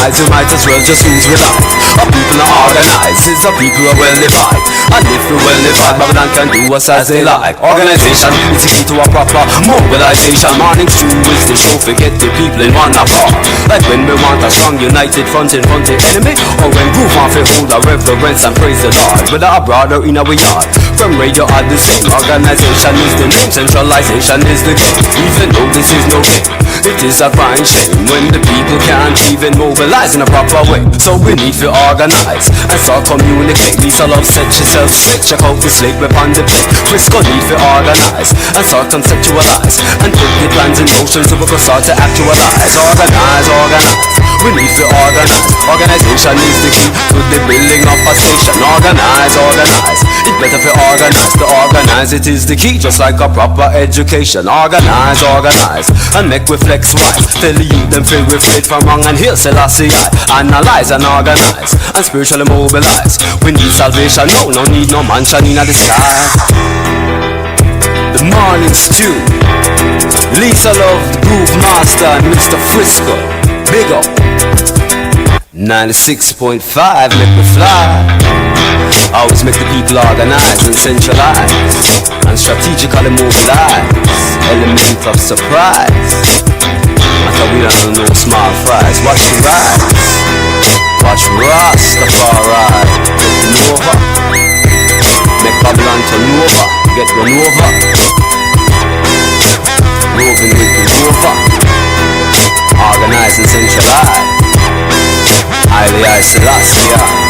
organize, you might as well just lose with that. A people are organized, it's a people who are well divided. And if we well divided, Babylon can do us as they like. Organization is the key to a proper mobilization. Morning stew is the show, forget the people in one apart. Like when we want a strong united front in front of the enemy, or when groove on fi hold our reverence and praise the Lord. Whether abroad or in our yard, from radio are the same. Organization is the name, centralization is the game. Even though this is no game, it is a crying shame when the people can't even mobilize in a proper way. So we need to organize and start communicate. Lisa Love set yourself straight, check out the slate upon the plate. Frisco need to organize and start conceptualize and put the plans in motion so we can start to actualize. Organize, organize, we need to organize. Organization is the key to the building of a station. Organize, organize, it's better to organize. To organize it is the key, just like a proper education. Organize, organize, and make we flex wise. Tell the youth them feel with faith from wrong and heal Selassie I. Analyze and organize and spiritually mobilize. We need salvation, no need no mansion in the sky. The morning stew, Lisa Love, the groove master, and Mr. Frisco. Big up 96.5, make me fly. Always make the people organize and centralize and strategically mobilize. Element of surprise. Matter we don't know small fries. Watch the rise. Watch Rastafari getting over. Make Babylon turn over. Get run over. Roving with the rover. Organize and centralize. Highly Selassie I.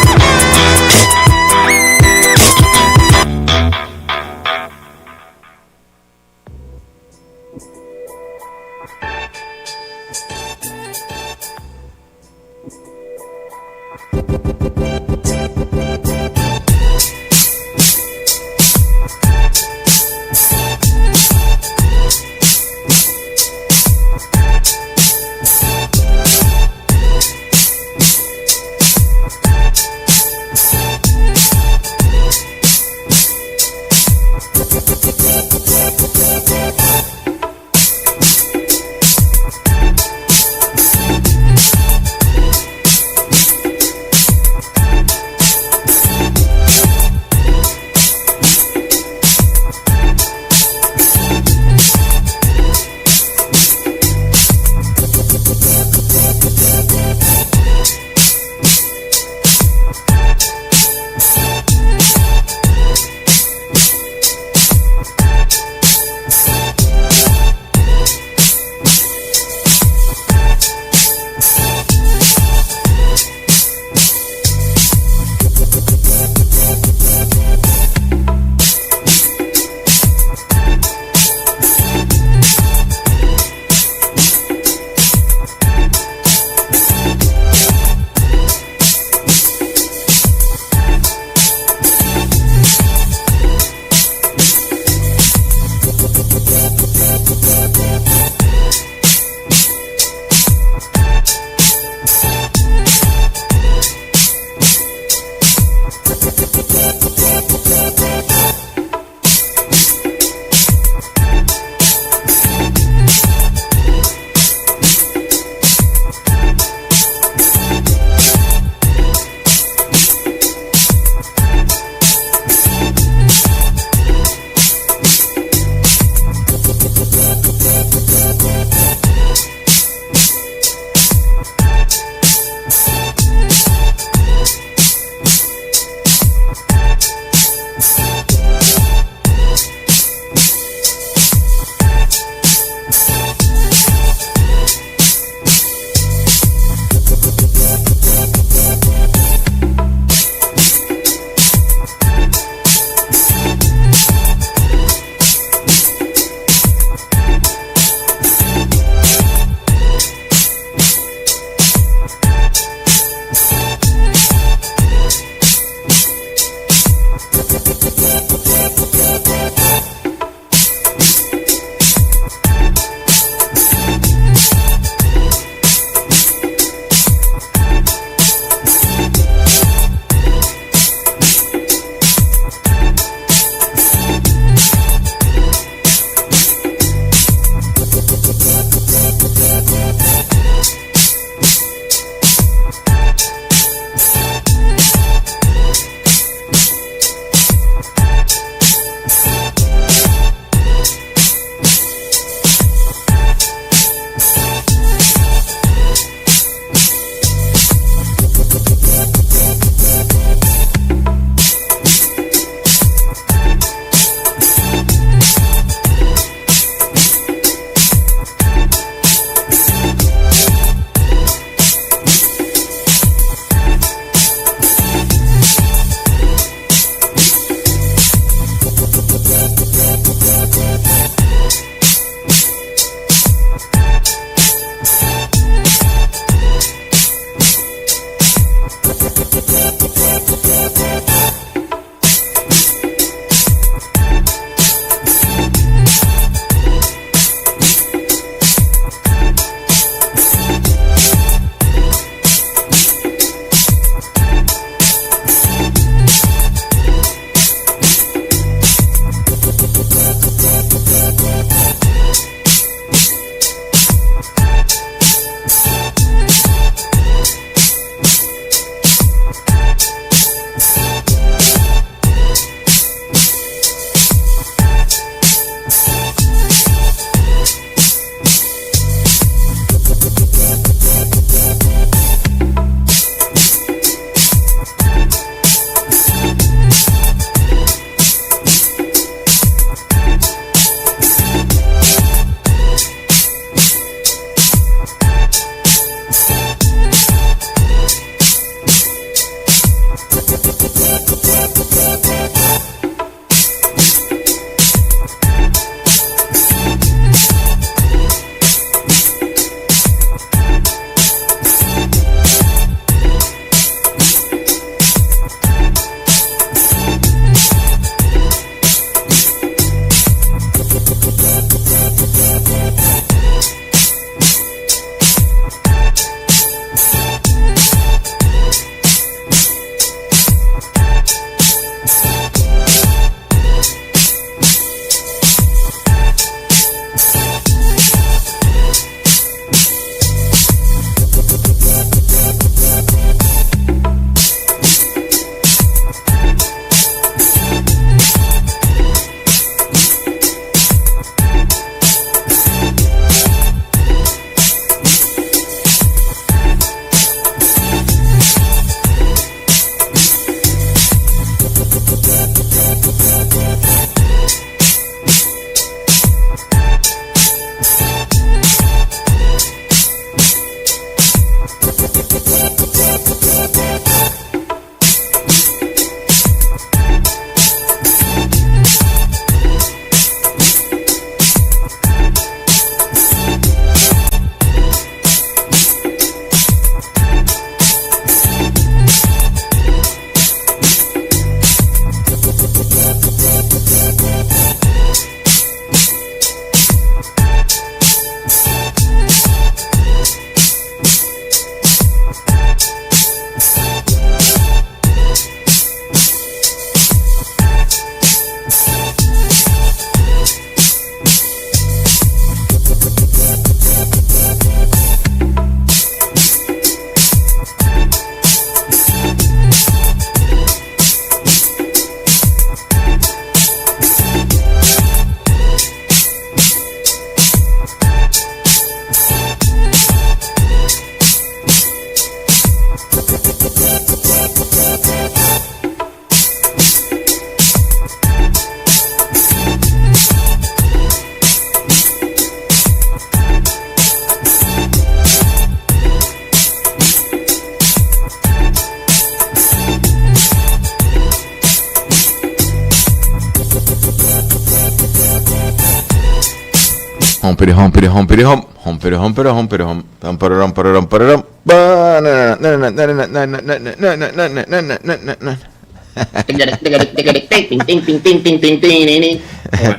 Humpity humpity humpity hump, humpity humpity humpity hump, humpity humpity humpity hump.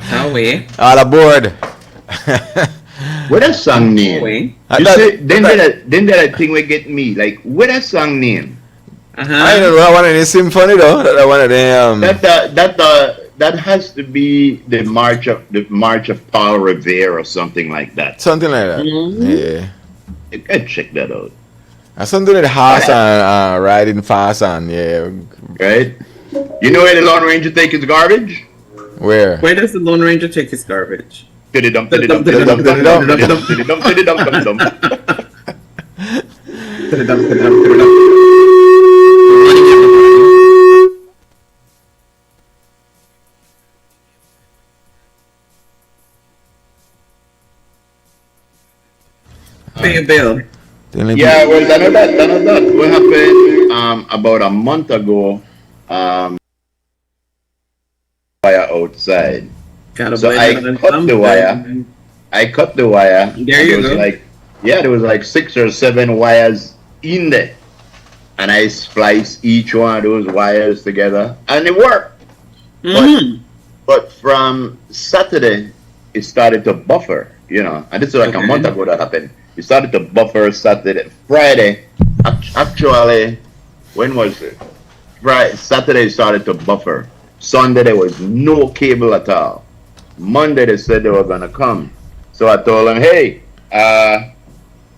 How we? All aboard. What a song name? You say, then that thing will get me. Like, what a song name? I don't know. I wanted a symphony though. That one of them. That has to be the March of Paul Revere or something like that. Something like that. Yeah. You can check that out. Something with horse and riding fast and yeah. Right? You know where the Lone Ranger take his garbage? Where? Where does the Lone Ranger take his garbage? To the dump, to the dump, to the dump, to the dump, to the dump, to the dump, to the dump, to the dump. To the dump, to the dump, to the dump. Pay a bill. Yeah, well, none of that. What happened about a month ago? Fire outside. So I cut the wire. There you go. There was like 6 or 7 wires in there, and I spliced each one of those wires together, and it worked. But from Saturday, it started to buffer. And this is like a month ago that happened. It started to buffer Saturday, Friday. Actually, when was it? Saturday it started to buffer. Sunday there was no cable at all. Monday they said they were gonna come. So I told them, hey, I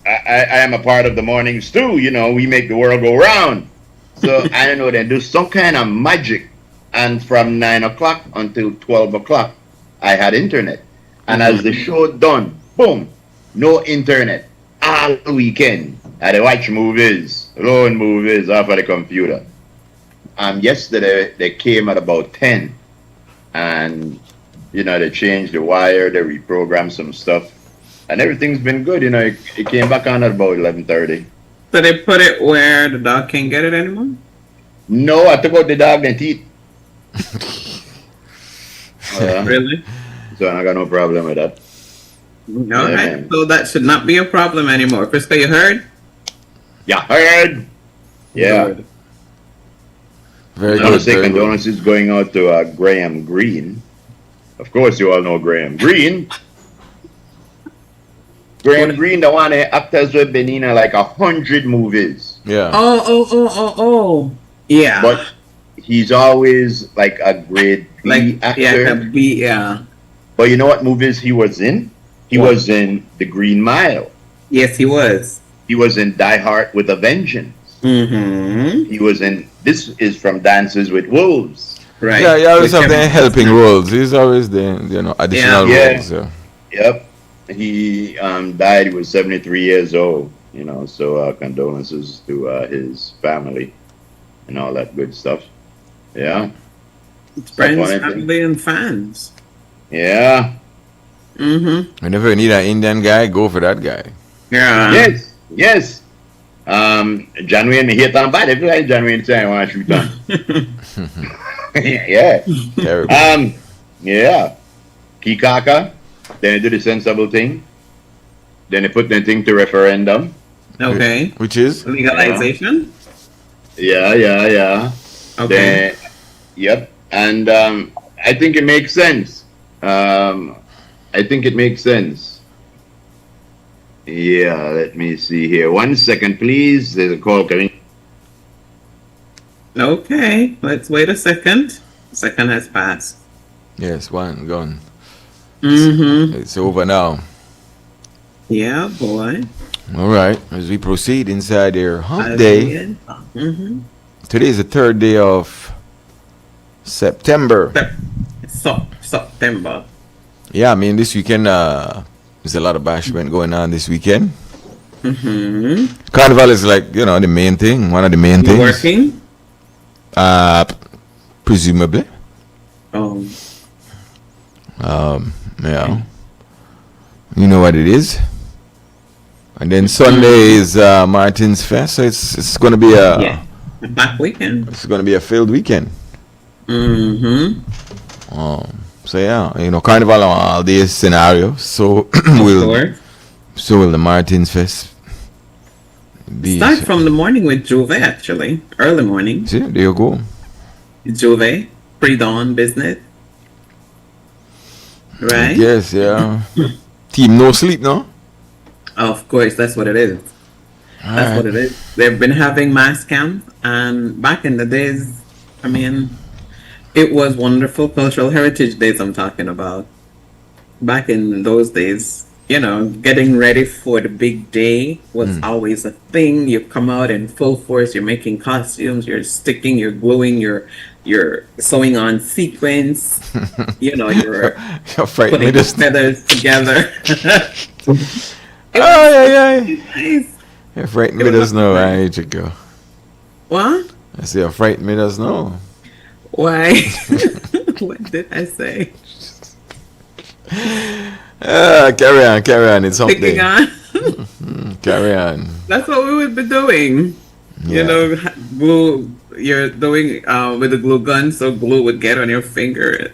am a part of the morning stew. We make the world go round. So I don't know, they do some kind of magic. And from 9 o'clock until 12 o'clock, I had internet. And as the show done, boom, no internet all weekend. I had to watch movies, loan movies off of the computer. Yesterday they came at about 10, and they changed the wire, they reprogrammed some stuff, and everything's been good. It came back on at about 11:30. So they put it where the dog can't get it anymore? No, I took out the dog and teeth. Really? So I got no problem with that. All right. So that should not be a problem anymore. Frisco, you heard? Yeah, heard. Yeah. Good. Very I want good. to say condolences going out to Graham Greene. Of course, you all know Graham Greene. Graham Greene, the one that actors with Benina like 100 movies. Yeah. Oh. Yeah. But he's always like a grade B actor. Yeah, B, yeah. But you know what movies he was in? He was in The Green Mile. Yes, he was. He was in Die Hard with a Vengeance. Mm-hmm. He was in, this is from Dances with Wolves. Right. Yeah, you always have the helping roles. He's always the additional roles. Yeah. Yep. He died. He was 73 years old. So condolences to his family and all that good stuff. Yeah. It's friends, family, and fans. Yeah. Mm-hmm. Whenever you need an Indian guy, go for that guy. Yeah. Yes. January me hate on bad. If you like January, say I want to shoot on. Yeah. Terrible. Yeah. Kikaka. Then they do the sensible thing. Then they put the thing to referendum. Okay. Which is? Legalization? Yeah. Okay. Yep. And I think it makes sense. Yeah, let me see here. 1 second, please. There's a call coming. Okay. Let's wait a second. Second has passed. Yes, one gone. Mm-hmm. It's over now. Yeah, boy. All right, as we proceed inside their hump day. Mm-hmm. Today is the 3rd day of September. September. Yeah, I mean, this weekend, there's a lot of bashment going on this weekend. Mm-hmm. Carnival is like, the main thing, one of the main things. Working? Presumably. Oh. Yeah. You know what it is. And then Sunday is Martin's Fest, so it's going to be a back weekend. It's going to be a filled weekend. Mm-hmm. So yeah, Carnival on all day scenario. So so will the Martin's Fest be. Start from the morning with Juve, actually. Early morning. See, there you go. Juve, pre-dawn business. Right? Yes, yeah. Team no sleep, no? Of course, that's what it is. That's what it is. They've been having mass camp, and back in the days, I mean, it was wonderful. Cultural Heritage Days I'm talking about. Back in those days, getting ready for the big day was always a thing. You come out in full force, you're making costumes, you're sticking, you're gluing, you're sewing on sequins, you're putting the feathers together. Nice. You're frightened with us now, I need to go. What? I say you're frightened with us now. Why? What did I say? Carry on. It's something. Sticking on? Carry on. That's what we would be doing. Yeah. Glue. You're doing with the glue gun, so glue would get on your finger.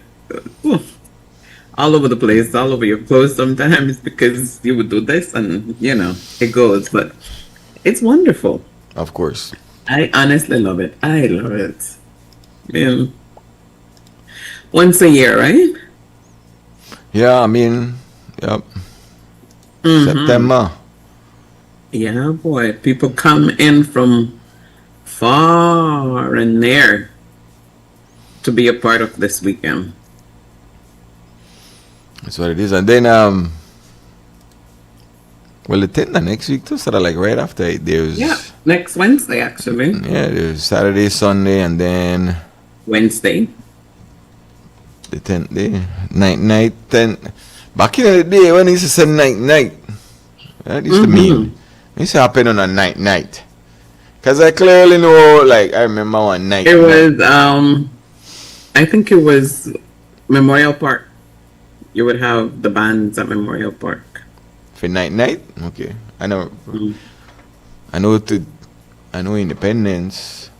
All over the place, all over your clothes sometimes, because you would do this and, it goes. But it's wonderful. Of course. I honestly love it. I love it. Yeah. Once a year, right? Yeah, I mean, yep. Mm-hmm. September. Yeah, boy. People come in from far and near to be a part of this weekend. That's what it is. And then, the 10th next week too, sort of like right after it, there's... Yeah, next Wednesday, actually. Yeah, there's Saturday, Sunday, and then... Wednesday. The 10th day. Night, 10. Back in the day, when they used to say night, that used to mean... It used to happen on a night. Because I clearly know, I remember one night. It was, I think it was Memorial Park. You would have the bands at Memorial Park. For night? Okay. I know. I know Independence.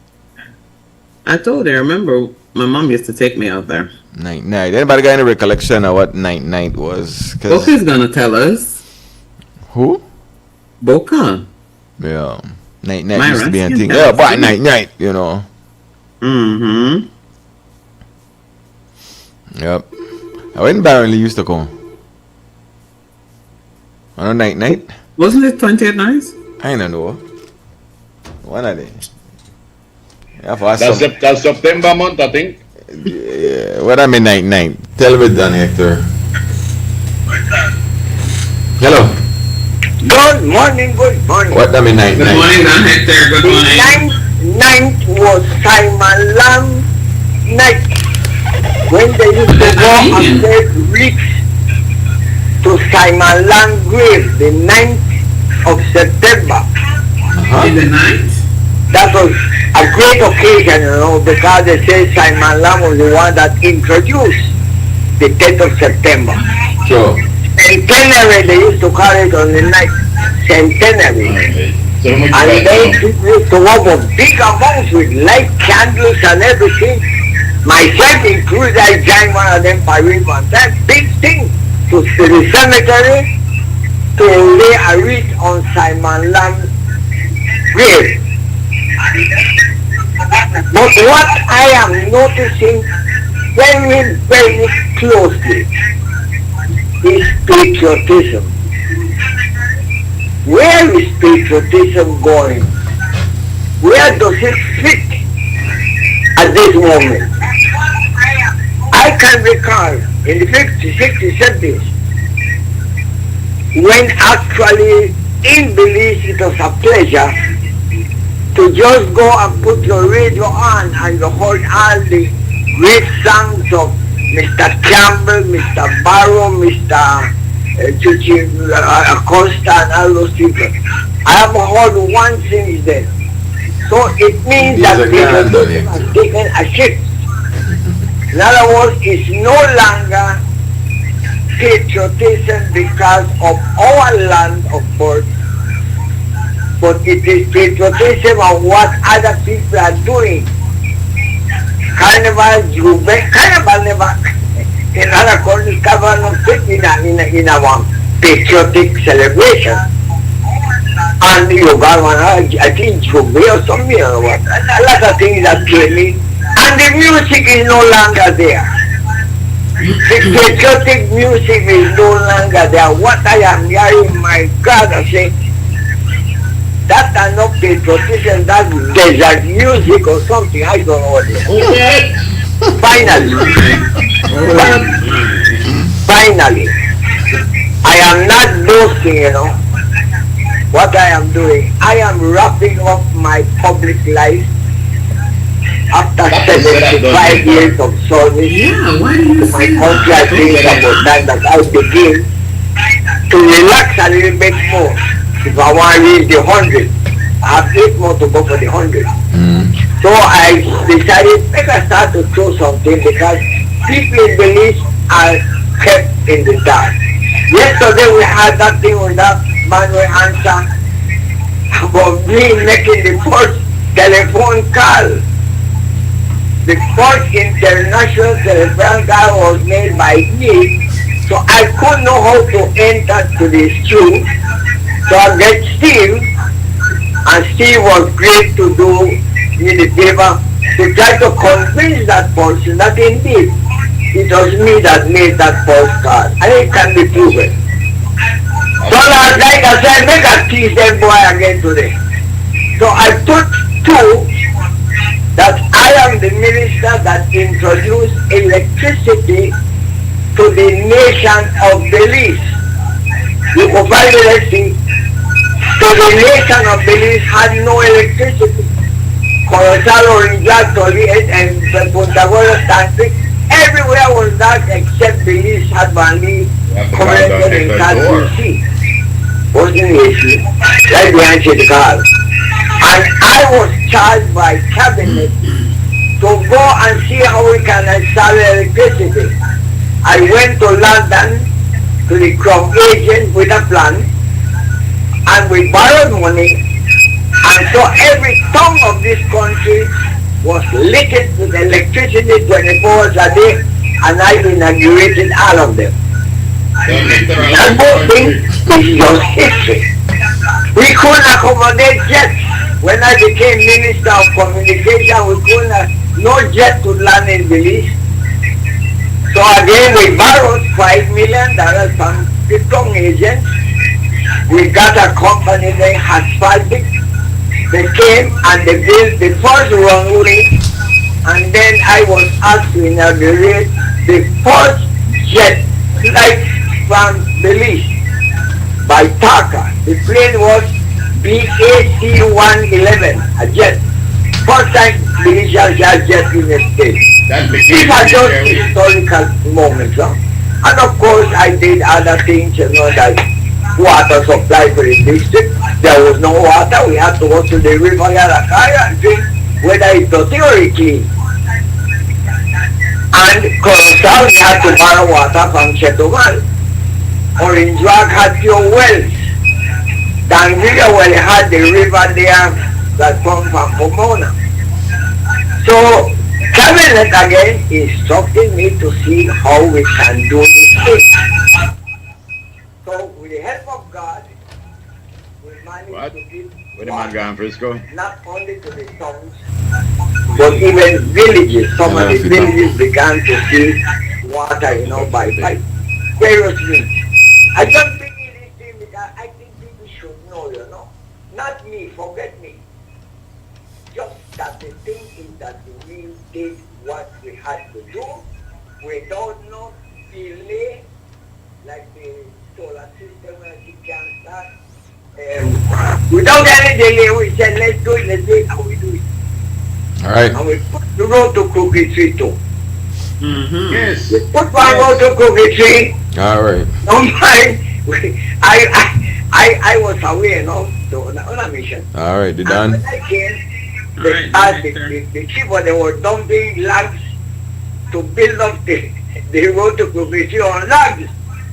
I told you, I remember my mom used to take me out there. Night. Anybody got any recollection of what night was? Boca's gonna tell us. Who? Boca. Yeah. Night My used to be a Russian thing. dance. Yeah, but night, Mm-hmm. Yep. When Barry used to come? On a night? Wasn't it 20th nights? I don't know. One of them. Yeah, That's September month, I think. Yeah, what I mean night? Tell me, Dan Hector. Hello. Good morning. What I mean night? Good morning, Dan Hector. Good morning. Ninth was Simon Lamb night. When they used to go and take bricks to Simon Lamb grave, the 9th of September. In the night? That was a great occasion, because they say Simon Lamb was the one that introduced the 10th of September. Sure. Centenary, they used to call it on the night. Centenary. And then people used to have a big amounts with light candles and everything. Myself included, I joined one of them parade one time. Big thing to the cemetery to lay a wreath on Simon Lamb's grave. But what I am noticing very, very closely is patriotism. Where is patriotism going? Where does it fit at this moment? I can recall in the 50s, 60s, 70s when actually in Belize it was a pleasure to just go and put your radio on and you heard all the great songs of Mr. Campbell, Mr. Barrow, Mr. Chuchi Acosta and all those people. I have heard one thing there. So it means that patriotism has taken a shift. In other words, it's no longer patriotism because of our land of birth, but it is patriotism of what other people are doing. Carnival never, in other countries, carnival not fit in our patriotic celebration. And you got one, I think Juba or something or what, a lot of things that came in, and the music is no longer there. The patriotic music is no longer there. What I am hearing, my God, I say, that's not patriotism, that's desert music or something, I don't know what it is. Finally, I am not boasting, you know, what I am doing. I am wrapping up my public life after 75 years of service to my country. I think about time that I begin to relax a little bit more. If I want to reach the 100, I have 8 more to go for the 100. So I decided, make I start to throw something because people in Belize are kept in the dark. Yesterday we had that thing with that manual answer about me making the first telephone call. The first international telephone call was made by me, so I couldn't know how to enter to the queue. So I get Steve, and Steve was great to do in the paper to try to convince that person that indeed it was me that made that first call, and it can be proven. So last night I said, make a tease that boy again today. So I put 2 that I am the minister that introduced electricity to the nation of Belize. You provide electricity to the nation of Belize had no electricity. Corozal, Orinja, Toliet, and Punta Gorda, Stanford, everywhere was dark except Belize had only connected in Country C. Wasn't the issue. Right behind the car. And I was charged by cabinet to go and see how we can install electricity. I went to London to the Crown agent with a plan, and we borrowed money, and so every town of this country was lit with electricity 24 hours a day, and I inaugurated all of them. And both things is just history. We couldn't accommodate jets. When I became Minister of Communication, we couldn't, no jet could land in Belize. So again, we borrowed $5 million from the town agents. We got a company named Asphaltic. They came and they built the first runway, and then I was asked to inaugurate the first jet flight from Belize by Taka. The plane was BAC-111, a jet. First time Belizeans had jet in the state. These are just historical moments. Huh? And of course I did other things, you know, like water supply for the district. There was no water, we had to go to the river Yarakaya and drink, whether it's dirty or it's clean. And Corozal, we had to borrow water from Chetumal. Orange Rock had pure wells. Tanzania, well, they had the river there that comes from Pomona. So, cabinet again instructed me to see how we can do this thing. So, with the help of God, we managed What? to give Where the man gone, Frisco? not only to the towns, but even villages. Some of the villages began to see water, by various means. I just bring in this thing because I think people should know, Not me, forget me. Just that the thing is that we did what we had to do without no delay, like the solar system and it can start. Without any delay, we said, let's do it, and we do it. All right. And we put the road to Crooked Tree too. Mm-hmm. Yes. We put one road to Crooked Tree. All right. No mind. I was away, on a mission. All right. You And done? when I came, Alright, the people, they were dumping logs to build up the road to Crooked Tree on logs.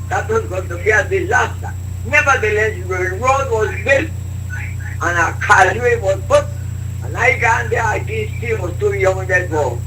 That was going to be a disaster. Nevertheless, the road was built and a causeway was put. And I got there, I think Steve was too young then for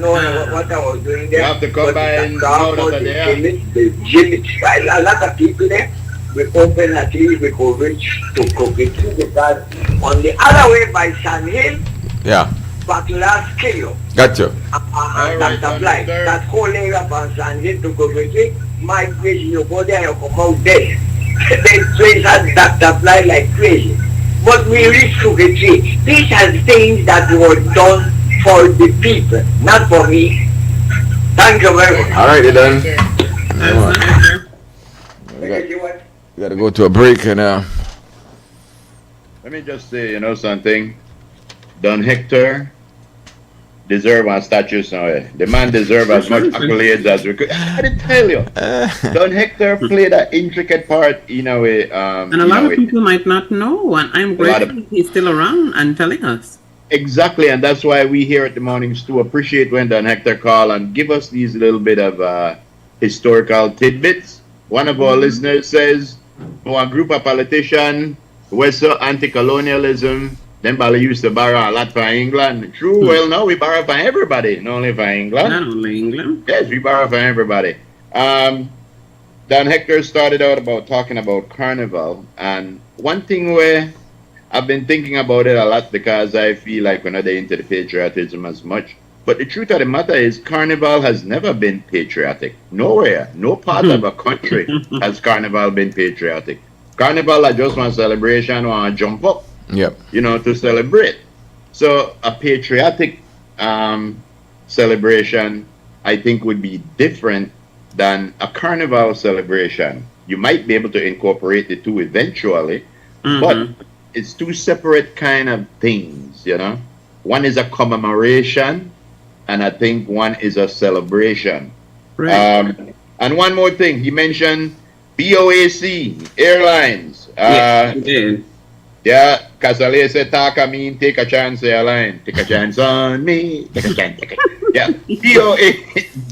knowing what I was doing there. You have to come But by the and crowd, know that they're there. the village, a lot of people there. We open at least we could reach to Crooked Tree because on the other way by Sand Hill, Yeah. Backlash Kilo. Gotcha. And that's the blind. That whole area from Sand Hill to Crooked Tree, my place, you go there, you come out dead. They trace has Dr. Fly like crazy. But we reached Crooked Tree. These are things that were done for the people, not for me. Thank you very much. All right. You done? That's nice, sir. We gotta go to a break and Let me just say, something. Don Hector deserve a statue somewhere. The man deserve as much accolades as we could. I didn't tell you. Don Hector played an intricate part in a way. And a lot of people might not know, and I'm grateful he's still around and telling us. Exactly, and that's why we here at the Mornings too appreciate when Don Hector call and give us these little bit of historical tidbits. One of our listeners says, a group of politicians were so anti-colonialism, then Bali used to borrow a lot from England. True, well, no, we borrow from everybody, not only from England. Not only England. Yes, we borrow from everybody. Don Hector started out about talking about Carnival, and one thing where I've been thinking about it a lot because I feel like we're not into the patriotism as much. But the truth of the matter is, Carnival has never been patriotic. Nowhere, no part of a country has Carnival been patriotic. Carnival is just one celebration, one jump up, yep. To celebrate. So a patriotic celebration, I think, would be different than a Carnival celebration. You might be able to incorporate the two eventually, but it's two separate kind of things, One is a commemoration, and I think one is a celebration. Right. And one more thing, he mentioned BOAC Airlines. Yes, he did. Yeah, Casale said, "Taka mean take a chance, airline. Take a chance on me. Take a chance. Yeah,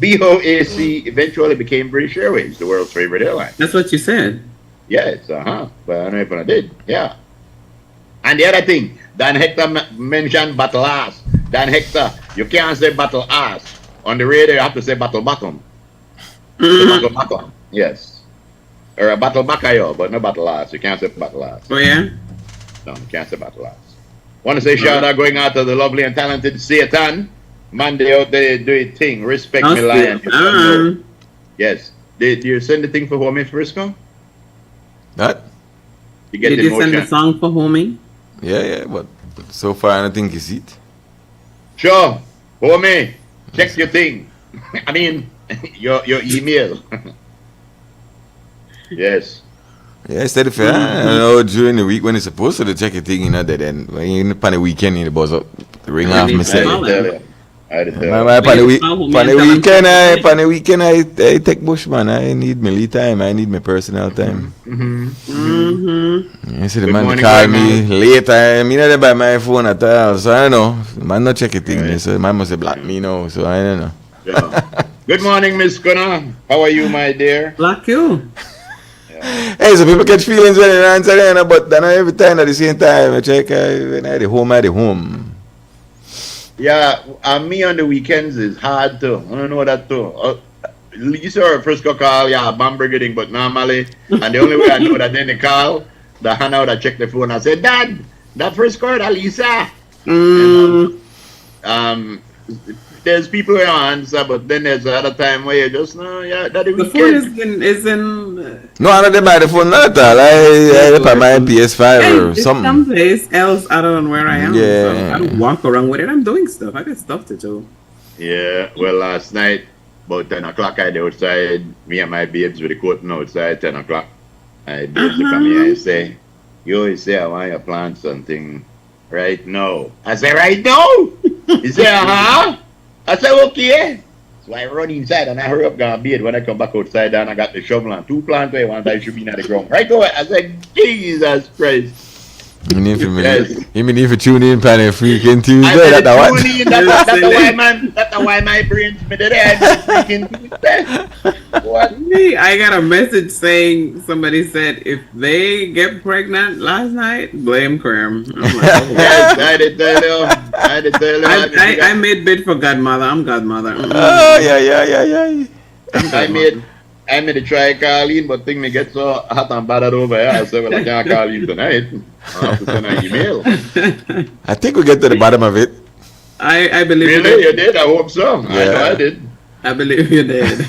BOAC eventually became British Airways, the world's favorite airline. That's what you said. Yes, But I don't know if I did. Yeah. And the other thing, Dan Hector mentioned battle ass. Dan Hector, you can't say battle ass. On the radio, you have to say battle bottom. Battle bottom, yes. Or a battle backayo, but no battle ass. You can't say battle ass. Oh, yeah? No, you can't say battle ass. Want to say shout out going out to the lovely and talented Satan. Monday out there, do your thing. Respect me, lion. Yes. Did you send the thing for Homie Frisco? What? You get Did the you send motion? the song for homie? Yeah, but so far I don't think you see it. Sure. Homie, check your thing. I mean, your email. Yes. Yeah, instead of during the week when it's supposed to check your thing, that then when you're on the weekend, you buzz up, ring off me say. I did tell you. On the weekend, I take Bushman. I need my lead time. I need my personal time. You see the Good man morning, call my me man. late. I not by my phone at all. So I don't know. Man not check a thing. Right. So man must have blocked me now. So I don't know. Yeah. Good morning, Miss Gunnar. How are you, my dear? Like you. Hey, so people catch feelings when they answer there, but then every time at the same time, I check when I at the home. Yeah, and me on the weekends is hard too. I don't know that too. Lisa or Frisco call, yeah, Bamberging, but normally, and the only way I know that then they call, the hand out, I check the phone, I say, Dad, that Frisco, that Lisa. And, there's people who don't answer, but then there's another time where you just know, yeah, that The phone is in No, I don't know by the phone not at all. I put my PS5 or something. someplace else other than where I am. Yeah. So I don't walk around with it. I'm doing stuff. I got stuff to do. Yeah, well, last night, about 10 o'clock, I was outside. Me and my babes with the curtain outside, 10 o'clock. I babes come here and say, you always say, I want you to plant something right now. I say, right now? He say, I say, okay. So I run inside and I hurry up, go bed. When I come back outside, and I got the shovel and 2 plants where one time should be in the ground. Right away, I said, Jesus Christ. You need to tune in on a freaking Tuesday. That's why my brain's been there. Freaking Tuesday. What? Me, I got a message saying somebody said if they get pregnant last night, blame Cram. I'm like, oh, yes, I did tell you. I made bid for godmother. I'm godmother. Oh, yeah. I made a try call in, but thing me get so hot and bothered over here. I said, well, I can't call you tonight. I have to send an email. I think we get to the bottom of it. I believe really? You did? I hope so. Yeah. I know I did. I believe you did.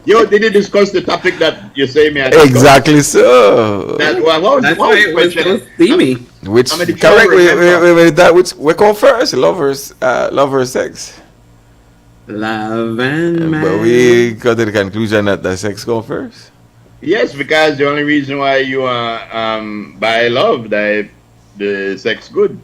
Yo, did you discuss the topic that you say me? Exactly so. That's why it was so steamy. Which correct? Wait, that which we call first? Lovers sex. Love and man. But we got to the conclusion that the sex go first. Yes, because the only reason why you are by love that the sex good.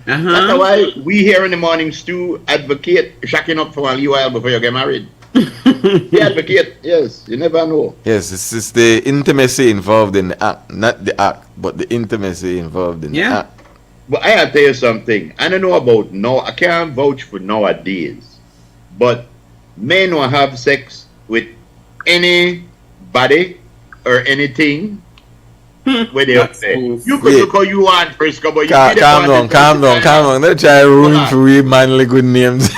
That's why we here in the mornings too advocate shacking up for a little while before you get married. We advocate, yes, you never know. Yes, it's the intimacy involved in the act, not the act, but the intimacy involved in the act. But I gotta tell you something. I don't know about now. I can't vouch for nowadays. But men will have sex with anybody or anything where they up there. You could look how you want, Frisco, but you calm down. Don't try to ruin for we manly good names.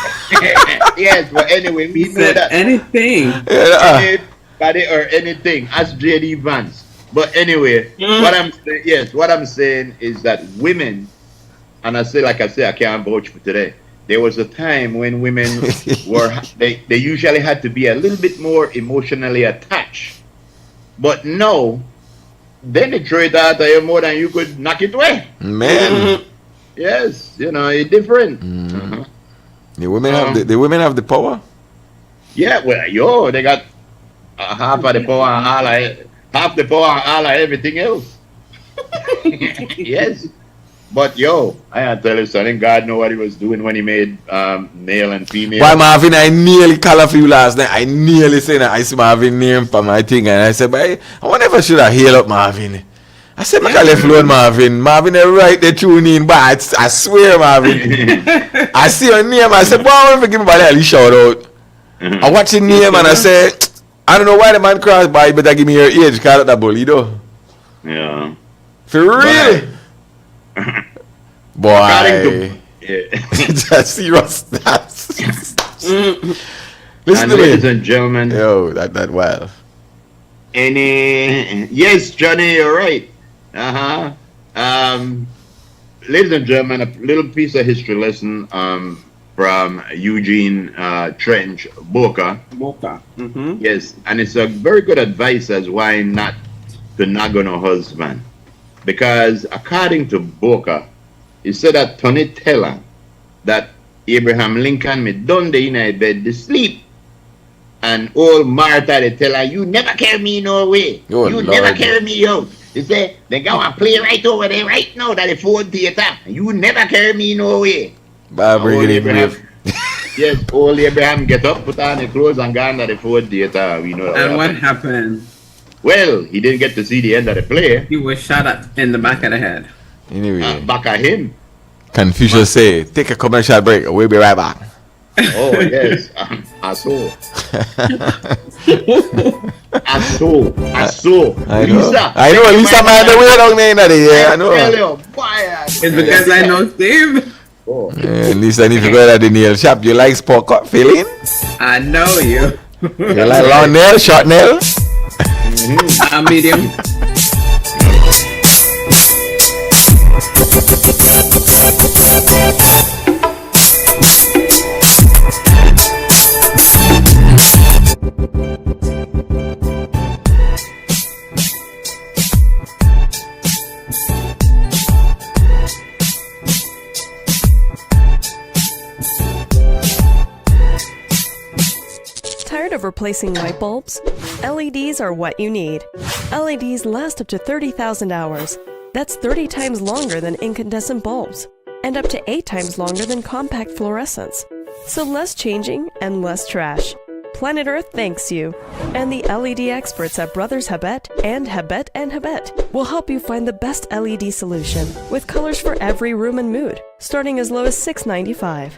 Yes, but anyway, we know that anything. Anybody or anything. Ask JD Vance. But anyway, what I'm saying is that women, and I can't vouch for today. There was a time when women they usually had to be a little bit more emotionally attached. But no, then they throw it out of you more than you could knock it away. Man. Yes, it's different. The women have the power? Yeah, well, they got half of the power and half the power and all of everything else. Yes. But I gotta tell you something, God know what he was doing when he made male and female. Why Marvin, I nearly called for you last night. I nearly said that I see Marvin name for my thing and I said, but I wonder if I should have hailed up Marvin. I said, I left alone Marvin. Marvin, they right there tune in, but I swear Marvin. I see your name, I said, boy, I want to give me a shout out. I watch your name and I say, I don't know why the man crossed by, but give me your age, call it that bully though. Yeah. For real? Boy, just serious stats. Listen to me, ladies and gentlemen. Yo, that wild. Yes, Johnny, you're right. Ladies and gentlemen, a little piece of history lesson from Eugene Trench Boca. Yes, and it's a very good advice as why not to nag on a husband. Because according to Boca, he said that Tony Teller, that Abraham Lincoln me done the in a bed to sleep. And old Martha they tell her, you never carry me no way. You never carry me out. He say, they go and play right over there right now that the Ford Theater. You never carry me no way. Yes, old Abraham get up, put on the clothes and go to the Ford Theater. We know that. And what happened? Well, he didn't get to see the end of the play. He was shot at in the back of the head. Anyway. Back at him. Confucius say, take a commercial break. We'll be right back. Oh yes, I saw. I saw. I know. Lisa. I know. Lisa, man, the way down there, I know. Tell you, boy, It's because I know Steve. Oh. Yeah, Lisa, if you go to the nail shop, you like sport cut filling? I know you. You like long nail, short nail? Medium. Tired of replacing light bulbs? LEDs are what you need. LEDs last up to 30,000 hours. That's 30 times longer than incandescent bulbs, and up to 8 times longer than compact fluorescents. So less changing and less trash. Planet Earth thanks you. And the LED experts at Brothers Habet and Habet will help you find the best LED solution with colors for every room and mood, starting as low as $6.95.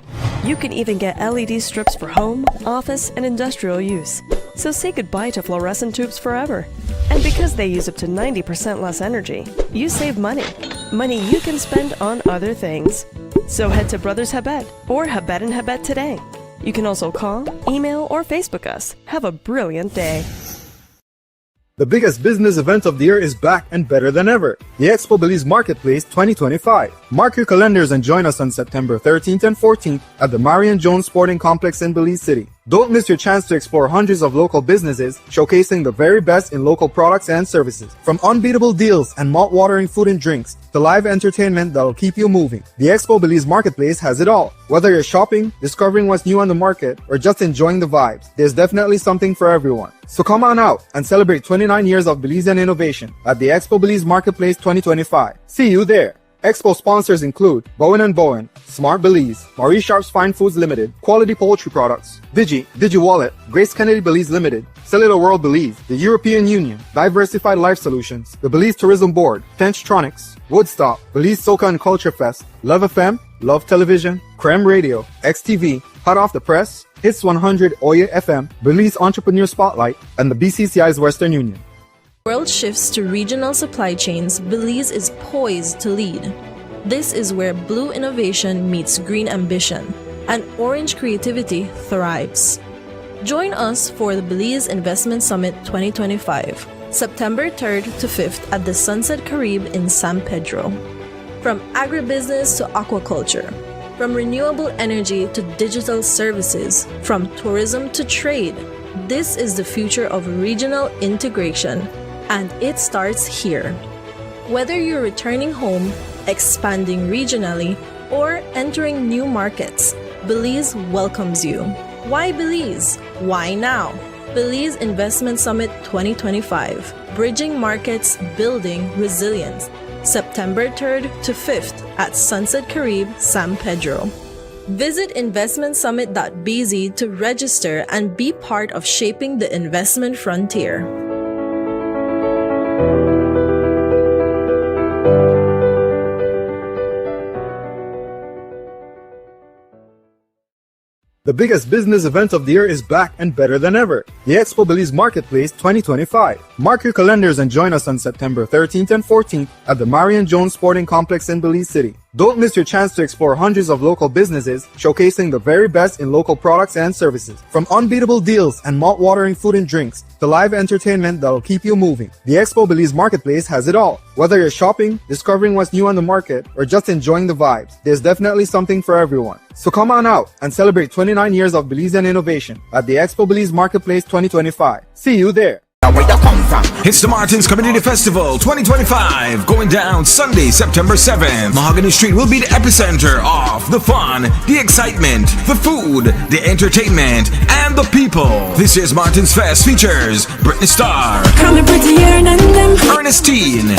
You can even get LED strips for home, office, and industrial use. So say goodbye to fluorescent tubes forever. And because they use up to 90% less energy, you save money. Money you can spend on other things. So head to Brothers Habet or Habet today. You can also call, email, or Facebook us. Have a brilliant day. The biggest business event of the year is back and better than ever. The Expo Belize Marketplace 2025. Mark your calendars and join us on September 13th and 14th at the Marion Jones Sporting Complex in Belize City. Don't miss your chance to explore hundreds of local businesses showcasing the very best in local products and services. From unbeatable deals and mouth-watering food and drinks to live entertainment that'll keep you moving. The Expo Belize Marketplace has it all. Whether you're shopping, discovering what's new on the market, or just enjoying the vibes, there's definitely something for everyone. So come on out and celebrate 29 years of Belizean innovation at the Expo Belize Marketplace 2025. See you there. Expo sponsors include Bowen & Bowen, Smart Belize, Maurice Sharp's Fine Foods Limited, Quality Poultry Products, DigiWallet, Grace Kennedy Belize Limited, Cellular World Belize, the European Union, Diversified Life Solutions, the Belize Tourism Board, Tenchtronics, Woodstock, Belize Soca and Culture Fest, Love FM, Love Television, Creme Radio, XTV, Hot Off the Press, Hits 100 Oye FM, Belize Entrepreneur Spotlight, and the BCCI's Western Union. World shifts to regional supply chains, Belize is poised to lead. This is where blue innovation meets green ambition, and orange creativity thrives. Join us for the Belize Investment Summit 2025, September 3rd to 5th at the Sunset Carib in San Pedro. From agribusiness to aquaculture, from renewable energy to digital services, from tourism to trade, this is the future of regional integration, and it starts here. Whether you're returning home, expanding regionally, or entering new markets, Belize welcomes you. Why Belize? Why now? Belize Investment Summit 2025, Bridging Markets, Building Resilience, September 3rd to 5th at Sunset Carib, San Pedro. Visit investmentsummit.bz to register and be part of shaping the investment frontier. The biggest business event of the year is back and better than ever. The Expo Belize Marketplace 2025. Mark your calendars and join us on September 13th and 14th at the Marion Jones Sporting Complex in Belize City. Don't miss your chance to explore hundreds of local businesses showcasing the very best in local products and services. From unbeatable deals and mouth-watering food and drinks to live entertainment that'll keep you moving. The Expo Belize Marketplace has it all. Whether you're shopping, discovering what's new on the market, or just enjoying the vibes, there's definitely something for everyone. So come on out and celebrate 29 years of Belizean innovation at the Expo Belize Marketplace 2025. See you there. It's the Martins Community Festival 2025, going down Sunday, September 7th. Mahogany Street will be the epicenter of the fun, the excitement, the food, the entertainment, and the people. This year's Martins Fest features Britney Starr, Ernestine,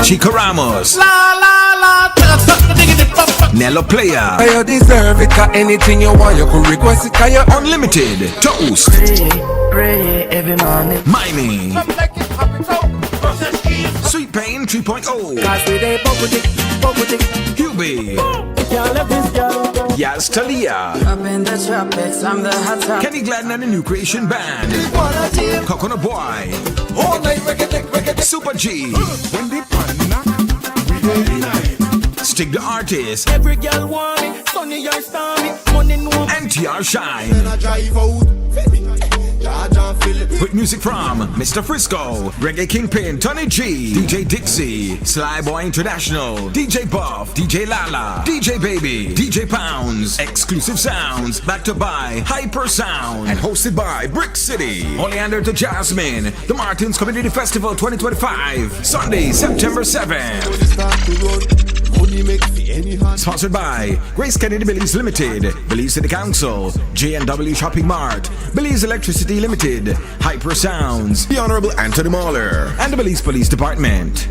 Chica Ramos, Nello Playa, you deserve it, anything you want, you could request it, you Unlimited, Toast, pray every morning. Miney, Sweet Pain, version 3.0. Cause we dey pocket, Hubie. can't let this girl go. Yas Talia. Up in the tropics, I'm the hot top. Kenny Gladden and the New Creation Band. Coconut Boy. All night, reggae. Super G. When the pan knock, we dey night. Stick the Artist. Every girl want me, sunny or stormy, money no. NTR Shine. I drive out. With music from Mr. Frisco, Reggae Kingpin, Tony G, DJ Dixie, Sly Boy International, DJ Buff, DJ Lala, DJ Baby, DJ Pounds, Exclusive Sounds, backed up by Hyper Sound, and hosted by Brick City. Oleander to Jasmine, the Martins Community Festival 2025, Sunday, September 7th. Sponsored by Grace Kennedy Belize Limited, Belize City Council, J&W Shopping Mart, Belize Electricity Limited, Hyper Sounds, the Honorable Anthony Mahler, and the Belize Police Department.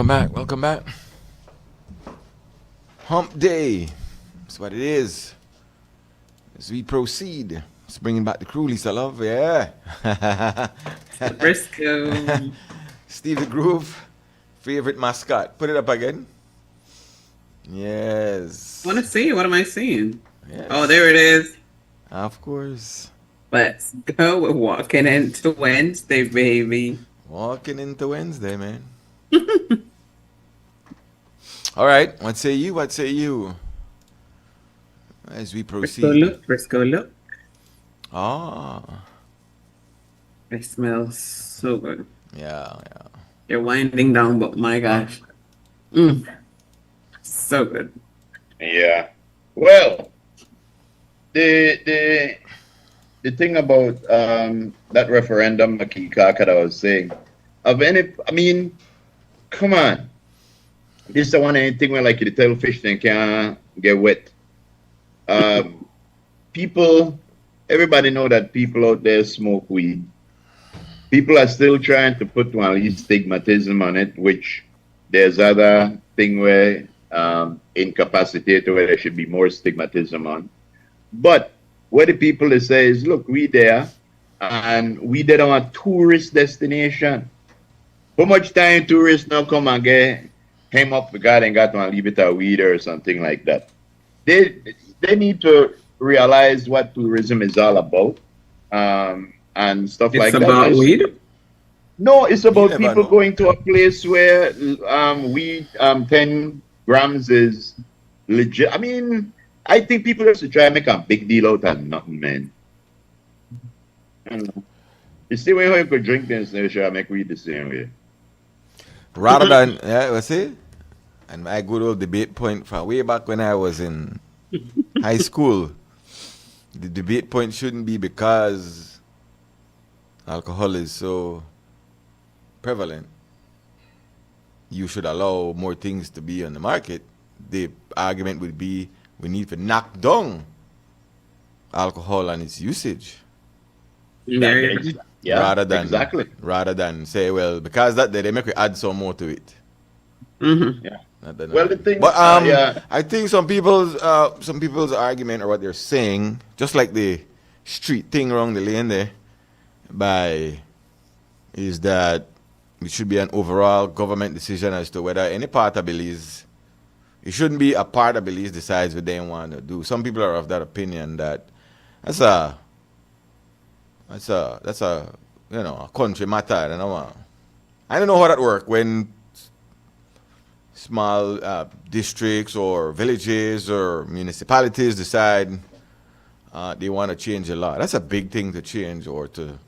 right, welcome back. Hump day. That's what it is. As we proceed, it's bringing back the crew, Lisa Love, yeah. Frisco. Steve the Groove, favorite mascot. Put it up again. Yes. I want to see. What am I seeing? Yes. Oh, there it is. Of course. Let's go. We're walking into Wednesday, baby. Walking into Wednesday, man. All right. What say you? As we proceed. Frisco look. Ah. It smells so good. Yeah. You're winding down, but my gosh. So good. Yeah. Well, the thing about that referendum, Makikaka, that I was saying, come on. This is the one anything where like the tail fish thing can't get wet. Everybody know that people out there smoke weed. People are still trying to put one at least stigmatism on it, which there's other thing where incapacitated where there should be more stigmatism on. But what the people they say is, look, we there and we did on a tourist destination. How much time tourists now come and get him up the guy and got one leave it a weed or something like that? They need to realize what tourism is all about. And stuff like that. It's about weed? No, it's about people going to a place where 10 grams is legit. I mean, I think people have to try and make a big deal out of nothing, man. I don't know. You see when you could drink this, they should make weed the same way. Rather than, what's it? And my good old debate point from way back when I was in high school, the debate point shouldn't be because alcohol is so prevalent, you should allow more things to be on the market. The argument would be we need to knock down alcohol and its usage. Yeah, rather than say, well, because that they make we add some more to it. Mm-hmm. Yeah. Well, the thing, but I think some people's argument or what they're saying, just like the street thing around the lane there is that it should be an overall government decision as to whether any part of Belize, it shouldn't be a part of Belize decides what they want to do. Some people are of that opinion that that's a a country matter. I don't know how that works when small districts or villages or municipalities decide they want to change the law. That's a big thing to change, or to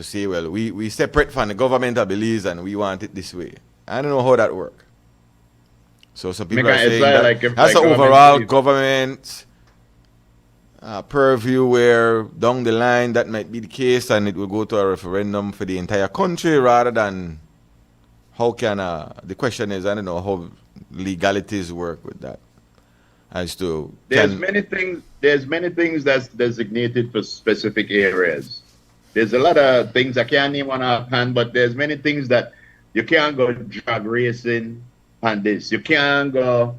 say, well, we separate from the government of Belize and we want it this way. I don't know how that works. So some people are saying that that's an overall government purview, where down the line that might be the case and it will go to a referendum for the entire country, rather than how can the question is, I don't know how legalities work with that. As to there's many things that's designated for specific areas. There's a lot of things I can't name on offhand, but there's many things that you can't go drag racing on this. You can't go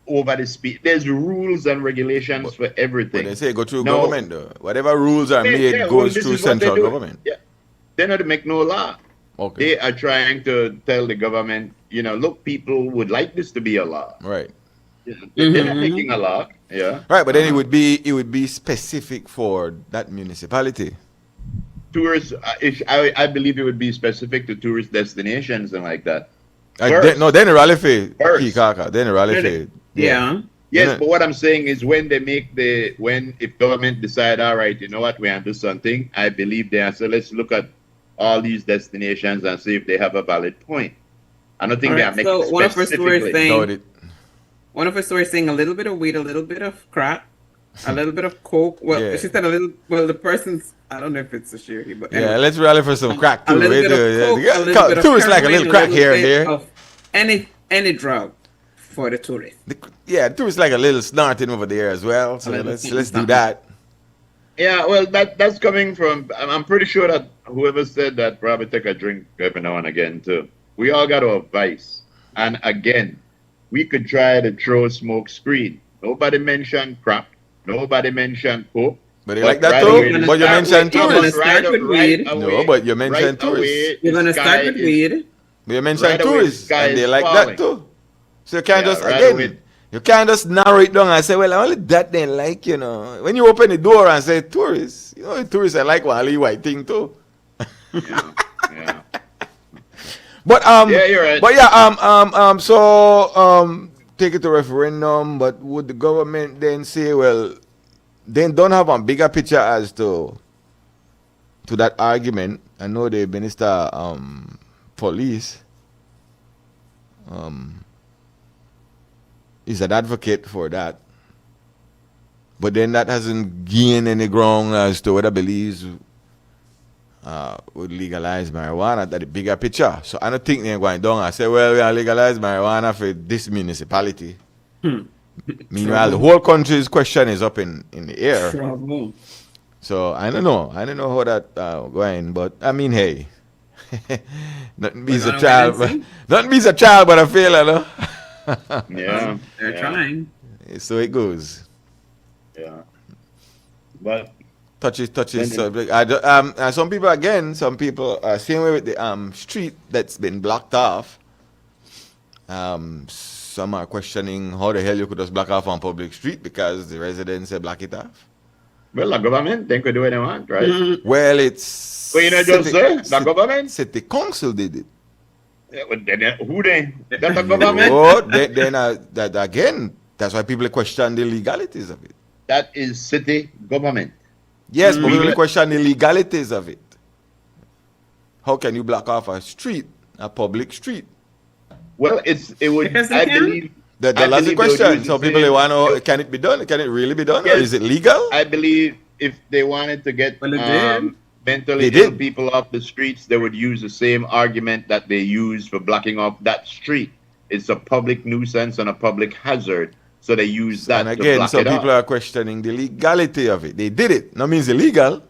over the speed. There's rules and regulations for everything. When they say go through government, though, whatever rules are made goes through central government. Yeah. They're not to make no law. Okay. They are trying to tell the government, look, people would like this to be a law. Right. They're not making a law. Yeah. Right, but then it would be specific for that municipality. Tourists, I believe it would be specific to tourist destinations and like that. Then rally for Kikaka. Then rally for. Yeah. Yes, but what I'm saying is when if government decide, all right, you know what, we want to do something, I believe they answer, let's look at all these destinations and see if they have a valid point. I don't think they are making so one of us were saying a little bit of weed, a little bit of crack, a little bit of coke. Well, she said a little. Well, the person's, I don't know if it's a shiri, but anyway. Yeah, let's rally for some crack too. A little bit of coke, a little bit of tourists like a little crack here and there. Of any drug for the tourists. Tourists like a little snorting over there as well. So let's do that. Yeah, well, that's coming from. I'm pretty sure that whoever said that probably take a drink every now and again too. We all got our vice, and again, we could try to throw smoke screen. Nobody mentioned crack. Nobody mentioned coke. But they like that too. But you mentioned tourists. But you mentioned tourists. You're gonna start with weed. But you mentioned tourists, and they like that too. So you can't you can't just narrow it down and say, well, only that they like, When you open the door and say tourists, tourists are like Wally White thing too. Yeah. But yeah, you're right. But so take it to referendum. But would the government then say, well, they don't have a bigger picture as to that argument? I know the minister police is an advocate for that, but then that hasn't gained any ground as to whether Belize would legalize marijuana. That the bigger picture. So I don't think they're going down and say, well, we are legalize marijuana for this municipality. Meanwhile, the whole country's question is up in the air. So I don't know how that going, but I mean, hey, nothing beats a child, but a failure, no? Yeah, they're trying. So it goes. Yeah, but touches. Some people same way with the street that's been blocked off. Some are questioning how the hell you could just block off on public street because the residents say block it off. Well, the government they could do what they want, right? Mm-hmm. Well, it's. Well, just say the government. City council did it. Who they? That's the government. Oh, then that again. That's why people question the legalities of it. That is city government. Yes, but people question the legalities of it. How can you block off a street, a public street? Well, it would. I believe that's the question. So people they want to know: can it be done? Can it really be done? Yes. Or is it legal? I believe if they wanted to get mentally ill people off the streets, they would use the same argument that they use for blocking off that street. It's a public nuisance and a public hazard. So they use that. And again, to block some it people off. are questioning the legality of it. They did it. No means illegal.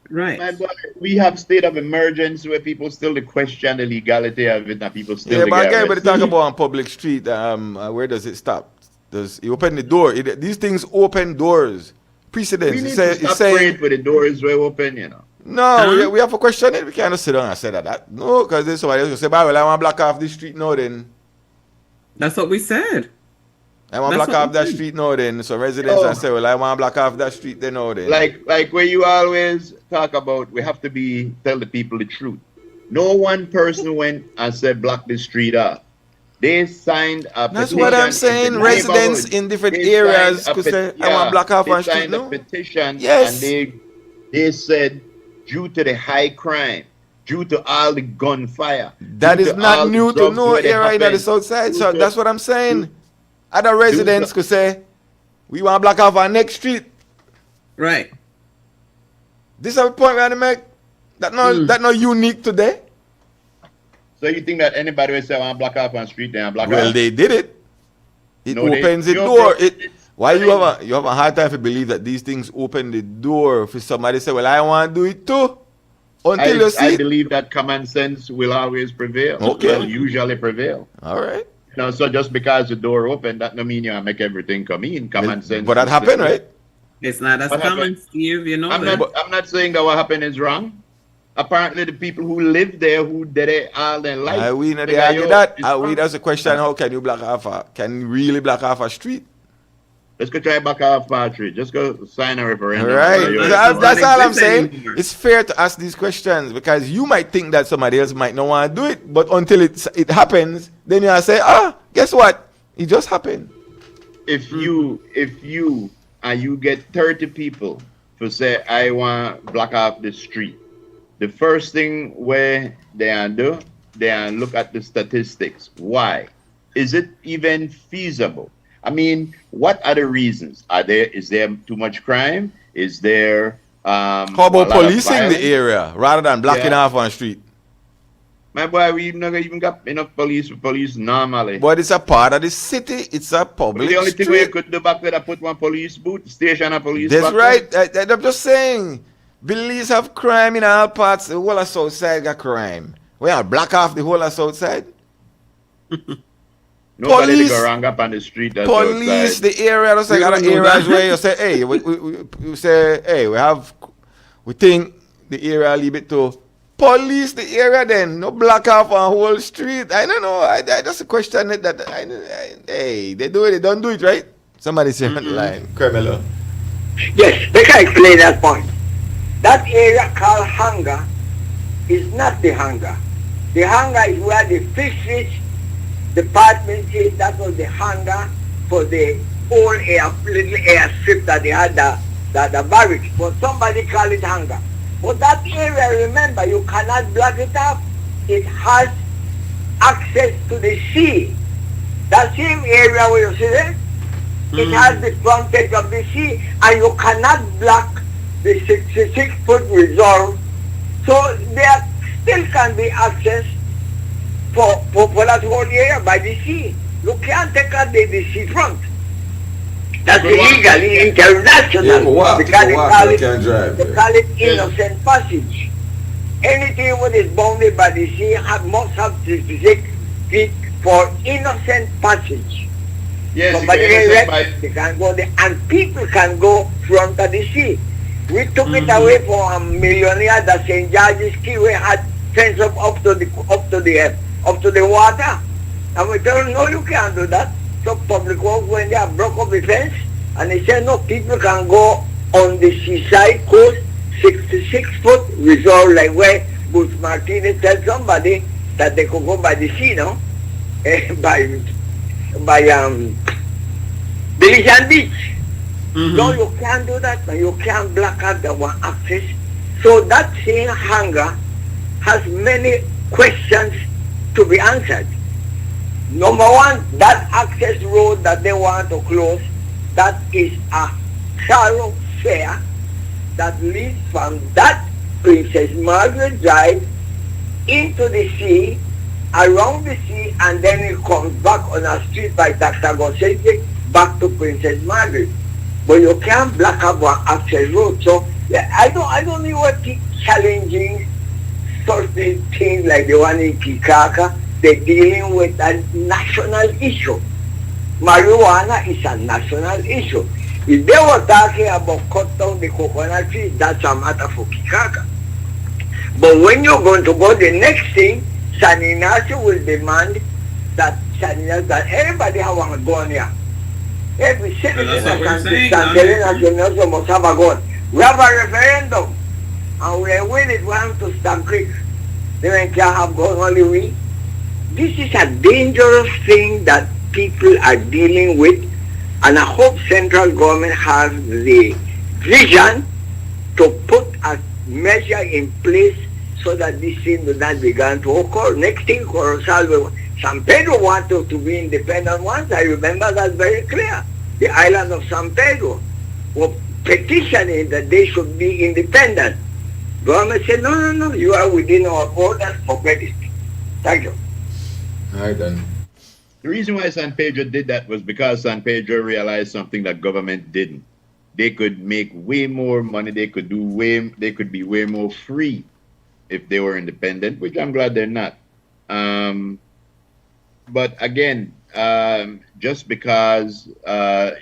Right. My brother, we have state of emergency where people still question the legality of it, and people still. Yeah, but again, but talk about on public street. Where does it stop? Does you open the door? These things open doors precedence. We need It's to stop praying for the doors were open, you know. No, we have to question it. We can't just sit down and say that. No, because there's somebody else who say, well, I want to block off the street now then. That's what we said. I want to block off that street now then. So residents are say, well, I want to block off that street then now then. Like where you always talk about, we have to tell the people the truth. No one person went and said block the street off. They signed a petition. That's what I'm saying. Residents in different areas could say, I want to block off one street now. They signed a petition, yes. And they said, due to the high crime, due to all the gunfire. That is not new to no area in the south side. So that's what I'm saying. Other residents could say, we want to block off our next street. Right. This is the point we want to make. That not unique today. So you think that anybody will say, I want to block off one street, then block off? Well, they did it. It opens the door. Why you have a hard time to believe that these things open the door for somebody to say, well, I want to do it too. Until you see. I believe that common sense will always prevail. Okay. Will usually prevail. All right. You know, so just because the door open, that don't mean you make everything come in. Common sense. But that happened, right? It's not as common, Steve, you know. I'm not saying that what happened is wrong. Apparently, the people who live there, who did it all their life. We know they argue that. That's a question, how can you can you really block off a street? Let's go try back off Patrick. Just go sign a referendum. Right. That's all I'm saying. It's fair to ask these questions because you might think that somebody else might not want to do it, but until it happens, then you say, guess what? It just happened. If you and you get 30 people to say, I want to block off the street, the first thing where they do, they look at the statistics. Why? Is it even feasible? I mean, what are the reasons? Is there too much crime? Is there how about policing the area rather than blocking off on the street? My boy, we never even got enough police for police normally. But it's a part of the city. It's a public The only street. thing we could do back there, put one police booth, station a police. That's right. I'm just saying. Belize have crime in all parts. The whole of south side got crime. We are block off the whole of south side. Nobody go wrong up on the street. Police the area. Just like other areas where you say, hey, we say, hey, we think the area a little bit too. Police the area then. No block off a whole street. I don't know. That's a question hey, they do it. They don't do it, right? Somebody say on the line. Carmelo. Yes, they can explain that point. That area called hangar is not the hangar. The hangar is where the fisheries department is. That was the hangar for the old little airstrip that they had, the barracks. But somebody call it hangar. But that area, remember, you cannot block it up. It has access to the sea. That same area where you see it, it has the frontage of the sea, and you cannot block the 66-foot reserve. So there still can be access for that whole area by the sea. You can't take out the seafront. That's illegal, international. They call it innocent passage. Anything that is bounded by the sea must have 66 feet for innocent passage. Yes, they can go there, and people can go front of the sea. We took it away from a millionaire that St. George's Key we had fence up to the water. And we told him, no, you can't do that. So public works when they have broke up the fence, and they said, no, people can go on the seaside coast, 66-foot resort, like where Bush Martinez tell somebody that they could go by the sea, no? by Belizean Beach. No, you can't do that, but you can't block out the one access. So that same hangar has many questions to be answered. Number one, that access road that they want to close, that is a thoroughfare that leads from that Princess Margaret Drive into the sea, around the sea, and then it comes back on a street by Dr. Gosetti back to Princess Margaret. But you can't block up one access road. So I don't know what keep challenging certain things like the one in Kikaka. They're dealing with a national issue. Marijuana is a national issue. If they were talking about cut down the coconut tree, that's a matter for Kikaka. But when you're going to go the next thing, San Ignacio will demand that everybody have a gun here. Every citizen of San Ignacio must have a gun. We have a referendum, and we are winning. We have to stop Creek. They can't have gun, only we. This is a dangerous thing that people are dealing with, and I hope central government has the vision to put a measure in place so that this thing will not begin to occur. Next thing, Corozal, San Pedro wanted to be independent once. I remember that very clear. The island of San Pedro were petitioning that they should be independent. Government said, no, you are within our borders, forget it. Thank you. All right, then. The reason why San Pedro did that was because San Pedro realized something that government didn't. They could make way more money. They could be way more free if they were independent, which I'm glad they're not. But again, just because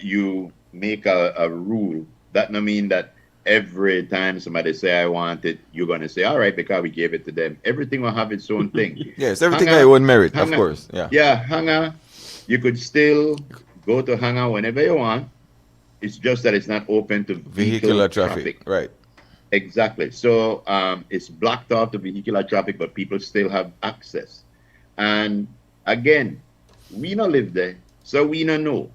you make a rule, that no mean that every time somebody say I want it, you're gonna say all right because we gave it to them. Everything will have its own thing. Yes, everything has its own merit, of course. Yeah. Yeah, hangar. You could still go to hangar whenever you want. It's just that it's not open to vehicular traffic. Right. Exactly. So it's blocked off to vehicular traffic, but people still have access. And again, we don't live there, so we don't know.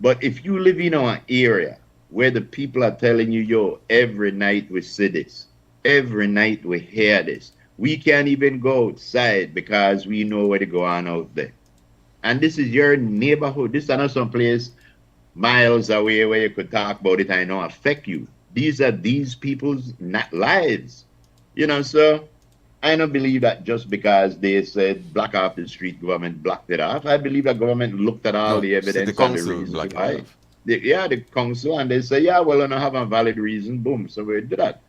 But if you live in an area where the people are telling you, yo, every night we see this, every night we hear this, we can't even go outside because we know where to go on out there. And this is your neighborhood. This is not some place miles away where you could talk about it and it don't affect you. These are these people's lives, so I don't believe that just because they said block off the street, government blocked it off. I believe that government looked at all the evidence. The council blocked it off. The council, and they say, yeah, well, I don't have a valid reason, boom, so we did that.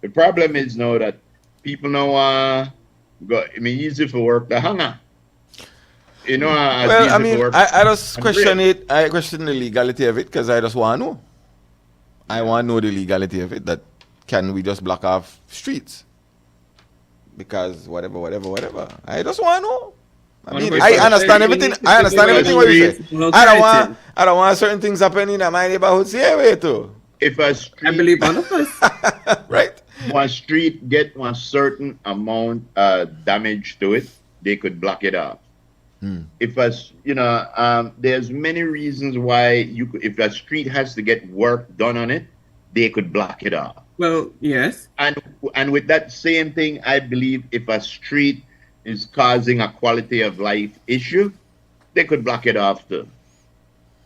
The problem is now that people now easy for work to hang on. Well, I mean, I just question it. I question the legality of it because I just want to know. I want to know the legality of it. That can we just block off streets? Because whatever. I just want to know. I mean, I understand everything. I understand everything what you say. I don't want certain things happening in my neighborhood. See way too. If a street, I believe all of us. Right. One street get one certain amount damage to it, they could block it off. If there's many reasons why if a street has to get work done on it, they could block it off. Well, yes. And with that same thing, I believe if a street is causing a quality of life issue, they could block it off too.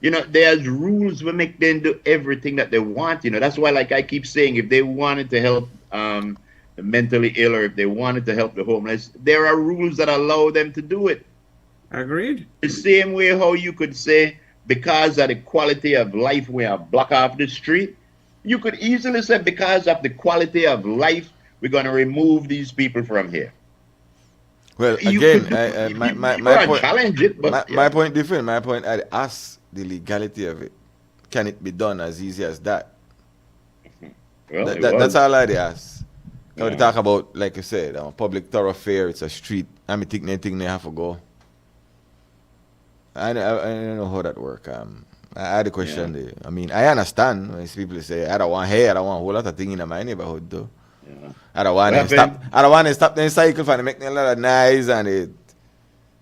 There's rules we make them do everything that they want. That's why, like I keep saying, if they wanted to help the mentally ill or if they wanted to help the homeless, there are rules that allow them to do it. Agreed. The same way how you could say because of the quality of life we are block off the street, you could easily say because of the quality of life we're going to remove these people from here. Well, again, my point challenge it, but my point different. My point, I ask the legality of it. Can it be done as easy as that? Well, that's all I ask. Now we talk about, like you said, a public thoroughfare. It's a street. I think they have to go. I don't know how that work. I had a question there. I mean, I understand when people say, I don't want a whole lot of things in my neighborhood, though. Yeah. I don't want to stop them cycle for make them a lot of noise and it.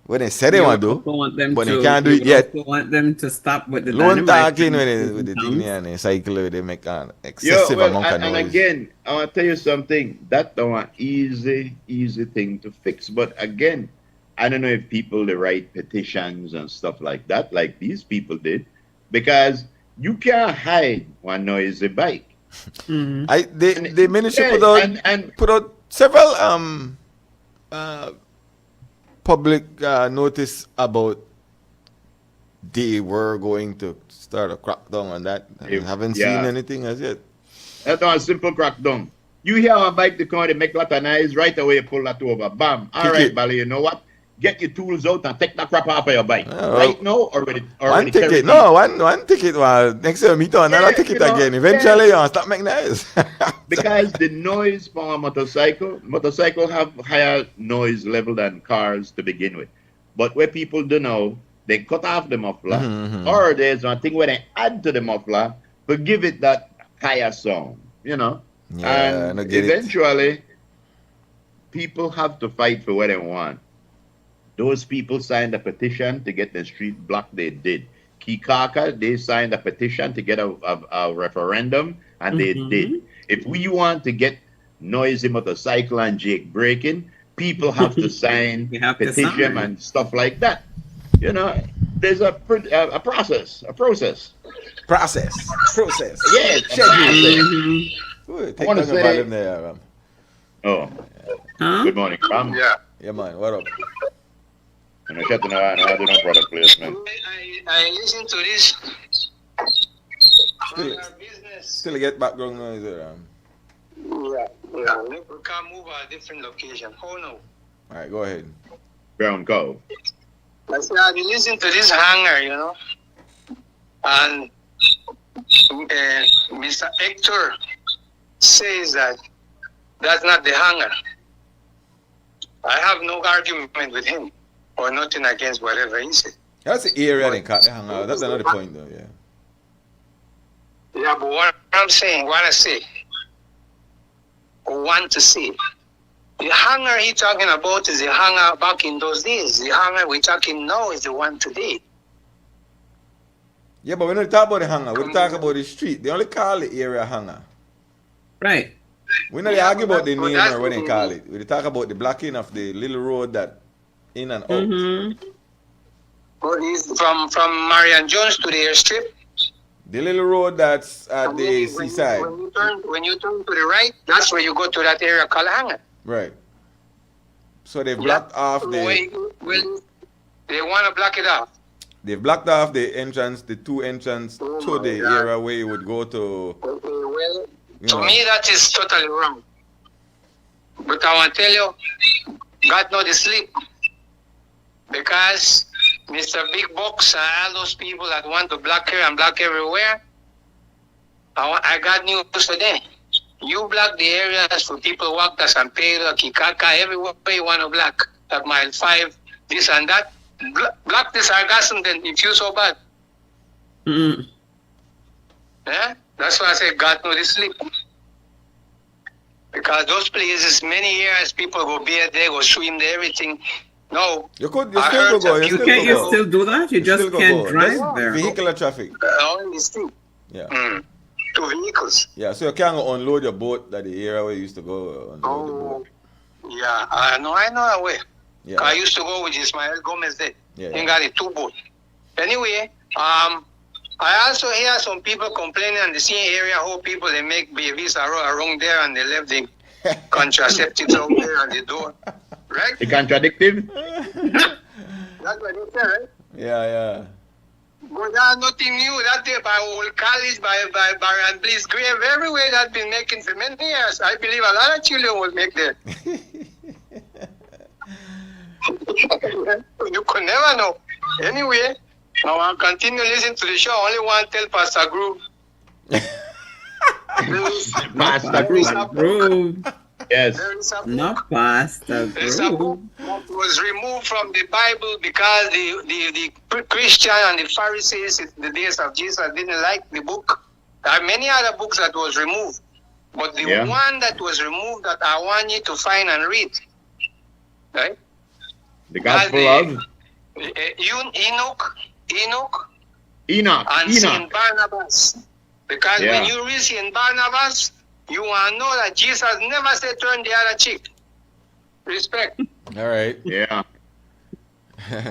When they say they want to do, but they can't do it yet. You want them to stop with the dynamite. Talking with the thing and they cycle, they make an excessive amount of noise. And again, I want to tell you something. That's an easy thing to fix. But again, I don't know if people they write petitions and stuff like that, like these people did, because you can't hide one noisy bike. Mm-hmm. The ministry put out several public notice about they were going to start a crackdown on that. I haven't seen anything as yet. That's not a simple crackdown. You hear a bike to come, they make a lot of noise, right away you pull that over. Bam. All right, Bali, you know what? get your tools out and take the crap off of your bike. Oh, Right now, already one carry ticket, it. no, one ticket. Well, next time meet on another ticket you know, again. Eventually, you stop making noise. Because the noise from a motorcycle have higher noise level than cars to begin with. But where people do know, they cut off the muffler, or there's one thing where they add to the muffler to give it that higher sound, you know. Yeah, And I get it. eventually, people have to fight for what they want. Those people signed a petition to get the street blocked. They did. Kikaka, they signed a petition to get a referendum, and they did. If we want to get noisy motorcycle and Jake breaking, people have to sign You have to petition sign. and stuff like that. You know, there's a process. Process. Yes, Ooh, take I wanna down your say- volume there, man. Oh, Huh? good morning, Ram. Yeah. Yeah, man. What up? You know, shut the I do no product placement. I listen to this. Still, Business. still get background noise there. Yeah. We can move a different location. Oh no. All right, go ahead. Brown cow. I said, I listen to this hangar, you know, and Mr. Hector says that that's not the hangar. I have no argument with him or nothing against whatever he said. That's the area they cut the hangout. That's another point, though. Yeah. Yeah, but what I'm saying, what I say, or want to say, the hangar he talking about is the hangar back in those days. The hangar we talking now is the one today. Yeah, but when we talk about the hangar, we talk about the street. They only call the area hangar. Right. We not argue about the but name that's or what they the- call it. We talk about the blocking of the little road that in and out. But it's from Marion Jones to the airstrip. The little road that's at And the then seaside. when you turn to the right, that's where you go to that area called hangar. Right. So they blocked off Well, the they want to block it off. they blocked off the entrance, the two entrance to the area where you would go to. Okay, well, You to know. me, that is totally wrong. But I want to tell you, God know the sleep. Because Mr. Big Box and all those people that want to block here and block everywhere, I got news today. You block the areas for people walk to San Pedro, Kikaka, everywhere you want to block. At mile 5, this and that. Block the sargassum then if you so bad. Yeah? That's why I say God know the sleep. Because those places, many years, people go beer there, go swim there, everything. No. You I heard still go. that You you still Can't go. you still do that? You just still go can't go. drive Just there. Vehicular traffic. On the street. Yeah. 2 vehicles. Yeah, so you can't go unload your boat at the area where you used to go unload the boat. Yeah, I know that way. Yeah. I used to go with Ismael Gomez there. Yeah. He got a 2 boat. Anyway, I also hear some people complaining in the same area how people they make babies around there and they left the contraceptives out there at the door. Right? The contradictive? That's what they say, right? Yeah. But that's nothing new. That day by old college, by Baron Bliss grave, everywhere that's been making for many years. I believe a lot of children will make there. You could never know. Anyway, I want to continue listening to the show. I only want to tell Pastor Groove. Master Group. Groove. Yes. There is a book. Not Pastor There's a book Groove. that was removed from the Bible because the Christian and the Pharisees in the days of Jesus didn't like the book. There are many other books that was removed. But the Yeah. one that was removed that I want you to find and read, right? The Gospel And of Enoch, Enoch. and Saint Barnabas. Because Yeah. when you read Saint Barnabas, you want to know that Jesus never said turn the other cheek. Respect. All right. Yeah.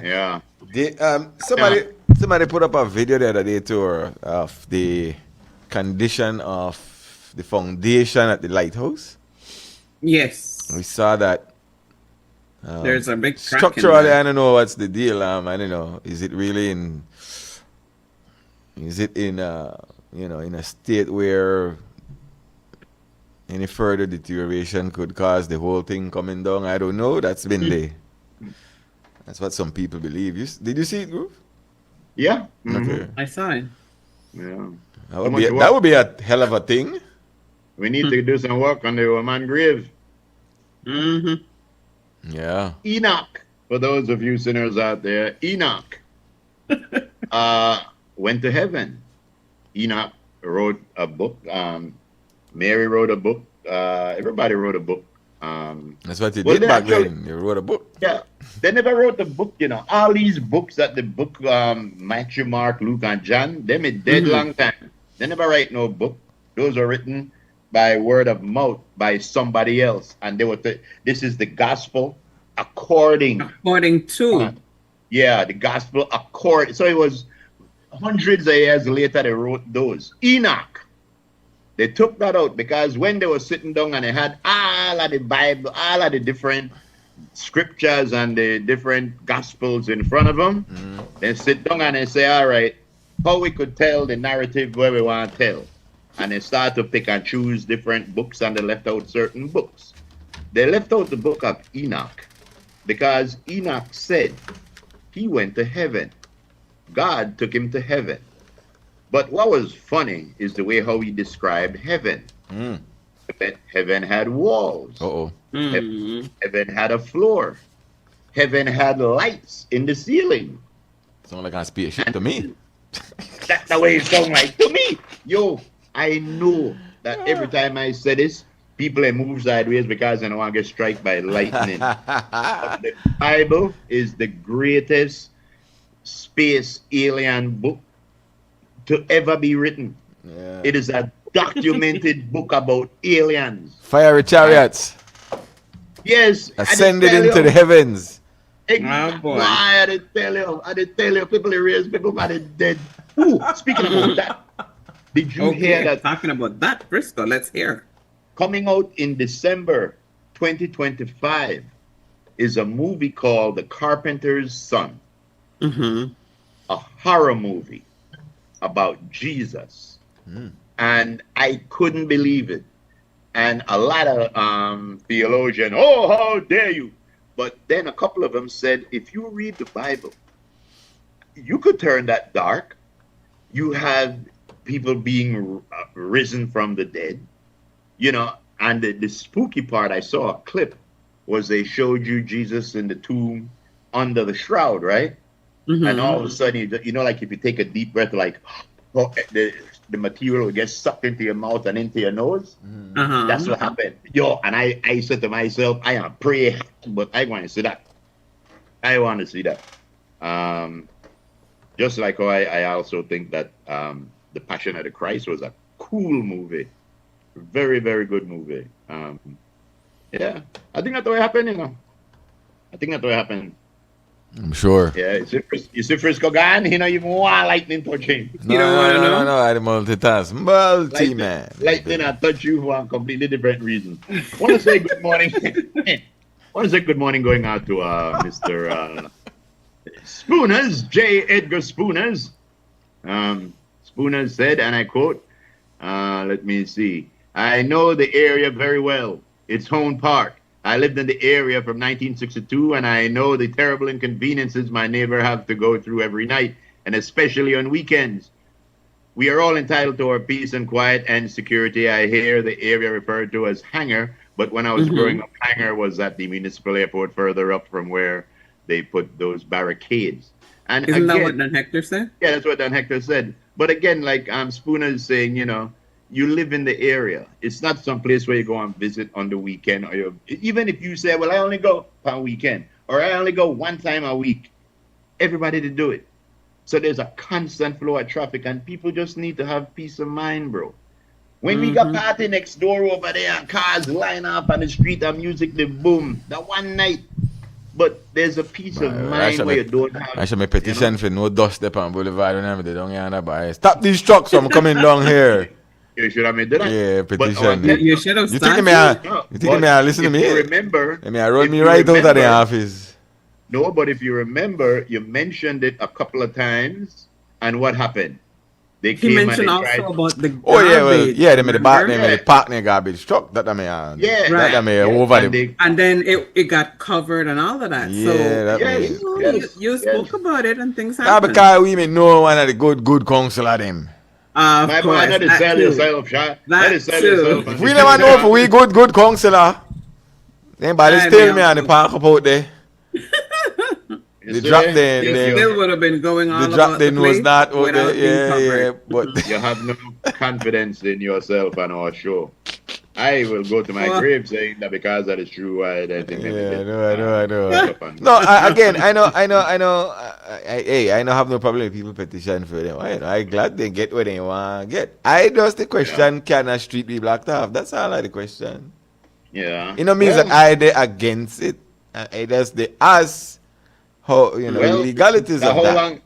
Yeah. Somebody put up a video the other day too of the condition of the foundation at the lighthouse. Yes. We saw that. There's a big crack in Structurally, there. I don't know what's the deal. I don't know. Is it really in? Is it in in a state where any further deterioration could cause the whole thing coming down? I don't know. That's been That's what some people believe. Did you see it, Groove? Yeah. Okay. I saw it. Yeah. That would be a hell of a thing. We need to do some work on the woman grave. Yeah. Enoch, for those of you sinners out there, Enoch went to heaven. Enoch wrote a book. Mary wrote a book. Everybody wrote a book. That's what he did back then. He wrote a book. Yeah. They never wrote the book, you know. All these books that the book, Matthew, Mark, Luke, and John, them a dead long time. They never write no book. Those are written by word of mouth by somebody else. And they were this is the gospel according to. Yeah, the gospel accord. So it was hundreds of years later they wrote those. Enoch. They took that out because when they were sitting down and they had all of the Bible, all of the different scriptures and the different gospels in front of them, they sit down and they say, all right, how we could tell the narrative where we want to tell. And they start to pick and choose different books and they left out certain books. They left out the book of Enoch because Enoch said he went to heaven. God took him to heaven. But what was funny is the way how he described heaven. Heaven had walls. Heaven had a floor. Heaven had lights in the ceiling. Sound like a spaceship to me. That's the way it sounds like to me. Yo, I know that every time I say this, people move sideways because they don't want to get struck by lightning. The Bible is the greatest space alien book to ever be written. Yeah. It is a documented book about aliens. Fiery chariots. Yes. Ascended into the heavens. Exactly. I did tell you, people erase people by the dead. Ooh, speaking about that, did you hear that? Talking about that, Frisco, let's hear. Coming out in December 2025 is a movie called The Carpenter's Son. A horror movie about Jesus. And I couldn't believe it. And a lot of theologians, oh, how dare you? But then a couple of them said, if you read the Bible, you could turn that dark. You have people being risen from the dead, you know. And the spooky part, I saw a clip, was they showed you Jesus in the tomb under the shroud, right? And all of a sudden, you know, like if you take a deep breath, like oh, the material will get sucked into your mouth and into your nose. That's what happened. Yo, and I said to myself, I am praying, but I want to see that. I want to see that. Just like how I also think that The Passion of the Christ was a cool movie. Very, very good movie. Yeah, I think that's what happened, you know. I think that's what happened. I'm sure. Yeah, you see Frisco gone, he don't even want lightning touch him. You don't want to know? No, I multitask. Man. Lightning I touch you for a completely different reason. Want to say good morning. Want to say good morning going out to Mr. Spooners, J. Edgar Spooners. Spooners said, and I quote, let me see. I know the area very well. It's Hone Park. I lived in the area from 1962, and I know the terrible inconveniences my neighbor have to go through every night, and especially on weekends. We are all entitled to our peace and quiet and security. I hear the area referred to as Hangar, but when I was growing up, Hangar was at the municipal airport further up from where they put those barricades. And Isn't that what Dan Hector said? Yeah, that's what Dan Hector said. But again, like Spooner is saying, you know, you live in the area. It's not some place where you go and visit on the weekend, or even if you say, well, I only go on weekend, or I only go one time a week. Everybody to do it. So there's a constant flow of traffic, and people just need to have peace of mind, bro. When we got party next door over there, and cars line up on the street and music, the boom, that one night. But there's a peace of mind where you don't have. I should make petition for no dust up on Boulevard whenever they don't get by. Stop these trucks from coming down here. You should have made that. Yeah, petition. You should have You think they may listen to me? You remember? They may roll me right out of the office. No, but if you remember, you mentioned it a couple of times, and what happened? They He came mentioned and they also tried. about the garbage. Oh yeah, well, yeah, they made the park, remember? park near garbage truck. That I mean, Yeah, Right. that I mean, Yeah, over and the. And then it got covered and all of that. Yeah, So that Yes, mean. you spoke about it and things Nah, happened. because we may know one of the good councillor them. Of My boy, course, not to that sell too. yourself, shot. Not That to sell too. yourself. If we never know if we good councillor, then by I still mean, me on the park up out there. They drop there and It then still would have been going all they drop about their the nose place not out without there. being Yeah, covered. but You have no confidence in yourself and our show. I will go to my Well- grave saying that because that is true. I think yeah, I know. No, again, I know. I know have no problem with people petition for them. I glad they get what they want get. I just the question, can a street be blocked off? That's all the question. Yeah. It means that I they against it. I just the us how the legalities of that.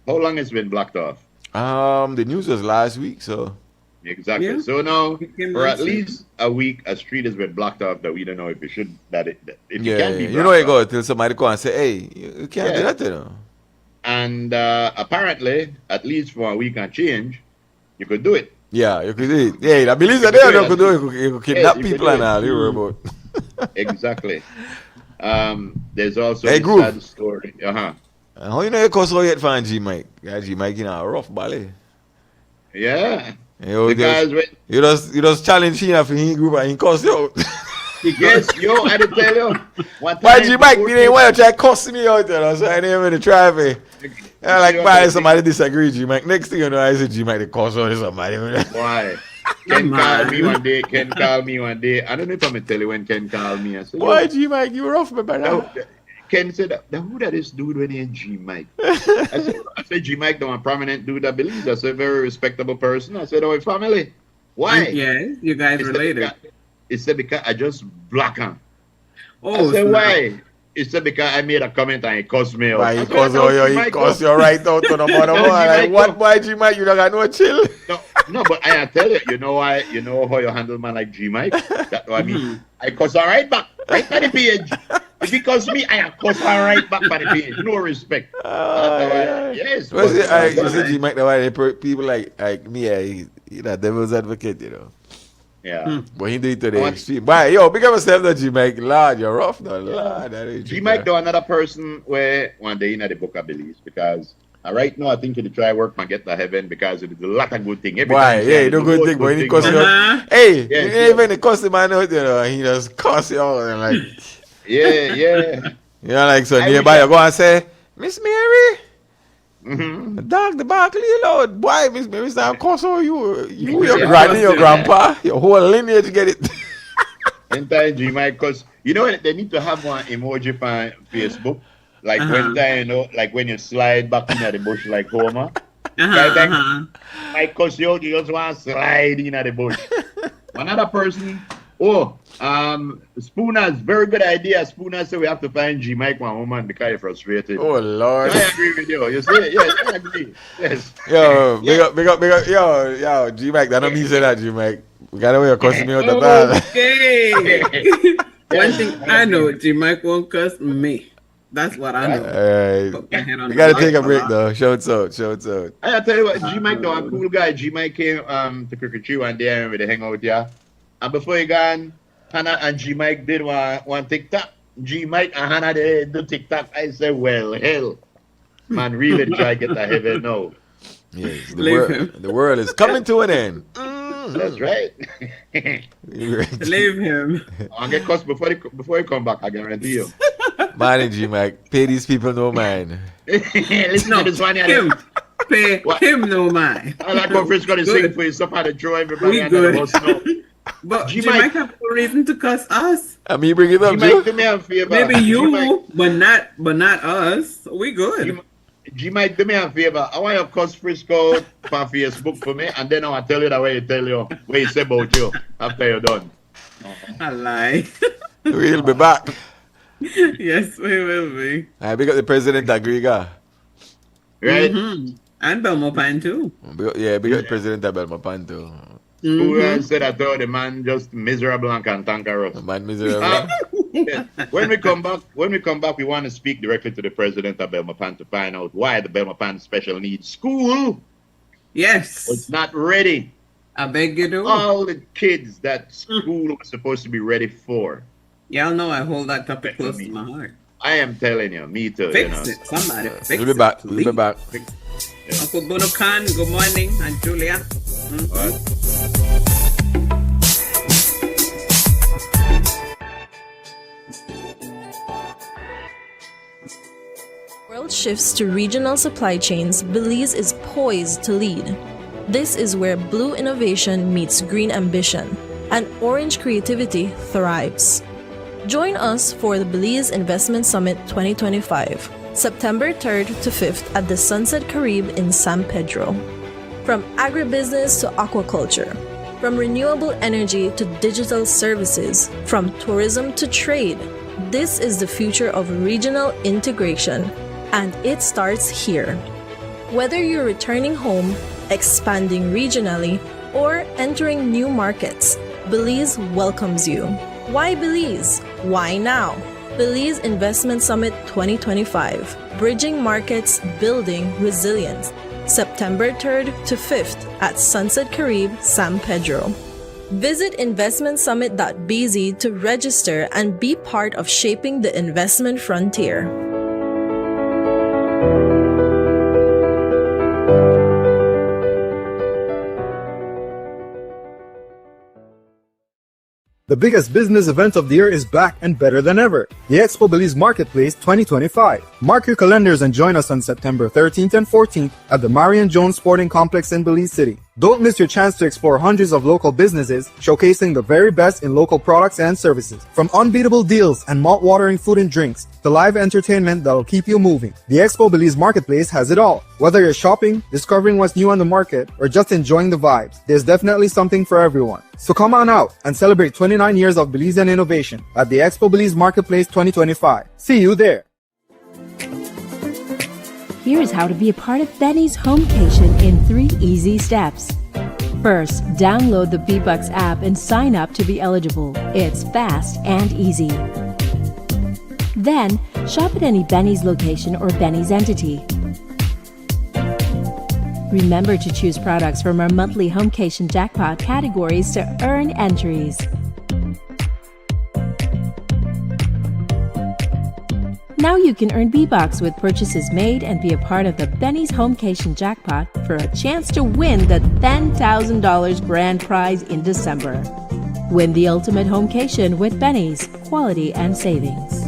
How long it's been blocked off? The news was last week, so Exactly. Yeah. So now, came for last at week. least a week, a street has been blocked off that we don't know if it should if it yeah, can be. you know you blocked go till somebody come and say, hey, you can't do that, you know. And apparently, at least for a week and change, you could do it. Yeah, you could do it. Yeah, I believe that they could do it. You could kidnap Yes, you people could and do it. all. You worry about. Exactly. There's also Hey, a Groove. sad story. And how you know you cause how yet for G Mike? Yeah, G Mike in a rough ballet. Yeah. You Because when, you just challenge him for his group and he cuss you out. yes, yo, I did tell you. One Why time G Mike before- me didn't want to try cussing me out, you know, so I didn't even try for. Yeah, like why somebody disagree, G Mike. Next thing you know, I say G Mike the cuss out somebody. Why? Ken called me one day. Ken called me one day. I don't know if I'm gonna tell you when Ken called me. I said, Why G Mike, you rough me brother? Ken said, who that is dude when he in G Mike? I said G Mike, the one prominent dude that believes. I said, very respectable person. I said, oh, family. Why? Yeah, you guys related. He said, because I just block him. Oh, I said, snap. why? He said, because I made a comment and he cussed me out. Why I he said, cuss "No, you? G He Mike, cuss no." you right out to the mother No, boy. G Like, Mike, what no. boy G Mike? You don't got no chill. No, but I tell you, you know why? You know how you handle man like G Mike? That's what I mean. I cuss all right back, right by the page. If he cuss me, I cuss all right back by the page. No respect. Yes. What's it? but- You say G Mike the why people like me, you know, devil's advocate, you know. Yeah. But he do it to the I want- extreme. But yo, big up yourself, though, G Mike. Lord, you're rough, though. Lord, that ain't G you, Mike man. though another person where one day in the book of beliefs because right now I think he try work and get to heaven because it is a lot of good thing. Every Why? time Yeah, he you do do good most thing, but he thing, cuss you man. out. Hey, Yes, you ain't even the cuss the man out, you know, he just cuss you out and like, Yeah. you know, like so I nearby wish you go and say, Miss Mary, Mm-hmm. dog the Barkley loud. Why, Miss Mary, stop cuss out you, your Yeah, granny, your yeah. grandpa, your whole lineage get it. Anytime G Mike, cause you know they need to have one emoji on Facebook. Like when time, you know, like when you slide back into the bush like Homer. Mike cuss you out, you just want to slide into the bush. Another person, Spooner's very good idea. Spooner said we have to find G Mike one woman because you're frustrated. Oh Lord. I agree with you. You see? Yes, I agree. Yes. Yo, big up. Yo, G Mike, that don't mean say that, G Mike. We got away cussing me out the Okay. One thing I know, G Mike won't cuss me. That's what I know. Alright. Put my head on We the gotta block take a for break that. though. Shouts out. I tell you what, G Mike though, a cool guy. G Mike came to Cricket Tree one day and we hang out here. And before he gone, Hannah and G Mike did one TikTok. G Mike and Hannah they do TikTok. I said, well, hell. Man, really try to get to heaven now. Yes, Leave the world is coming to an end. That's right. Leave him. I'll get cussed before he come back, I guarantee you. Man, G Mike, pay these people no mind. Listen to this one here. Him. Pay him no mind. I like when Frisco to sing for you, stuff how to throw everybody We under the good. bus now. But G G-Mike- Mike have no reason to cuss us. I mean, bring it up, G Mike, Joe. do me a favor. Maybe G-Mike, you, but not us. We good. G Mike, do me a favor. I want you to cuss Frisco on Facebook for me, and then I want to tell you the way you tell you what you say about you after you're done. I lie. We'll be back. Yes, we will be. I big up the president of Griga. Right? Mhm. And Belmo Pine too. Big up the president of Belmopan too. Who said I thought the man just miserable and cantankerous. Man miserable. Yeah. When we come back, we want to speak directly to the president of Belmopan to find out why the Belmopan Special Needs School Yes. It's not ready. I beg you do. All the kids that school was supposed to be ready for. Y'all know I hold that topic close to my heart. I am telling you, me too. Fix it. Somebody fix it. We'll be back. We'll be back. Uncle Bono Khan, good morning. And Julia. World shifts to regional supply chains, Belize is poised to lead. This is where blue innovation meets green ambition, and orange creativity thrives. Join us for the Belize Investment Summit 2025, September 3rd to 5th at the Sunset Carib in San Pedro. From agribusiness to aquaculture, from renewable energy to digital services, from tourism to trade, this is the future of regional integration, and it starts here. Whether you're returning home, expanding regionally, or entering new markets, Belize welcomes you. Why Belize? Why now? Belize Investment Summit 2025, Bridging Markets, Building Resilience, September 3rd to 5th at Sunset Carib, San Pedro. Visit investmentsummit.bz to register and be part of shaping the investment frontier. The biggest business event of the year is back and better than ever. The Expo Belize Marketplace 2025. Mark your calendars and join us on September 13th and 14th at the Marion Jones Sporting Complex in Belize City. Don't miss your chance to explore hundreds of local businesses showcasing the very best in local products and services. From unbeatable deals and mouth-watering food and drinks to live entertainment that'll keep you moving. The Expo Belize Marketplace has it all. Whether you're shopping, discovering what's new on the market, or just enjoying the vibes, there's definitely something for everyone. So come on out and celebrate 29 years of Belizean innovation at the Expo Belize Marketplace 2025. See you there. Here's how to be a part of Benny's Homecation in 3 easy steps. First, download the B-Bucks app and sign up to be eligible. It's fast and easy. Then, shop at any Benny's location or Benny's entity. Remember to choose products from our monthly Homecation jackpot categories to earn entries. Now you can earn B-Bucks with purchases made and be a part of the Benny's Homecation jackpot for a chance to win the $10,000 grand prize in December. Win the ultimate Homecation with Benny's, quality and savings.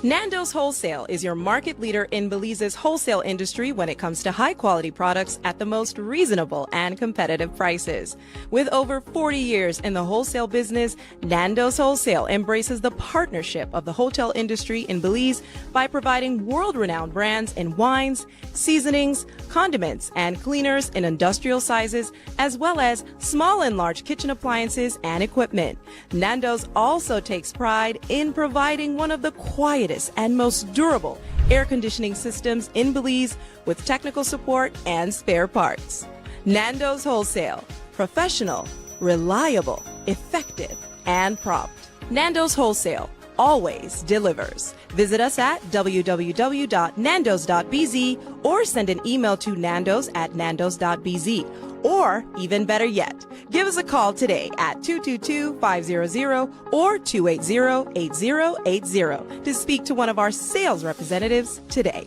Nando's Wholesale is your market leader in Belize's wholesale industry when it comes to high-quality products at the most reasonable and competitive prices. With over 40 years in the wholesale business, Nando's Wholesale embraces the partnership of the hotel industry in Belize by providing world-renowned brands in wines, seasonings, condiments, and cleaners in industrial sizes, as well as small and large kitchen appliances and equipment. Nando's also takes pride in providing one of the quietest and most durable air conditioning systems in Belize with technical support and spare parts. Nando's Wholesale. Professional, reliable, effective, and prompt. Nando's Wholesale always delivers. Visit us at www.nandos.bz or send an email to nandos@nandos.bz. Or, even better yet, give us a call today at 222-500 or 280-8080 to speak to one of our sales representatives today.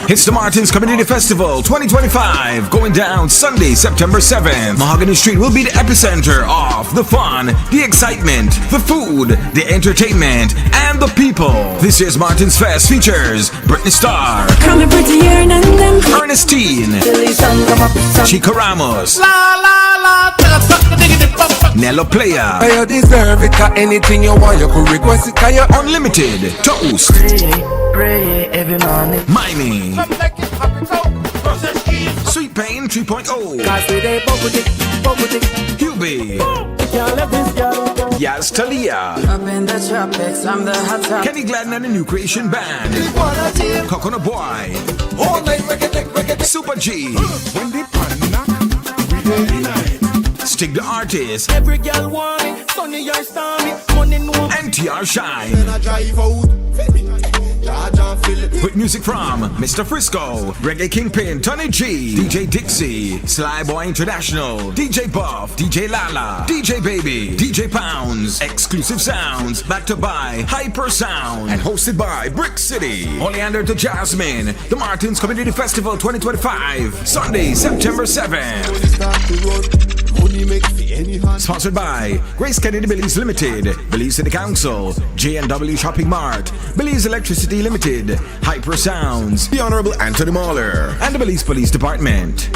It's the Martins Community Festival 2025, going down Sunday, September 7th. Mahogany Street will be the epicenter of the fun, the excitement, the food, the entertainment, and the people. This year's Martins Fest features Britney Starr, Ernestine, Chica Ramos, Nello Playa, You deserve it, 'cause anything you want, you could request it, 'cause you Unlimited, Toast, every morning. Mimey, Sweet Pain 3.0, Hubie, Yaz Talia, Up in the tropics, I'm the hot top. Kenny Gladden and the New Creation Band, Coconut Boy, Super G, Stick the Artist, every girl want it, sunny or stormy, money no. NTR Shine, Drive out, charge and fill it. With music from Mr. Frisco, Reggae Kingpin, Tony G, DJ Dixie, Sly Boy International, DJ Buff, DJ Lala, DJ Baby, DJ Pounds, Exclusive Sounds, back to by Hyper Sound, and hosted by Brick City. Oleander to Jasmine, the Martins Community Festival 2025, Sunday, September 7th. Sponsored by Grace Kennedy Belize Limited, Belize City Council, J&W Shopping Mart, Belize Electricity Limited, Hyper Sounds, the Honorable Anthony Mahler, and the Belize Police Department.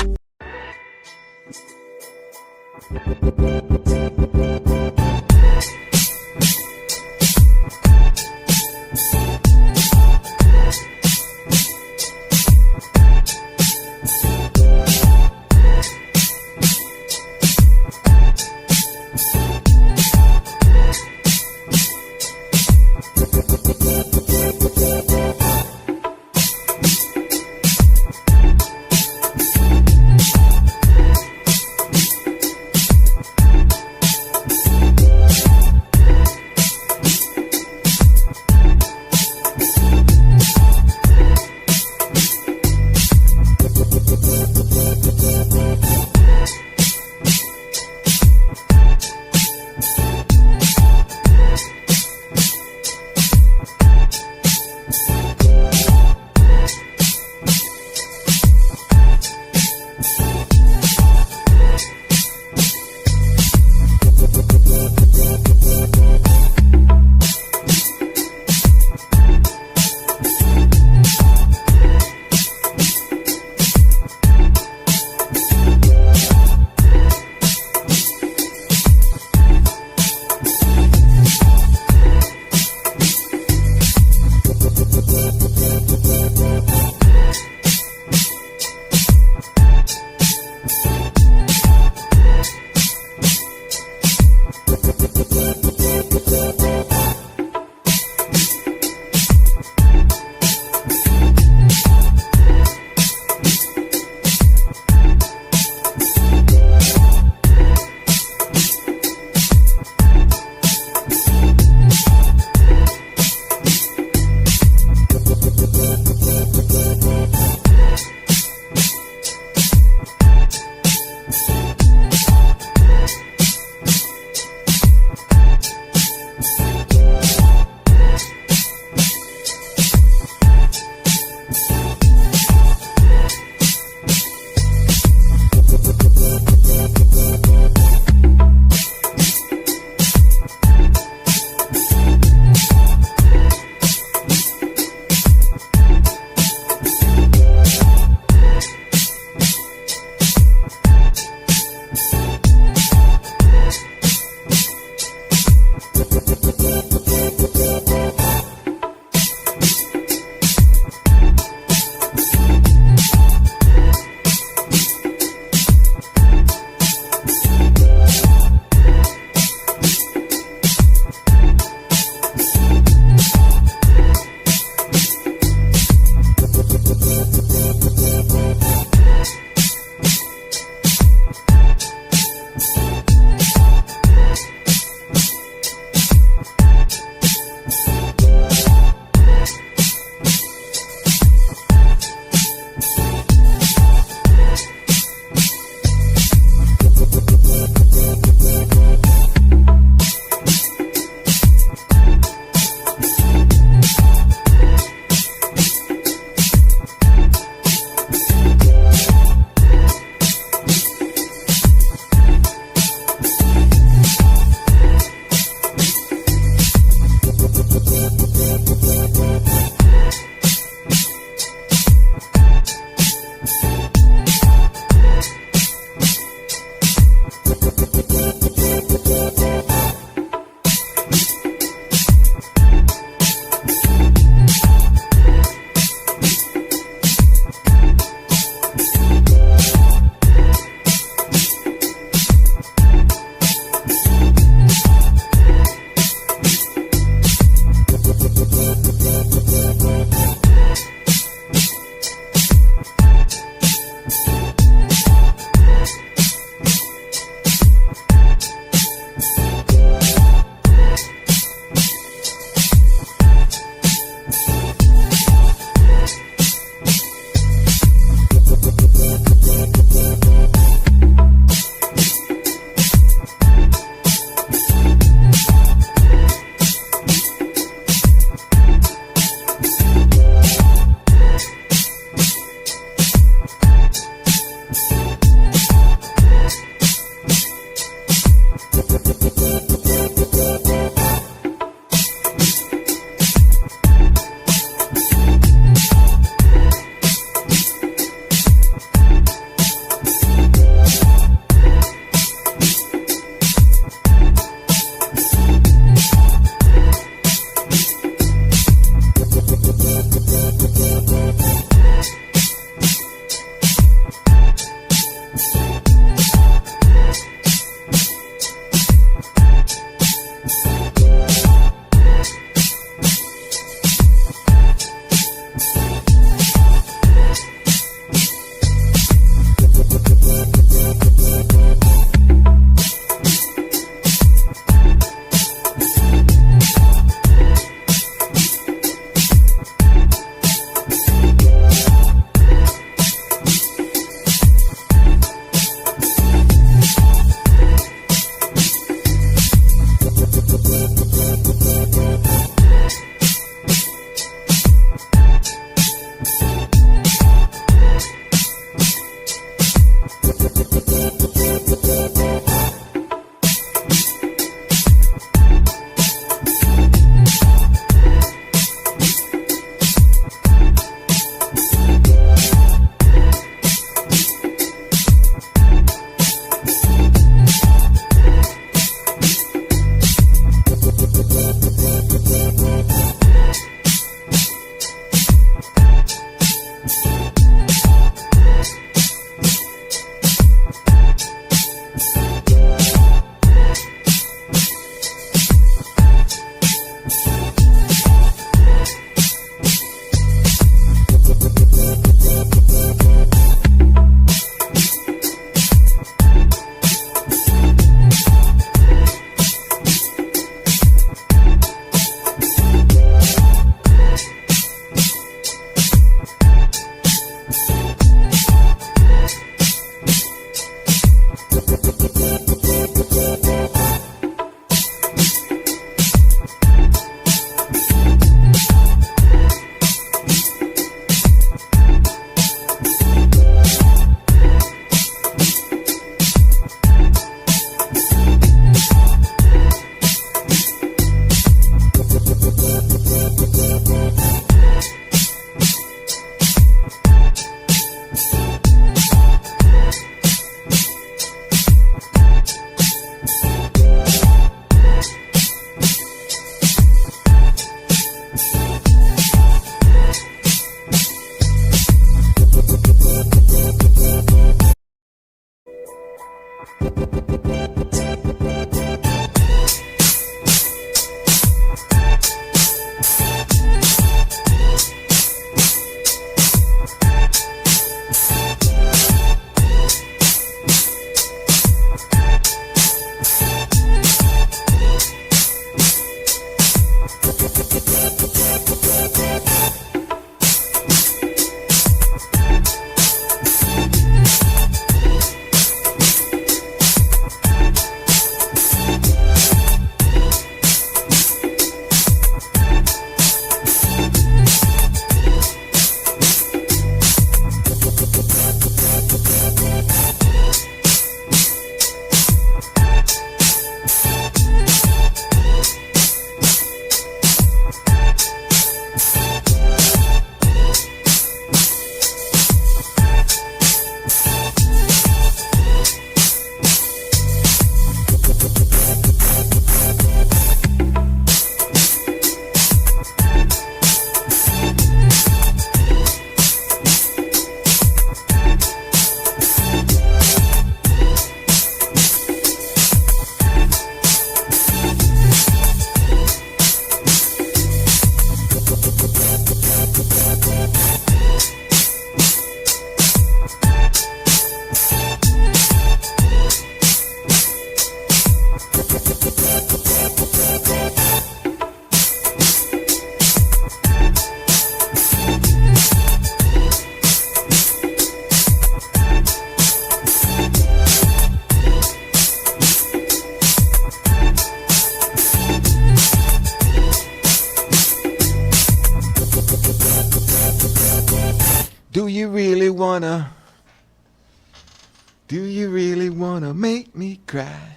Do you really want to make me cry?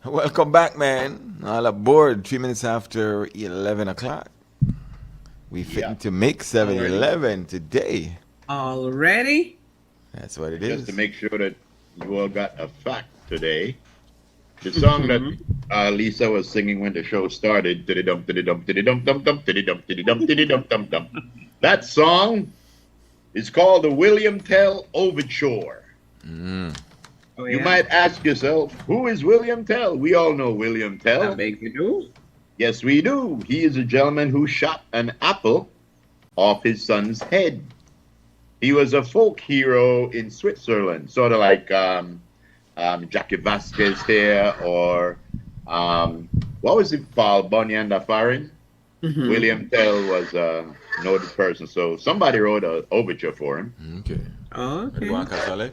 Welcome back, man. All aboard. 3 minutes after 11 o'clock. We fitting to make 7-Eleven today. Already? That's what it Just is. to make sure that you all got a fact today. The song that Lisa was singing when the show started, that song is called the William Tell Overture. Oh, You yeah. might ask yourself, who is William Tell? We all know William Tell. I beg you do. Yes, we do. He is a gentleman who shot an apple off his son's head. He was a folk hero in Switzerland, sort of like Jackie Vasquez here, or what was it called, Bonnie and the Foreign? William Tell was a noted person, so somebody wrote an overture for him. Okay. Okay.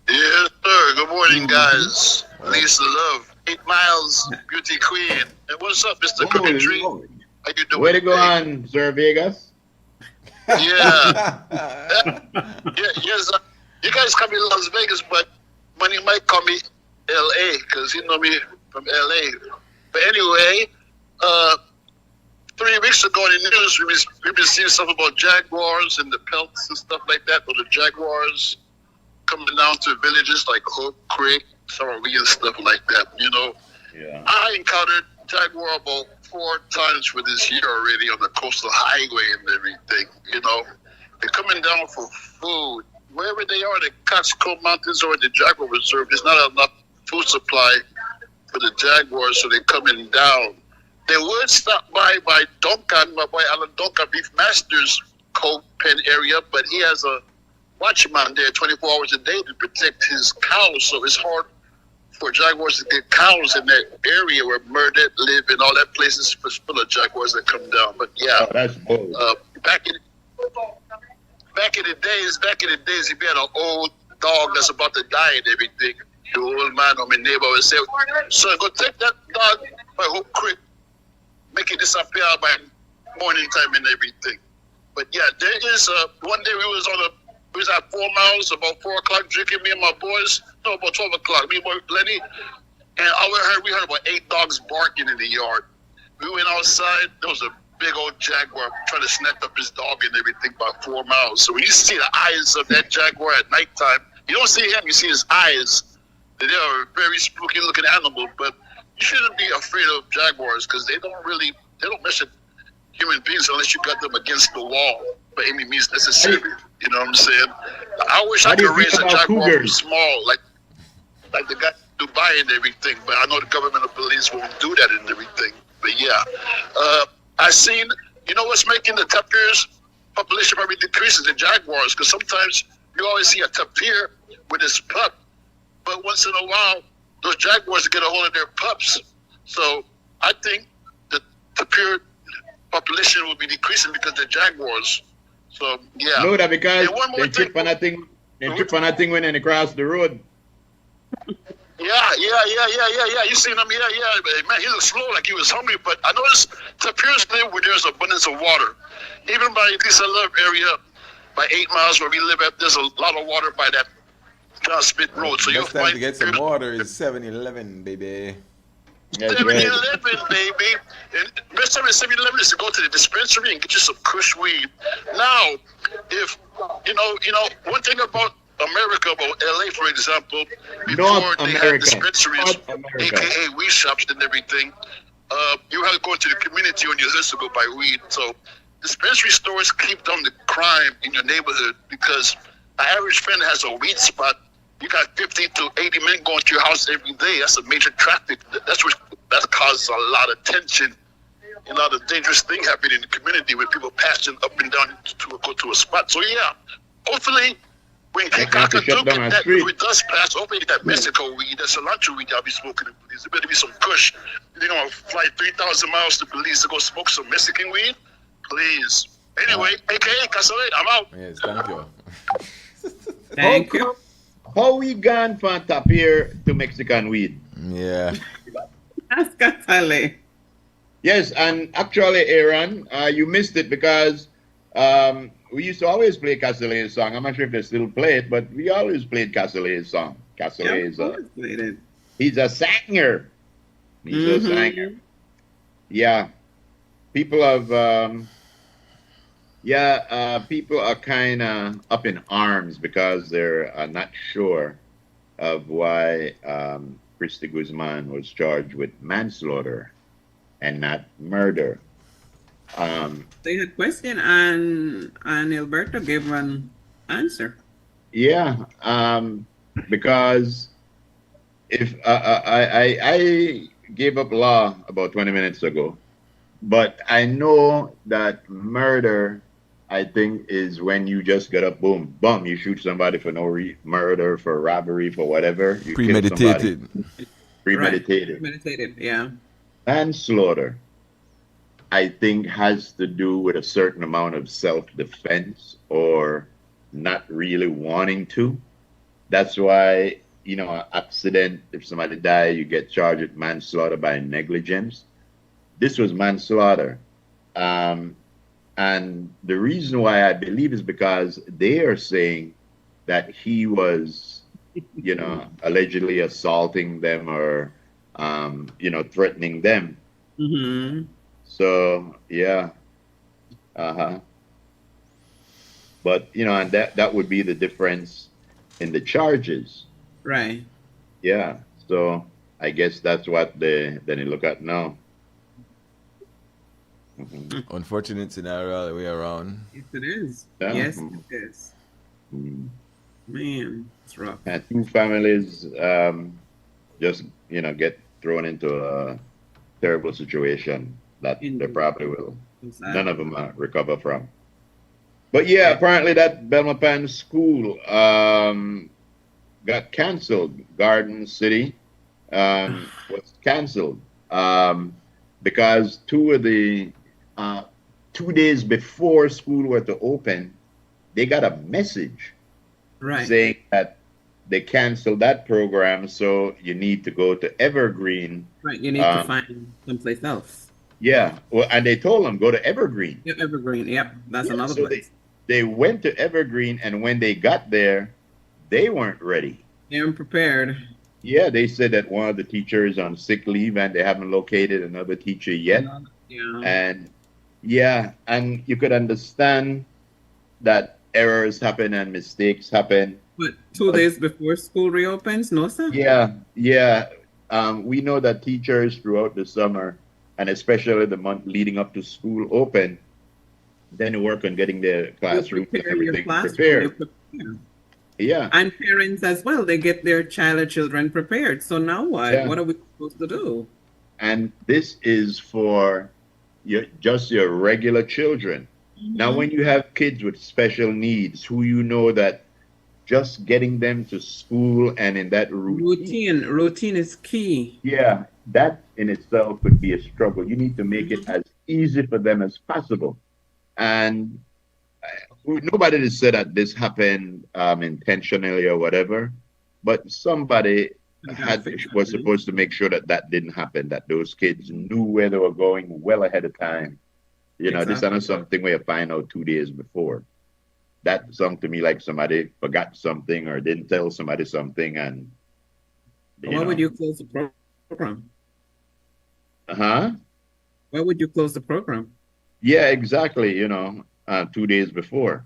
Yes, sir. Good morning, guys. Lisa Love, 8 Miles, Beauty Queen. And what's up, Mr. Cookie? How you doing? Way to go on, Sir Vegas. Yeah. Yes. You guys call me Las Vegas, but money might call me L.A. because you know me from L.A. But anyway, 3 weeks ago in the news, we been seeing stuff about Jaguars and the pelts and stuff like that, or the Jaguars coming down to villages like Hope Creek, Sorrowee and stuff like that, you know. Yeah. I encountered Jaguar about 4 times for this year already on the coastal highway and everything, you know. They're coming down for food. Wherever they are, the Catskill Mountains or the Jaguar Reserve, there's not enough food supply for the Jaguars, so they're coming down. They would stop by Duncan, my boy Alan Duncan, Beef Masters, Cold Pen area, but he has a watchman there 24 hours a day to protect his cows, so it's hard for Jaguars to get cows in that area where Murdet live and all that places full of Jaguars that come down. But yeah, that's bold. back in the days, if you had an old dog that's about to die and everything, the old man or my neighbor would say, "Son, go take that dog by Hope Creek, make it disappear by morning time and everything." But yeah, there is one day we was at 4 miles about 4 o'clock drinking, me and my boys. No, about 12 o'clock. Me and my Lenny, and we heard about 8 dogs barking in the yard. We went outside. There was a big old jaguar trying to snatch up his dog and everything by 4 miles. So when you see the eyes of that jaguar at nighttime, you don't see him. You see his eyes. They are a very spooky looking animal, but you shouldn't be afraid of jaguars because they don't mess with human beings unless you got them against the wall by any means necessary. You know what I'm saying? I wish I could raise a jaguar from small, like the guy in Dubai and everything, but I know the government of Belize won't do that and everything. But yeah, I seen, you know what's making the tapirs population probably decrease is the jaguars, because sometimes you always see a tapir with his pup, but once in a while, those jaguars get a hold of their pups. So I think the tapir population will be decreasing because the jaguars. So yeah. No, that because they trip on that thing. They trip on that thing when they cross the road. Yeah. You seen him? Yeah. But man, he was slow, like he was hungry. But I noticed tapirs live where there's abundance of water. Even by this Love area, by 8 miles where we live at, there's a lot of water by that John Smith Road. So you'll Best time find to get some water is 7-Eleven, baby. 7-Eleven, baby. And best time at 7-Eleven is to go to the dispensary and get you some Kush weed. Now, if you know, one thing about America, about LA, for example, before they had dispensaries, aka weed shops and everything, you had to go into the community on your list to go buy weed. So dispensary stores keep down the crime in your neighborhood because an average friend has a weed spot. You got 50 to 80 men going to your house every day. That's a major traffic. That causes a lot of tension and a lot of dangerous things happening in the community with people passing up and down to go to a spot. So yeah, hopefully when that weed does pass, hopefully that Mexico weed, that cilantro weed I'll be smoking in Belize. There better be some Kush. They're gonna fly 3,000 miles to Belize to go smoke some Mexican weed. Please. Anyway, AKA Casalet, I'm out. Yes, thank you. Thank you. How we gone from tapir to Mexican weed? Yeah. Ask Casalet. Yes, and actually, Aaron, you missed it because We used to always play Castellet's song. I'm not sure if they still play it, but we always played Castellet's song. Yeah, Castellet of is course played it. he's a singer. He's a singer. Yeah. People have people are kind of up in arms because they're not sure of why Christy Guzman was charged with manslaughter and not murder. They had question and Alberto gave an answer. Yeah, because if I gave up law about 20 minutes ago, but I know that murder, I think, is when you just get up, boom, boom, you shoot somebody for no murder, for robbery, for whatever. You kill somebody. Premeditated. Premeditated. Right. Premeditated, yeah. Manslaughter, I think, has to do with a certain amount of self-defense or not really wanting to. That's why, accident, if somebody die, you get charged with manslaughter by negligence. This was manslaughter. And the reason why I believe is because they are saying that he was, allegedly assaulting them or, threatening them. Mm-hmm. So, yeah. But, and that would be the difference in the charges. Right. Yeah. So I guess that's what they look at now. Unfortunate scenario that we are on. Yes, it is. Yeah. Yes, it is. Man, it's rough. And two families just get thrown into a terrible situation that they probably will none of them recover from. But yeah, apparently that Belmopan school got canceled. Garden City was canceled because 2 days before school were to open, they got a message saying that they canceled that program, so you need to go to Evergreen. Right, you need to find someplace else. Yeah, well, and they told them go to Evergreen. Yeah, Evergreen, yep, that's another so place. They went to Evergreen, and when they got there, they weren't ready. They weren't prepared. Yeah, they said that one of the teachers on sick leave, and they haven't located another teacher yet. Yeah. And you could understand that errors happen and mistakes happen. But 2 days before school reopens, no sir? Yeah. We know that teachers throughout the summer, and especially the month leading up to school open, then work on getting their classroom and everything prepared. Yeah. And parents as well, they get their children prepared. So now what? Yeah. What are we supposed to do? And this is for just your regular children. Now, when you have kids with special needs, who that just getting them to school and in that routine is key. Yeah, that in itself could be a struggle. You need to make it as easy for them as possible. And nobody has said that this happened intentionally or whatever, but somebody was supposed to make sure that didn't happen, that those kids knew where they were going well ahead of time. This is not something we find out 2 days before. That sounds to me like somebody forgot something or didn't tell somebody something. And why would you close the program? Why would you close the program? Yeah, exactly. 2 days before.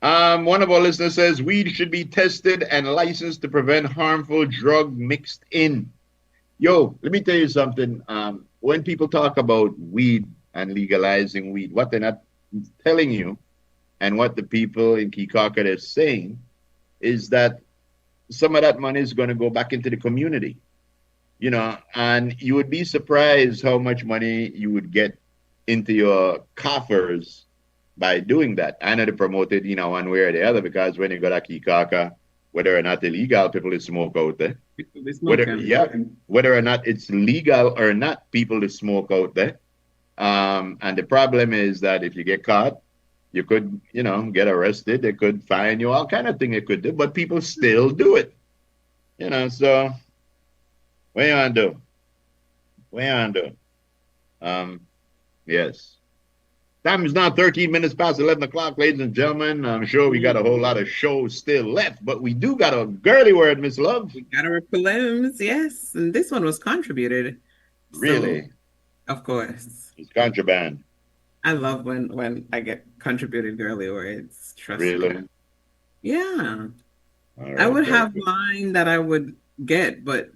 One of our listeners says weed should be tested and licensed to prevent harmful drug mixed in. Yo, let me tell you something. When people talk about weed and legalizing weed, what they're not telling you and what the people in Kikaka are saying is that some of that money is going to go back into the community, and you would be surprised how much money you would get into your coffers by doing that. I know they promote it, one way or the other, because when you go to Kikaka, whether or not illegal, people to smoke out there. Whether or not it's legal or not, people to smoke out there. And the problem is that if you get caught, you could, get arrested. They could fine you, all kind of thing they could do, but people still do it. So what you want to do? Yes. Time is now 13 minutes past 11 o'clock, ladies and gentlemen. I'm sure we got a whole lot of shows still left, but we do got a girly word, Miss Love. We got our prelims, yes. And this one was contributed. Really? So, of course. It's contraband. I love when I get contributed girly words. Trust me. Really? Yeah. All right, I would very have good. mine that I would get, but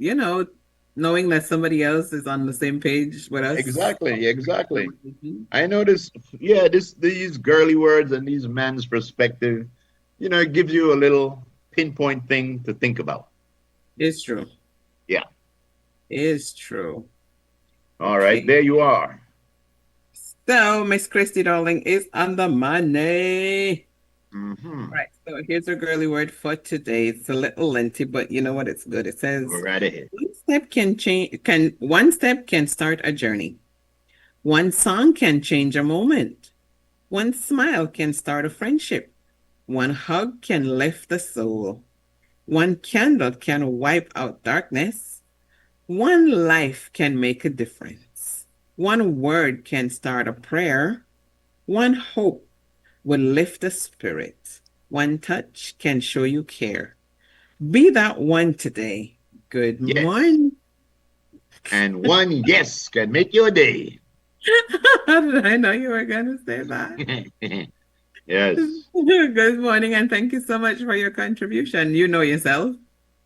knowing that somebody else is on the same page with us. Exactly. I noticed, these girly words and these men's perspective, it gives you a little pinpoint thing to think about. It's true. Yeah. It's true. All right, there you are. So, Miss Christy Darling is on the money. Mm-hmm. Right. So here's our girly word for today. It's a little lengthy, but you know what? It's good. It says, Go right ahead. One step can start a journey. One song can change a moment. One smile can start a friendship. One hug can lift the soul. One candle can wipe out darkness. One life can make a difference. One word can start a prayer. One hope will lift the spirit. One touch can show you care. Be that one today. Good morning. And one yes can make your day. I know you were going to say that. Yes. Good morning, and thank you so much for your contribution. You know yourself.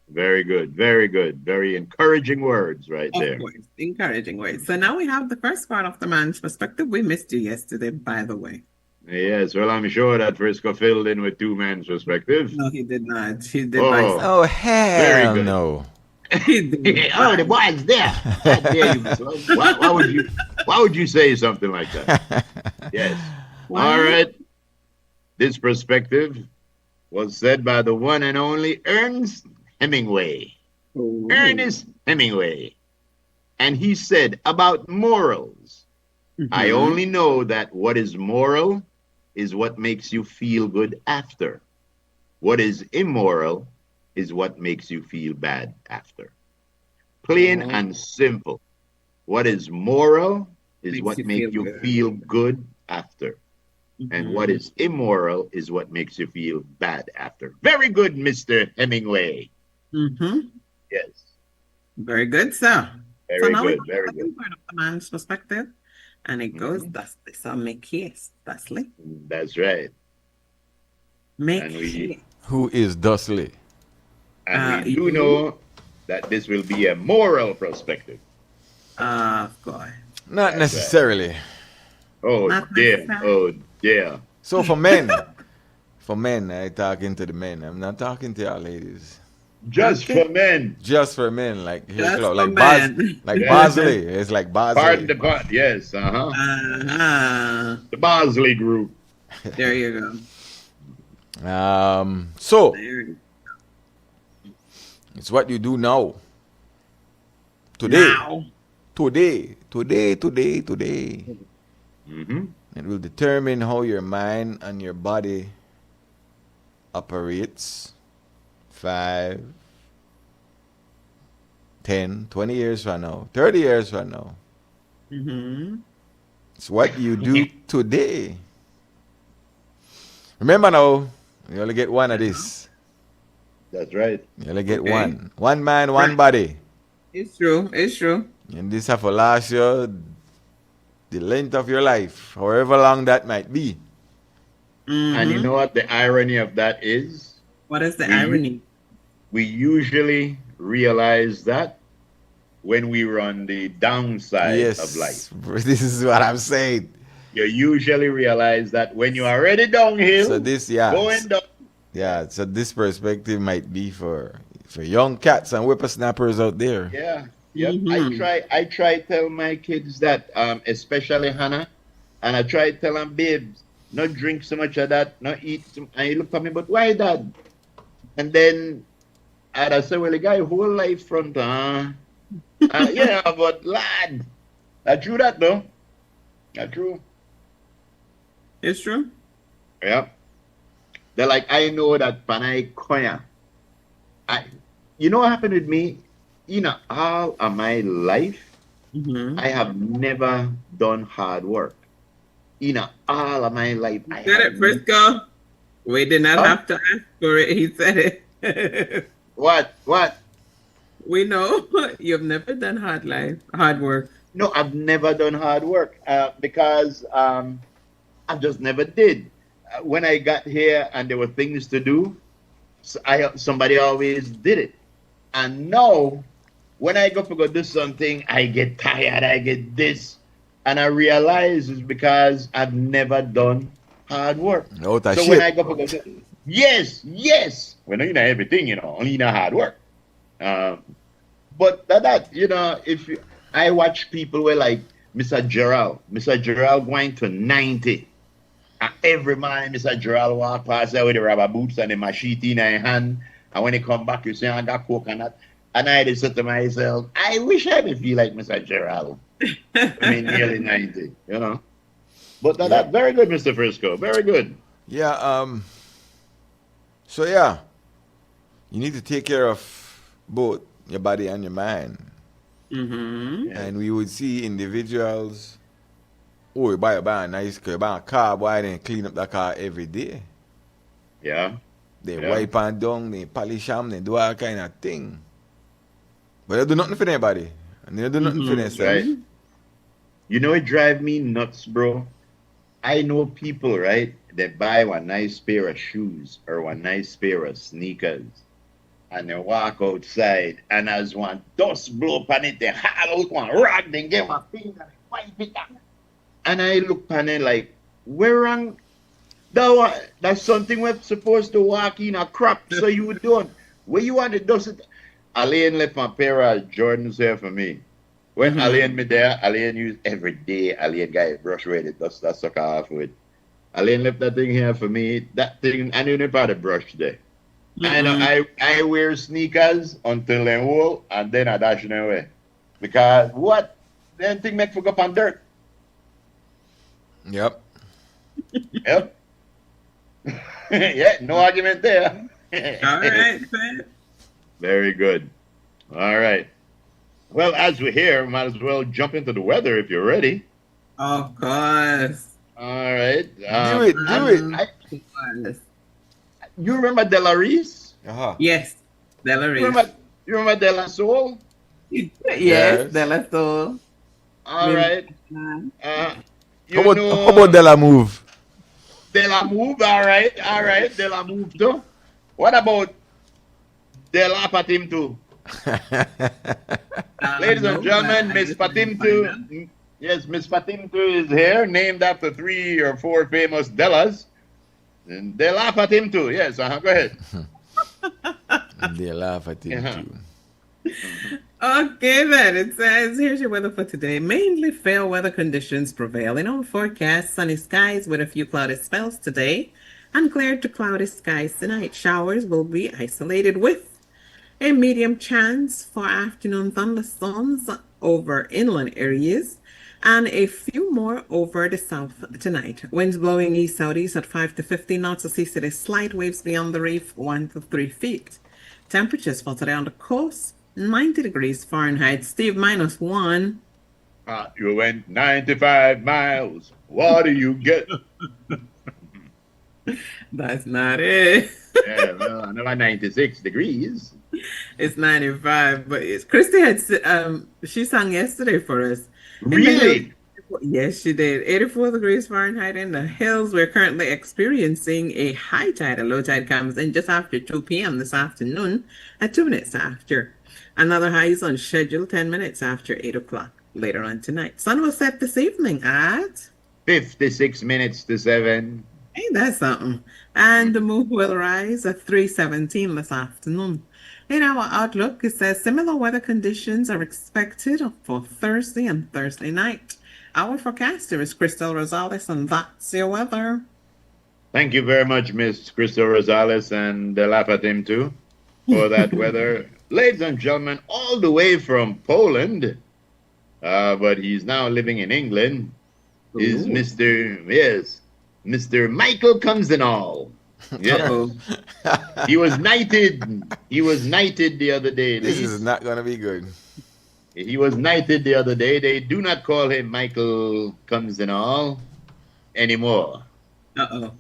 Very good. Very good. Very encouraging words right there. Of course, encouraging words. So now we have the first part of the man's perspective. We missed you yesterday, by the way. Yes, well, I'm sure that Frisco filled in with two men's perspective. No, he did not. He did Oh, hell no. The boy's there. How dare you, Miss Love? Why would you say something like that? Yes. All right. This perspective was said by the one and only Ernest Hemingway. Ooh. Ernest Hemingway. And he said about morals, I only know that what is moral is what makes you feel good after. What is immoral is what makes you feel bad after. Plain and simple. What is moral is what makes you feel good after. And what is immoral is what makes you feel bad after. Very good, Mr. Hemingway. Yes. Very good, sir. Very now good, we very have the second part of the man's perspective, and it goes, "That's make haste, Dustley." That's right. Make haste. Who is Dustley? And we do know that this will be a moral perspective. God. Not necessarily. Oh, dear. Oh, dear. So for men, I talking to the men. I'm not talking to y'all ladies. Just for men. Just for men, like Just for like men. Bosley. It's like Bosley. Pardon the pun. Yes. The Bosley group. There you go. So it's what you do now. Today. Today. It will determine how your mind and your body operates 5, 10, 20 years from now, 30 years from now. It's what you do today. Remember now, you only get one of this. That's right. You only get one. One man, one body. It's true. It's true. And this have to last you the length of your life, however long that might be. And you know what the irony of that is? What is the irony? We usually realize that when we are on the downside of life. This is what I'm saying. You usually realize that when you are already downhill, so this, going down. Yeah, so this perspective might be for young cats and whippersnappers out there. Yeah. Yep. I try tell my kids that, especially Hannah, and I try tell them, babes, not drink so much of that, not eat. And he looked at me, but why, Dad? And then I say, well, the guy whole life front, yeah, but lad, that's true that though. That's true. It's true. Yeah. They're like, I know that Panay Koya. You know what happened with me? All of my life, I have never done hard work. in all of my life. He said it, Frisco. We did not have to ask for it. He said it. What? We know you've never done hard work. No, I've never done hard work because I just never did. When I got here and there were things to do, somebody always did it. And now, when I go to go do something, I get tired, I get this. And I realize it's because I've never done hard work. Oh, that so shit. when I go to go do, yes. Well, you know everything, only you know hard work. But that, if I watch people where like Mr. Gerald going to 90. Every morning, Mr. Gerald walk past there with the rubber boots and the machete in her hand. And when he come back, you say, I got coconut. And I just said to myself, I wish I could feel like Mr. Gerald. Nearly 90, But that very good, Mr. Frisco. Very good. Yeah, so yeah, you need to take care of both your body and your mind. Mm-hmm. And we would see individuals, you buy a nice car, you buy a car, boy, then clean up that car every day. Yeah. They wipe and down, they polish them, they do all kind of thing. But they do nothing for anybody. And they do nothing for themselves. Right. It drive me nuts, bro. I know people, right, that buy one nice pair of shoes or one nice pair of sneakers and they walk outside and as one dust blow upon it, they haul out one rag, then get one finger and wipe it down. And I look on it like, where wrong? That's something we're supposed to walk in a crop, so you don't. Where you want to dust it? Alain left my pair of Jordans here for me. When Alain me there, Alain use every day. Alain guy brush away the dust that suck off with. Alain left that thing here for me. That thing, I didn't put the brush there. I wear sneakers until they wool and then I dash them away. Because what? Then thing make for go up on dirt. Yep. Yep. Yeah, no argument there. All right. Very good. All right. Well, as we're here, might as well jump into the weather if you're ready. Of course. All right. Do it. You remember De La Reese? Yes, De La Reese. You remember De La Soul? Yes, De La Soul. All right. How about De La Move? De La Move, all right. De La Move too. What about De La Patim too? Ladies and gentlemen, Miss Patim too. Yes, Miss Patim too is here, named after 3 or 4 famous Delas. And they laugh at him too. Yes, go ahead. They laugh at him too. Okay, then it says, here's your weather for today. Mainly fair weather conditions prevail in our forecast. Sunny skies with a few cloudy spells today, and clear to cloudy skies tonight. Showers will be isolated with a medium chance for afternoon thunderstorms over inland areas, and a few more over the south tonight. Winds blowing east-southeast at 5 to 15 knots. Assisted slight waves beyond the reef, 1 to 3 feet. Temperatures for today on the coast, 90 degrees Fahrenheit. Steve, -1. You went 95 miles. What do you get? That's not it. Yeah, well, another 96 degrees. It's 95, but Christy had she sang yesterday for us. Really? Yes, she did. 84 degrees Fahrenheit in the hills. We're currently experiencing a high tide. A low tide comes in just after 2 p.m. this afternoon at 2 minutes after. Another high is on schedule 10 minutes after 8 o'clock later on tonight. Sun will set this evening at 56 minutes to 7. Ain't that something? And the moon will rise at 3:17 this afternoon. In our outlook, it says similar weather conditions are expected for Thursday and Thursday night. Our forecaster is Crystal Rosales, and that's your weather. Thank you very much, Miss Crystal Rosales, and laugh at him too for that weather. Ladies and gentlemen, all the way from Poland, but he's now living in England, is Mr. Michael Cumsinall. Yeah. He was knighted. He was knighted the other day. This is not going to be good. He was knighted the other day. They do not call him Michael Cumsinall. anymore. Uh-oh.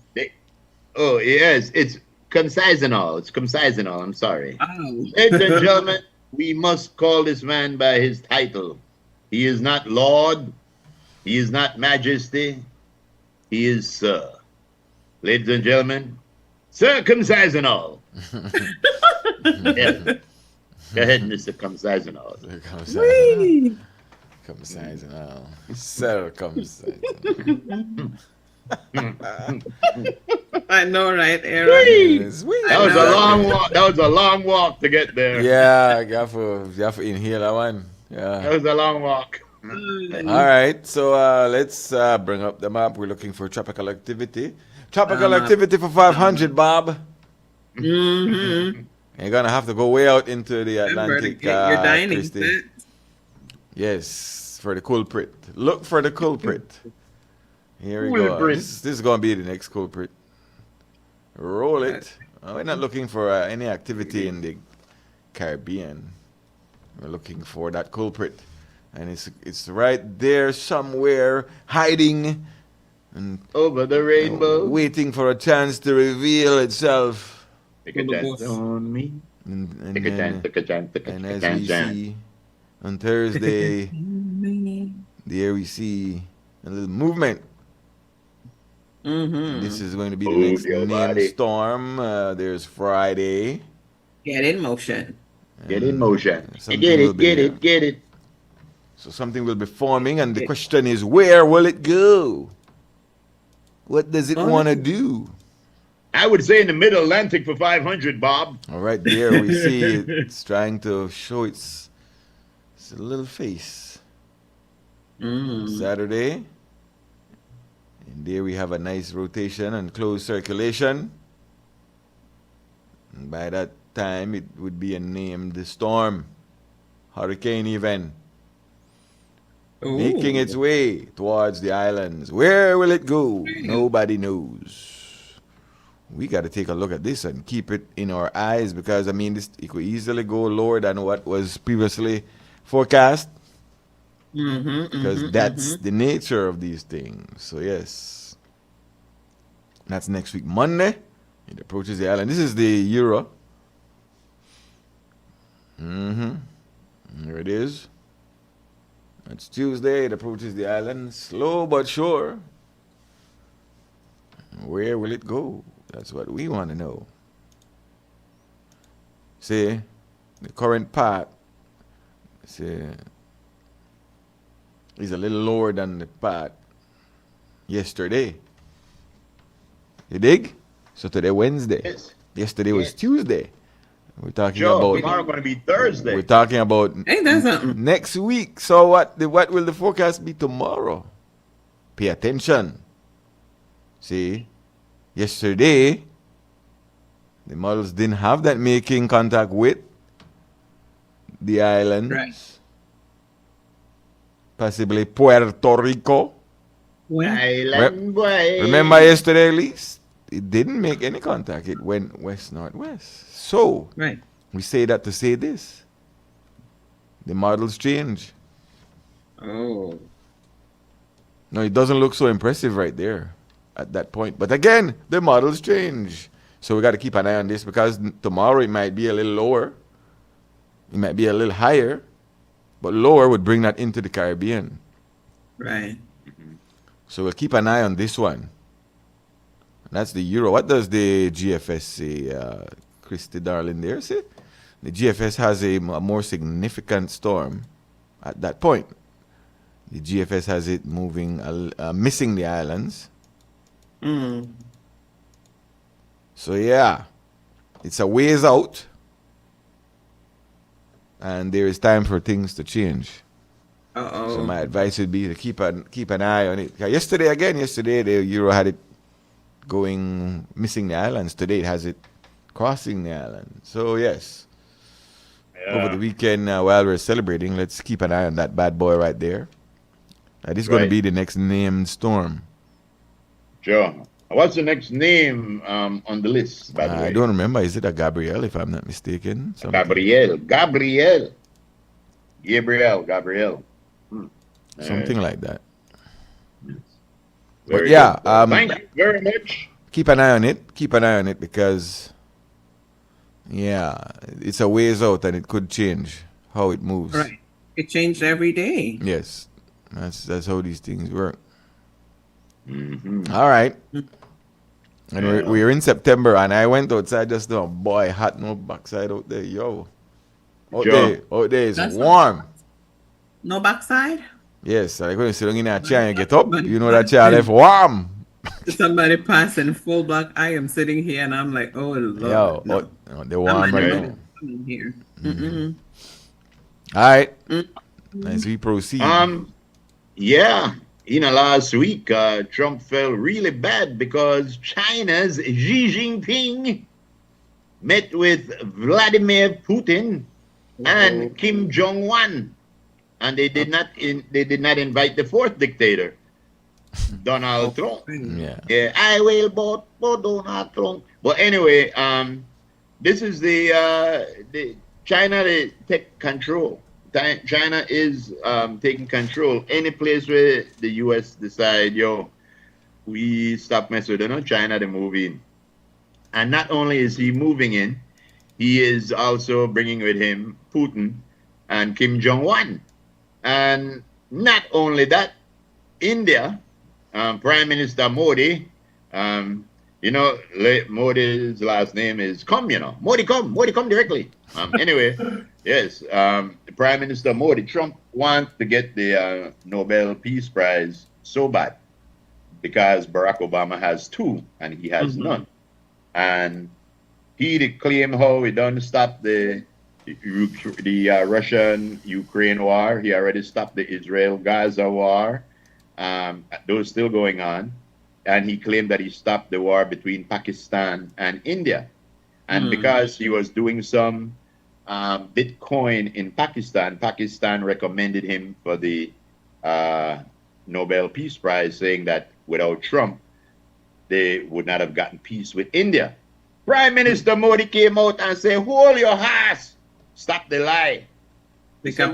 Oh, yes, it's Consisenol. It's Consisenol. I'm sorry. Oh. Ladies and gentlemen, we must call this man by his title. He is not Lord. He is not Majesty. He is Sir. Ladies and gentlemen, Sir Consisenol. Yeah. Go ahead, Mr. Consisenol. Consisenol. Sir Consisenol. I know, right, Aaron? That was a long walk. That was a long walk to get there. Yeah, you have to inhale that one. Yeah. That was a long walk. All right, so let's bring up the map. We're looking for tropical activity. Tropical activity for 500, Bob. Mm-hmm. You're gonna have to go way out into the Atlantic. Your dining Christy. set. Yes, for the culprit. Look for the culprit. Here we go. Culprit. This is gonna be the next culprit. Roll it. We're not looking for any activity in the Caribbean. We're looking for that culprit, and it's right there somewhere, hiding and over the rainbow, waiting for a chance to reveal itself. Take a chance on me. And Take a chance. Take a chance. Take a and chance. as we see on Thursday, there we see a little movement. Mm-hmm. This is going to be the next named storm. There's Friday. Get in motion. Get in motion. Something Get will it. be Get there. it. Get it. So something will be forming, and the question is, where will it go? What does it want to do? I would say in the Middle Atlantic for 500, Bob. All right, there we see it's trying to show its little face. Saturday. And there we have a nice rotation and closed circulation. And by that time, it would be a named storm, hurricane even, making its way towards the islands. Where will it go? Nobody knows. We got to take a look at this and keep it in our eyes, because, I mean, it could easily go lower than what was previously forecast. Because that's the nature of these things. So yes, that's next week Monday. It approaches the island. This is the Euro. There it is. It's Tuesday. It approaches the island, slow but sure. Where will it go? That's what we want to know. See, the current path. See, is a little lower than the path yesterday. You dig? So today Wednesday. Yes. Yesterday was Tuesday. We're talking Joe, about tomorrow going to be Thursday. We're talking about Ain't that something? next week. So what will the forecast be tomorrow? Pay attention. See, yesterday the models didn't have that making contact with the islands. Right. Possibly Puerto Rico. Island boy. Remember yesterday, at least? It didn't make any contact. It went west-northwest. So, we say that to say this. The models change. Oh. No, it doesn't look so impressive right there at that point. But again, the models change. So we got to keep an eye on this, because tomorrow it might be a little lower. It might be a little higher. But lower would bring that into the Caribbean. Right. So we'll keep an eye on this one. That's the Euro. What does the GFS say, Christy darling there? See? The GFS has a more significant storm at that point. The GFS has it moving, missing the islands. So yeah, it's a ways out. And there is time for things to change. So my advice would be to keep an eye on it. Yesterday the Euro had it going, missing the islands. Today it has it crossing the island. So yes, over the weekend while we're celebrating, let's keep an eye on that bad boy right there. This is going to be the next named storm. Sure. What's the next name on the list, by the way? I don't remember. Is it a Gabrielle, if I'm not mistaken? Gabrielle. Something like that. But yeah, Thank you very much. keep an eye on it. Keep an eye on it because, yeah, it's a ways out and it could change how it moves. Right. It changed every day. Yes, that's how these things work. Mm-hmm. All right. And we're in September, and I went outside just now. Boy, hot no backside out there, yo. Out there is warm. No backside? Yes, like when you sit down in a chair and get up, you know that chair left warm. Somebody passing full black. I am sitting here and I'm like, oh Lord. Yo, No. they're warm right now. I'm here. All right. As we proceed. Yeah. Last week, Trump felt really bad because China's Xi Jinping met with Vladimir Putin and Kim Jong-un, and they did not invite the fourth dictator, Donald Trump. Yeah, I will vote for Donald Trump. But anyway, this is the China they take control. China is taking control. Any place where the U.S. decide, we stop messing with China, they move in. And not only is he moving in, he is also bringing with him Putin and Kim Jong-un. And not only that, India, Prime Minister Modi, Modi's last name is Modi come directly. Anyway, yes, Prime Minister Modi, Trump wants to get the Nobel Peace Prize so bad because Barack Obama has two and he has none. And he claimed how he done stop the Russian-Ukraine war. He already stopped the Israel-Gaza war. Those still going on. And he claimed that he stopped the war between Pakistan and India. And because he was doing some Bitcoin in Pakistan, Pakistan recommended him for the Nobel Peace Prize, saying that without Trump, they would not have gotten peace with India. Prime Minister Modi came out and said, hold your ass. Stop the lie. Stick a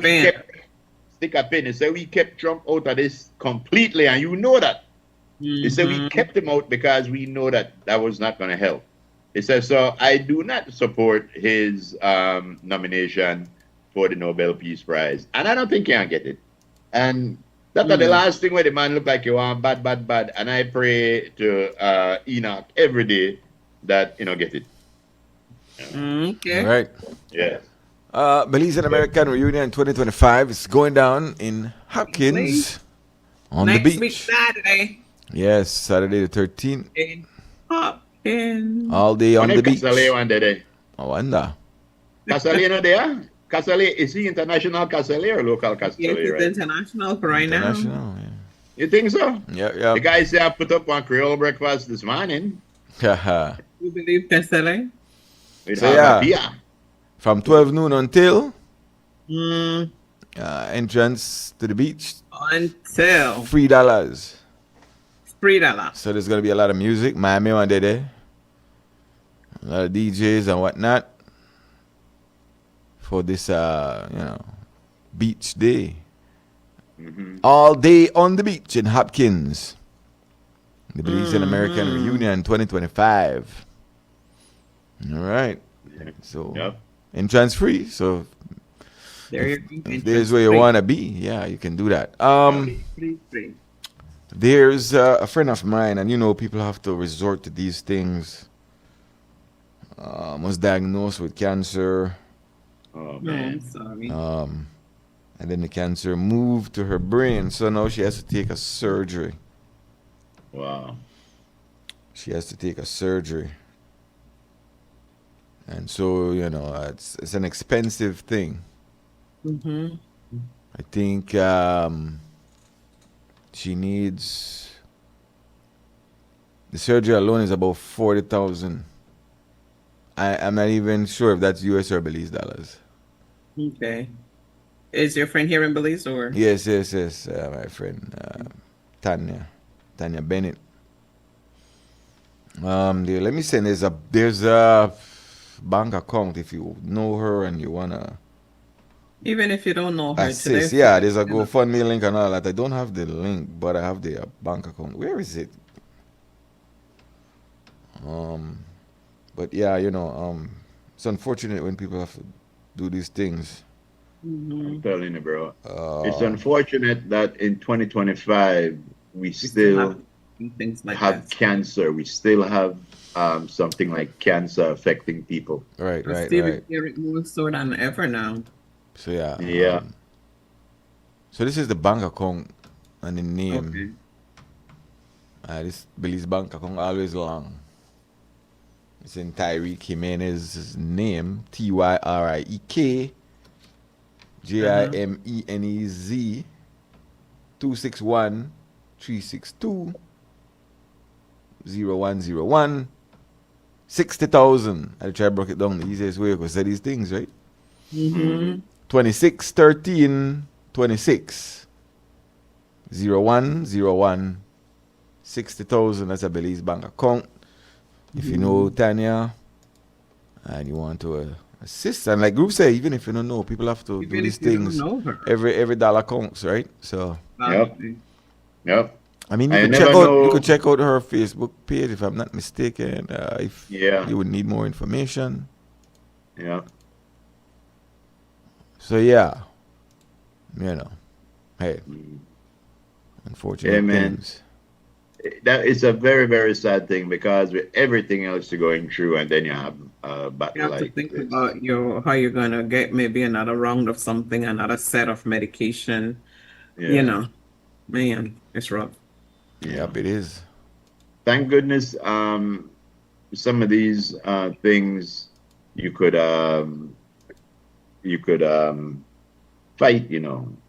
pin. He said, we kept Trump out of this completely, and you know that. He said, we kept him out because we know that was not going to help. He said, so I do not support his nomination for the Nobel Peace Prize. And I don't think he can get it. And that's the last thing where the man look like he want bad. And I pray to Enoch every day that, get it. Okay. All right. Yes. Belize and American Reunion 2025 is going down in Hopkins on the beach. Next week, Saturday. Yes, Saturday the 13th. In Hopkins. All day on the beach. Casale one day. I wonder. Casale no there? Casale, is he international Casale or local Casale? Yes, it's international for right now. International, yeah. You think so? Yeah. The guy said I put up one Creole breakfast this morning. You believe Casale? So yeah, from 12 noon until entrance to the beach. Until $3. $3. So there's gonna be a lot of music. Miami one day there. A lot of DJs and whatnot for this beach day. All day on the beach in Hopkins. The Belize and American Reunion 2025. All right. So entrance free. So if there's where you want to be, yeah, you can do that. There's a friend of mine, and people have to resort to these things. Was diagnosed with cancer. Oh man, sorry. And then the cancer moved to her brain, so now she has to take a surgery. Wow. She has to take a surgery. And so, it's an expensive thing. I think she needs, the surgery alone is about $40,000. I'm not even sure if that's US or Belize dollars. Okay. Is your friend here in Belize or? Yes. My friend Tanya Bennett. Let me say there's a bank account if you know her and you wanna Even if you don't know her Assist, today. yeah, there's a GoFundMe link and all that. I don't have the link, but I have the bank account. Where is it? But yeah, it's unfortunate when people have to do these things. I'm telling you, bro. It's unfortunate that in 2025 we still have things like have that. cancer. We still have something like cancer affecting people. Right. Still hear it more so than ever now. So yeah. Yeah. So this is the bank account and the name. Okay. This Billy's bank account always long. It's in Tyreek Jimenez's name, TYRIEK JIMENEZ 261 362 0101 60,000. I try to break it down the easiest way because I say these things, right? 26 13 26 0101 60,000. That's a Belize bank account. If you know Tanya and you want to assist, and like group say, even if you don't know, people have to do these things. Every dollar counts, right? So Yep. I mean, you could check out her Facebook page if I'm not mistaken. If you would need more information. Yeah. So yeah, hey, unfortunate things. That is a very, very sad thing because with everything else you're going through, and then you have battle You have like to think about how you're gonna get maybe another round of something, another set of medication. Yeah. Man, it's rough. Yep, it is. Thank goodness, some of these things you could fight.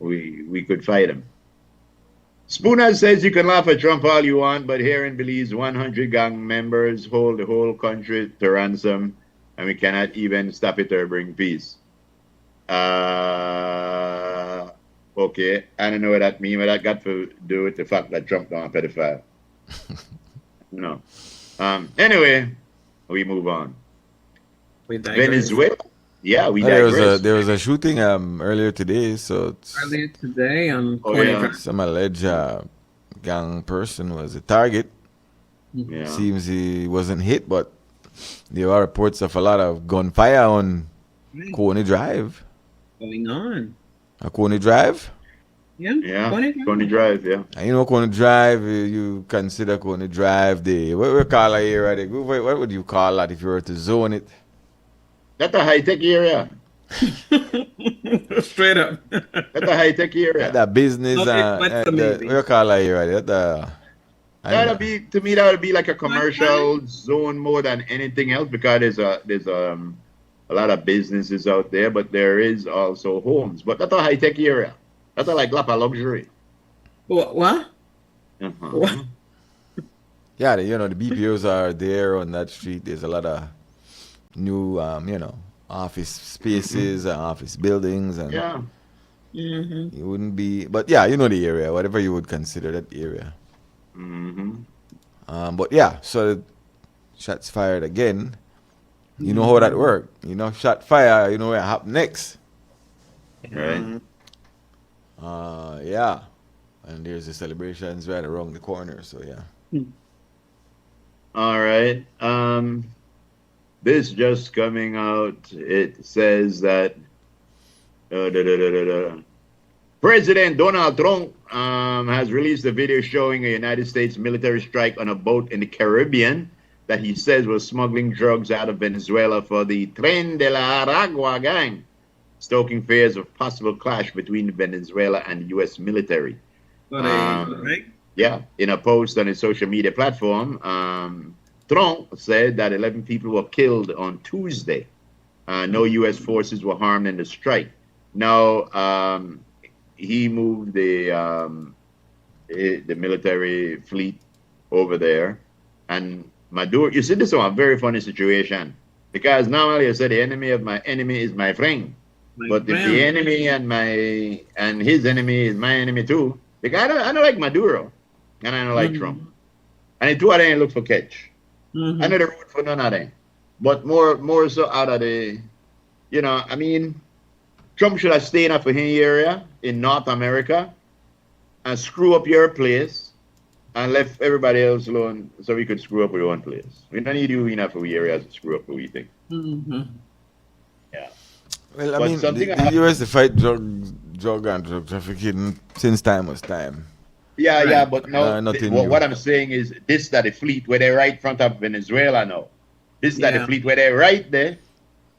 We could fight them. Spooner says you can laugh at Trump all you want, but here in Belize, 100 gang members hold the whole country to ransom, and we cannot even stop it or bring peace. Okay, I don't know what that means, but that got to do with the fact that Trump don't a pedophile. No. Anyway, we move on. Venezuela. Yeah, we digress. There was a shooting earlier today. So earlier today on some alleged gang person was a target. Yeah. Seems he wasn't hit, but there are reports of a lot of gunfire on Coney Drive. Going on. Coney Drive? Yeah. Coney Drive, yeah. And you know Coney Drive, you consider Coney Drive what we call it here? What would you call that if you were to zone it? That's a high-tech area. Straight up. That's a high-tech area. That business, what you call that here? To me, that would be like a commercial zone more than anything else because there's a lot of businesses out there, but there is also homes. But that's a high-tech area. That's a luxury. What? What? Yeah, the BPOs are there on that street. There's a lot of new, office spaces and office buildings, and it wouldn't be. But yeah, you know the area, whatever you would consider that area. But yeah, so shots fired again. You know how that worked. Shot fire. You know what happened next, right? Yeah, and there's the celebrations right around the corner. So yeah. All right. This just coming out. It says that President Donald Trump has released a video showing a United States military strike on a boat in the Caribbean that he says was smuggling drugs out of Venezuela for the Tren de la Aragua gang, stoking fears of possible clash between Venezuela and the U.S. military. Yeah, in a post on his social media platform, Trump said that 11 people were killed on Tuesday. No U.S. forces were harmed in the strike. Now, he moved the military fleet over there, and Maduro. You see, this is a very funny situation because normally I said the enemy of my enemy is my friend, but if the enemy and his enemy is my enemy too, because I don't like Maduro, and I don't like Trump, and the two of them look for catch. I know the root for none of them, but more so out of the, Trump should have stayed up in his area in North America and screw up your place and left everybody else alone so we could screw up our own place. We don't need you enough for we areas to screw up what we think. Yeah. Well, I But mean, something the US they fight drug and drug trafficking since time was time. Yeah, but now nothing what new. I'm saying is this that the fleet where they're right in front of Venezuela now. This that the Yeah. fleet where they're right there.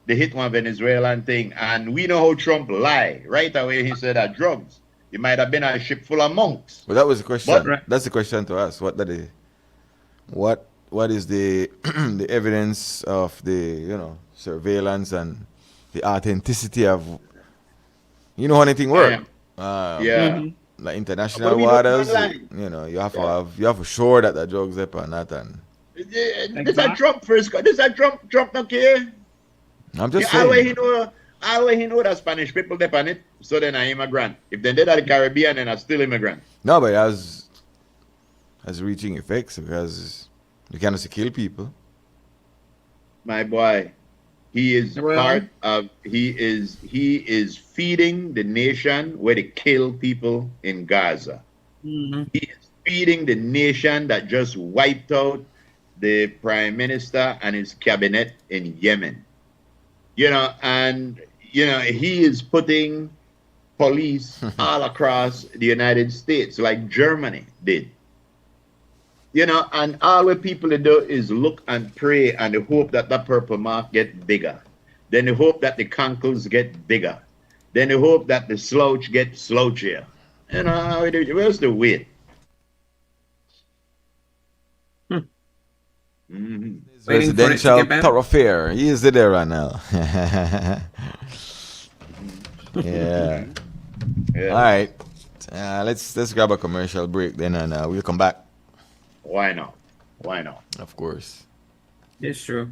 They hit one Venezuelan thing. And we know how Trump lie. Right away he said that drugs. It might have been a ship full of monks. Well, that was the question. But- That's the question to ask. What is the the evidence of the surveillance and the authenticity of anything work? Yeah. Like international But we don't waters, lie. you have to show that the drugs up or not. And This a Trump Frisco. This a Trump no care. I'm just All way saying. he know that Spanish people depend it, so then I immigrant. If they did that in the Caribbean, then I still immigrant. No, but it has reaching effects because you cannot kill people. My boy, he is feeding the nation where they kill people in Gaza. He is feeding the nation that just wiped out the prime minister and his cabinet in Yemen. He is putting police all across the United States like Germany did. And all the people do is look and pray and they hope that purple mark get bigger. Then they hope that the cankles get bigger. Then they hope that the slouch gets slouchier. Where's the weight? Residential thoroughfare. He is there right now. Yeah. All right. Let's grab a commercial break then, and we'll come back. Why not? Of course. It's true.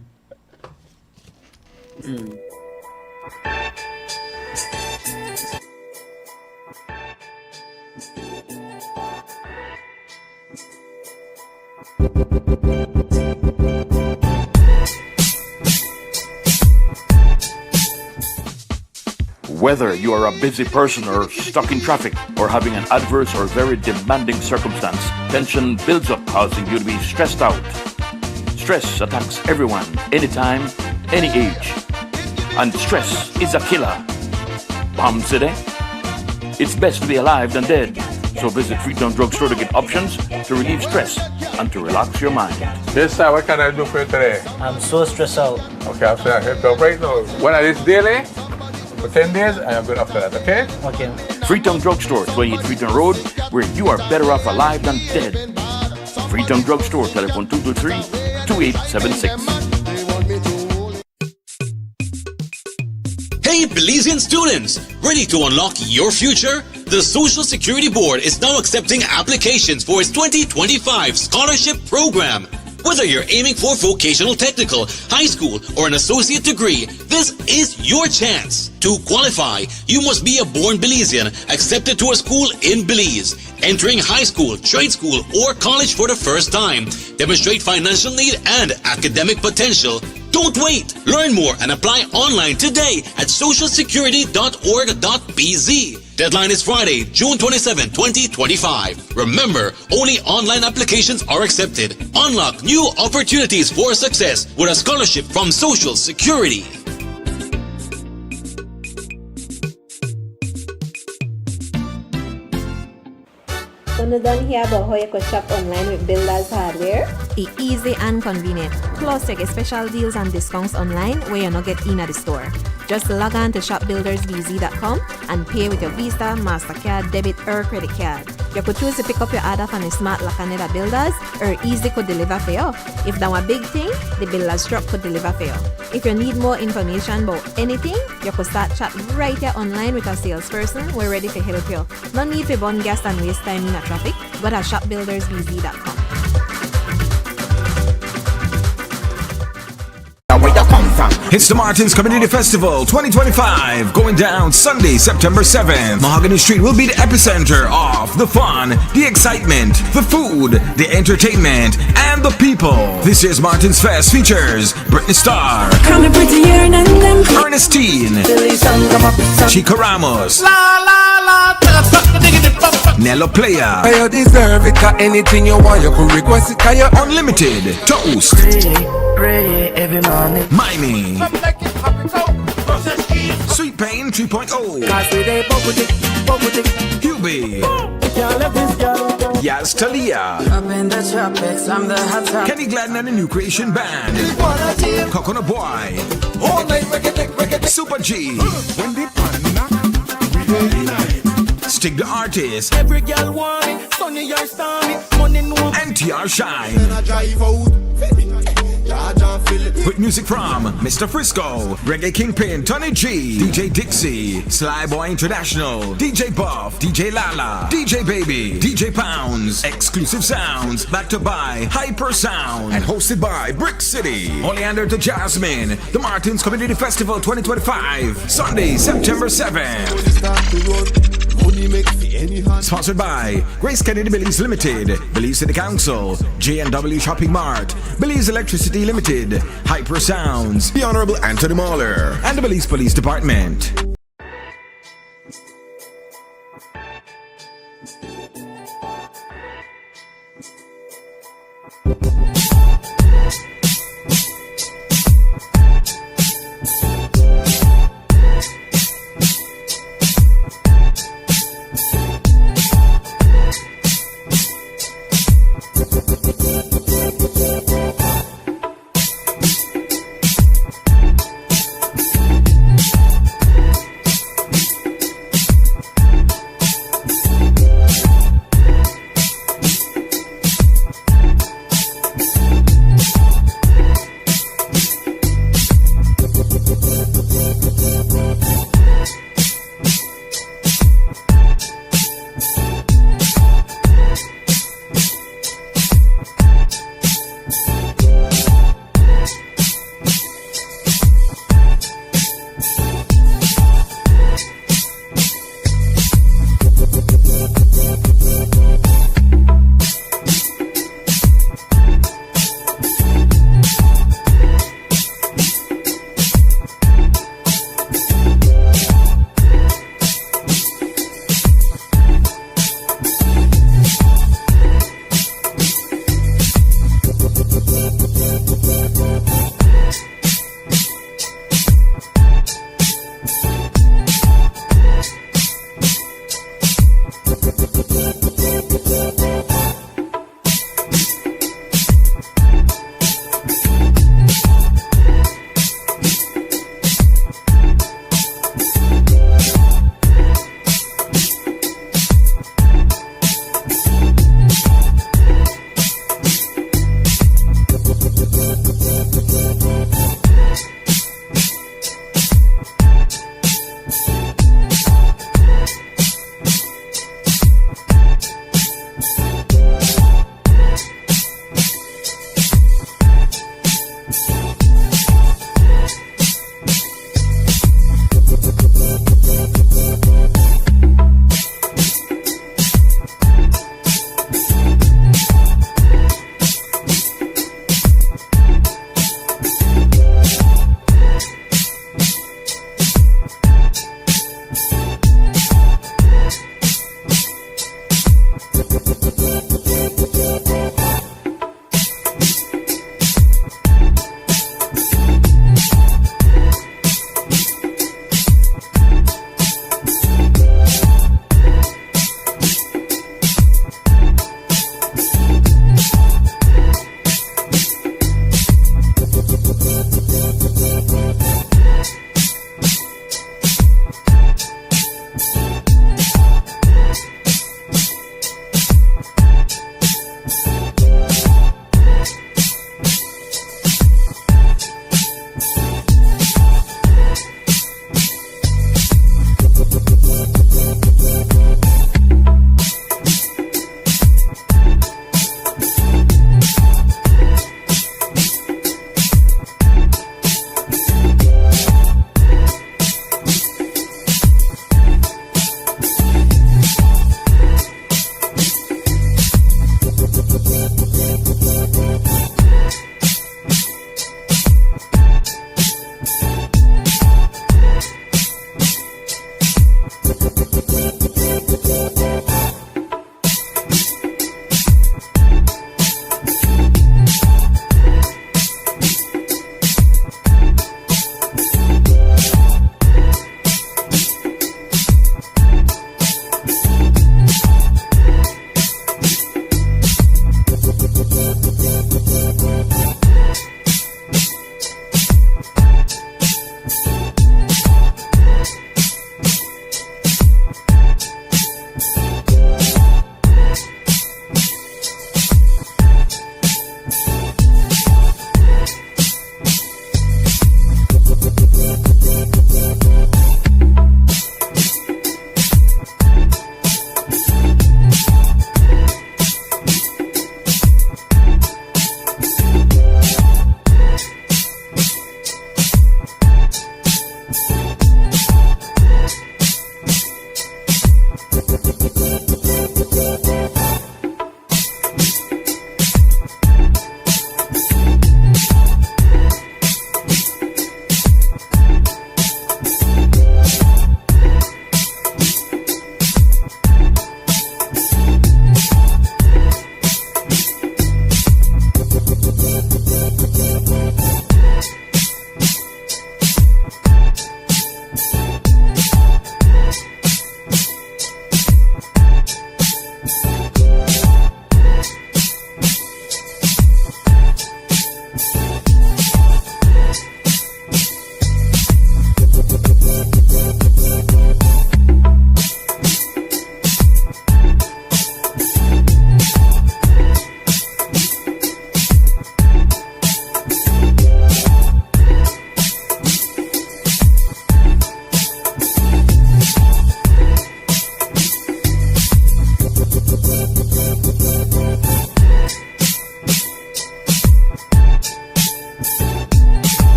Whether you are a busy person or stuck in traffic or having an adverse or very demanding circumstance, tension builds up, causing you to be stressed out. Stress attacks everyone, anytime, any age. And stress is a killer. Palm City? It's best to be alive than dead. So visit Freetown Drugstore to get options to relieve stress and to relax your mind. Yes, sir. What can I do for you today? I'm so stressed out. Okay, I'm saying I help you out right now. When I this daily, for 10 days, I am good after that, okay? Okay. Freetown Drugstore, 28 Freetown Road, where you are better off alive than dead. Freetown Drugstore, telephone 223-2876. Hey Belizean students, ready to unlock your future? The Social Security Board is now accepting applications for its 2025 scholarship program. Whether you're aiming for vocational technical, high school, or an associate degree, this is your chance. To qualify, you must be a born Belizean accepted to a school in Belize, entering high school, trade school, or college for the first time, demonstrate financial need and academic potential. Don't wait! Learn more and apply online today at socialsecurity.org.bz. Deadline is Friday, June 27, 2025. Remember, only online applications are accepted. Unlock new opportunities for success with a scholarship from Social Security. When you done hear about how you could shop online with Builders Hardware? It's easy and convenient. Plus, you get special deals and discounts online where you not get in at the store. Just log on to shopbuildersbz.com and pay with your Visa, MasterCard, debit or credit card. You could choose to pick up your order from the Smart Lacaneda Builders or Easy could deliver for you. If that one big thing, the Builders truck could deliver for you. If you need more information about anything, you could start chat right here online with a salesperson. We're ready to help you. No need to burn gas and waste time in a traffic. Go to shopbuildersbz.com. It's the Martins Community Festival 2025, going down Sunday, September 7th. Mahogany Street will be the epicenter of the fun, the excitement, the food, the entertainment, and the people. This year's Martins Fest features Britney Starr, Ernest Ernestine, Chica Ramos, Nello Player, You deserve it, cause anything you want, you could request it, cause you Unlimited, Toast, Pray every morning. Miney, Sweet Pain 3.0, Hubie, Yaz Talia, Up in the tropics, I'm the hot top. Kenny Gladden and the New Creation Band, Coconut Boy, Super G, Stig the Artist, Every girl want me, sunny or stormy, money no. NTR Shine, with music from Mr. Frisco, Reggae Kingpin, Tony G, DJ Dixie, Sly Boy International, DJ Buff, DJ Lala, DJ Baby, DJ Pounds, Exclusive Sounds, backed up by Hyper Sound, and hosted by Brick City. Oleander to Jasmine, the Martins Community Festival 2025, Sunday, September 7th. Sponsored by Grace Kennedy Belize Limited, Belize City Council, J&W Shopping Mart, Belize Electricity Limited, Hyper Sounds, the Honorable Anthony Mahler, and the Belize Police Department.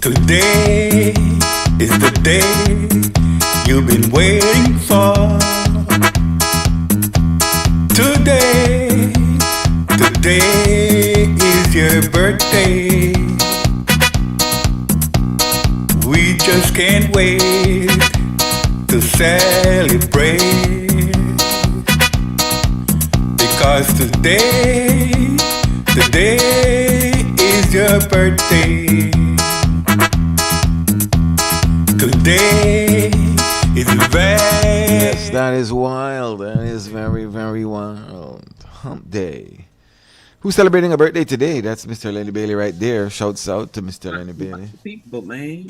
Today is the day you've been waiting for. Today is your birthday. We just can't wait to celebrate. Because today is your birthday. Today is very... Yes, that is wild. That is very, very wild. Hump day. Who's celebrating a birthday today? That's Mr. Lenny Bailey right there. Shouts out to Mr. Lenny Bailey. People, man.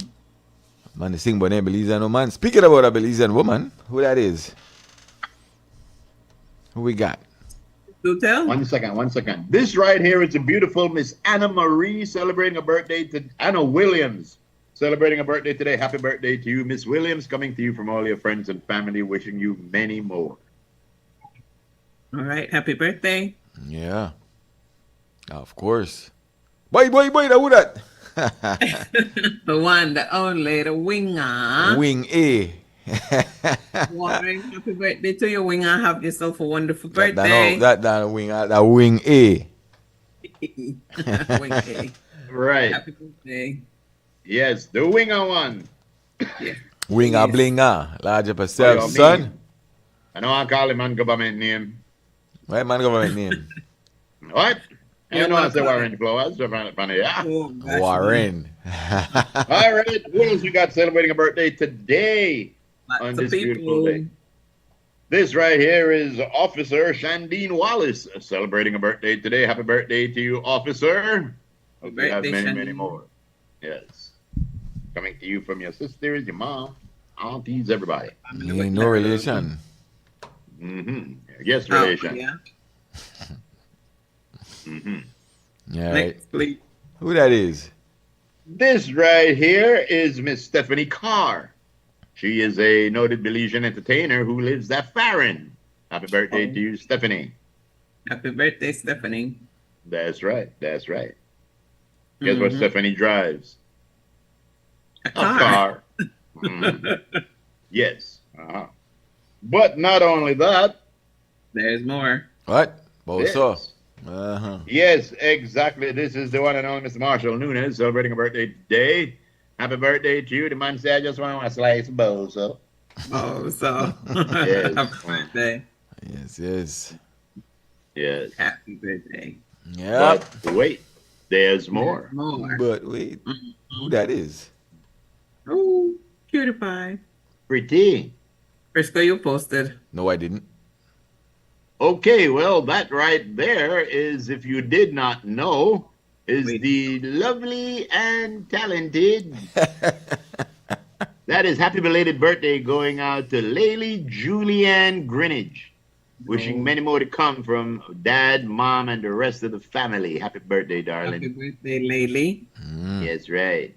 Man, the sing about a Belizean woman. Speaking about a Belizean woman, who that is? Who we got? Do tell. 1 second. This right here is a beautiful Miss Anna Marie celebrating a birthday to Anna Williams. Celebrating a birthday today. Happy birthday to you, Miss Williams. Coming to you from all your friends and family. Wishing you many more. All right. Happy birthday. Yeah. Of course. Boy, who that? The one, the only, the winger. Wing A. Warren, happy birthday to you, winger. Have yourself a wonderful birthday. That wing A. Wing A. Right. Happy birthday. Yes, the winger one. Yeah. Winger blinger. Large up yourself, son. I know I call him man government name. What man government name? What? You know I say Warren Flowers. Warren. All right. Who else we got celebrating a birthday today? On this beautiful day. This right here is Officer Shandine Wallace celebrating a birthday today. Happy birthday to you, Officer. Hope you have many more. Yes. Coming to you from your sisters, your mom, aunties, everybody. No relation. Mm-hmm. Yes, relation. Yeah. Mm-hmm. Yeah. Next, please. Who that is? This right here is Miss Stephanie Carr. She is a noted Belizean entertainer who lives at Farron. Happy birthday to you, Stephanie. Happy birthday, Stephanie. That's right. Guess what Stephanie drives? A car. Yes. But not only that. There's more. What? Yes. Yes, exactly. This is the one and only Mr. Marshall Nunes celebrating a birthday today. Happy birthday to you. The man said, I just want to slice of bozo. Yes. Happy birthday. Yes. Happy birthday. Yeah. But wait, there's more. But wait, who that is? Oh, cutie pie. Pretty. Frisco, you posted. No, I didn't. Okay, well, that right there is, if you did not know, is the lovely and talented. That is happy belated birthday going out to Laylee Julianne Greenidge. Wishing many more to come from Dad, Mom, and the rest of the family. Happy birthday, darling. Happy birthday, Laylee. Yes, right.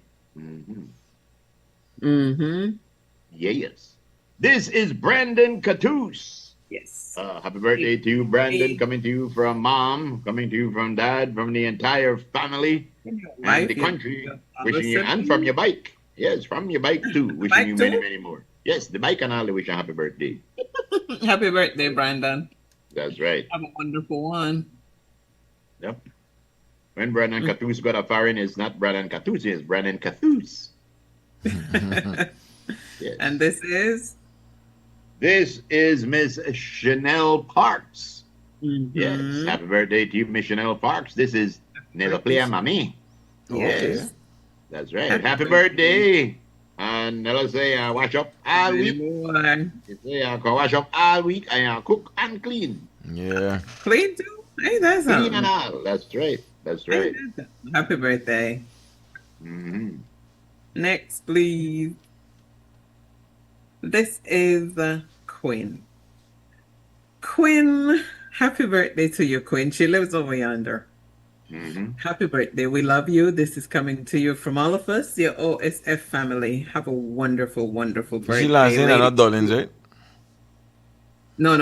Yes. This is Brandon Catoos. Yes. Happy birthday to you, Brandon. Coming to you from Mom, coming to you from Dad, from the entire family and the country. Wishing you, and from your bike. Yes, from your bike too. Wishing you many more. Yes, the bike and all the wish you a happy birthday. Happy birthday, Brandon. That's right. Have a wonderful one. Yep. When Brandon Catoos got a foreign, it's not Brandon Catoos, it's Brandon Catoos. Yes. And this is? This is Miss Chanel Parks. Yes. Happy birthday to you, Miss Chanel Parks. This is Never Play Mommy. Yes. That's right. Happy birthday. And let's say, wash up all week. You say, wash up all week and cook and clean. Yeah. Clean too? Hey, that's clean and all. That's right. That's right. Happy birthday. Next, please. This is Quinn. Quinn, happy birthday to you, Quinn. She lives over yonder. Happy birthday. We love you. This is coming to you from all of us, your OSF family. Have a wonderful, wonderful birthday. She last in and not Dullins, right? No.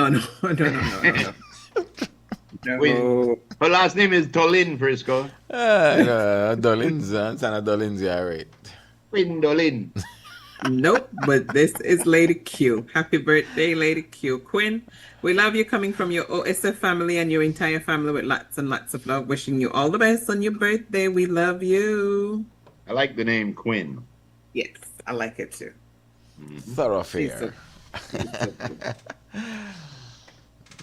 Wait, her last name is Tolin, Frisco. Dullins, it's not Dullins, yeah, right. Gwendolyn. Nope, but this is Lady Q. Happy birthday, Lady Q. Quinn, we love you coming from your OSF family and your entire family with lots and lots of love. Wishing you all the best on your birthday. We love you. I like the name Quinn. Yes, I like it too. Thoroughfare.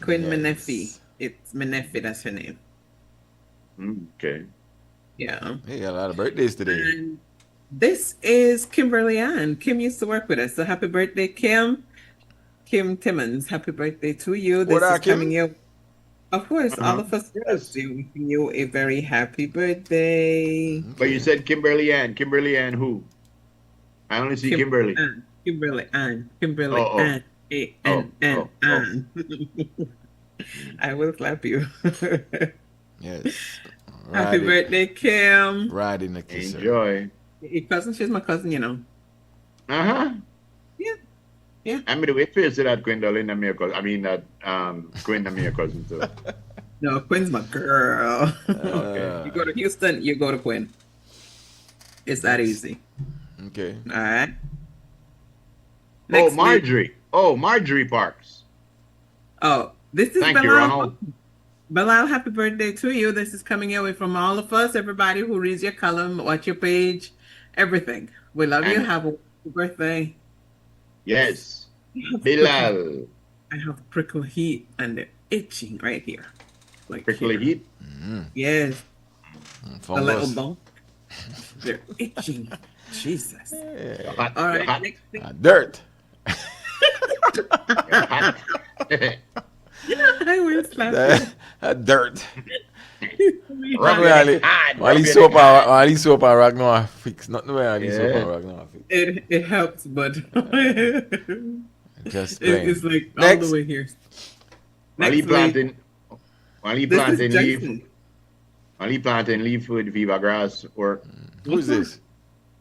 Quinn Yes. Menefee. It's Menefee, that's her name. Okay. Yeah. Hey, got a lot of birthdays today. And this is Kimberly Ann. Kim used to work with us. So happy birthday, Kim. Kim Timmons. Happy birthday to you. This What is up, Kim? coming your. Of course, all of us wishing you a very happy birthday. But you said Kimberly Ann. Kimberly Ann who? I only see Kimberly. Ann. Kimberly Ann. Kimberly Oh, oh. Ann. A-N-N. Ann. I will clap you. Yes. Happy birthday, Kim. Riding the kisser. Enjoy. Your cousin, she's my cousin, you know. Uh-huh. Yeah. Yeah. I mean, the way to say that Gwendolyn and me a cousin. I mean that Quinn and me a cousin too. No, Quinn's my girl. Okay. You go to Houston, you go to Quinn. It's that easy. Okay. All right. Oh, Next week- Marjorie. Oh, Marjorie Parks. Oh, this is Thank you, Bilal. Ronald. Bilal, happy birthday to you. This is coming your way from all of us, everybody who reads your column, watch your page, everything. We love you. And- Have a wonderful birthday. Yes. Bilal. I have prickle heat and the itching right here. Like Prickly here. heat. Yes. A little Fungus. bump. They're itching. Jesus. Hot, All right. hot. Next thing. Dirt. I will slap Dirt. you. While he soap and rock no fix. Not the way while he soap and rock no fix. It helps, but Just it's like all Next. the way here. While he Next week, planting, while he this is planting leaf, Jason. while he planting leaf with Viva grass or Who's this?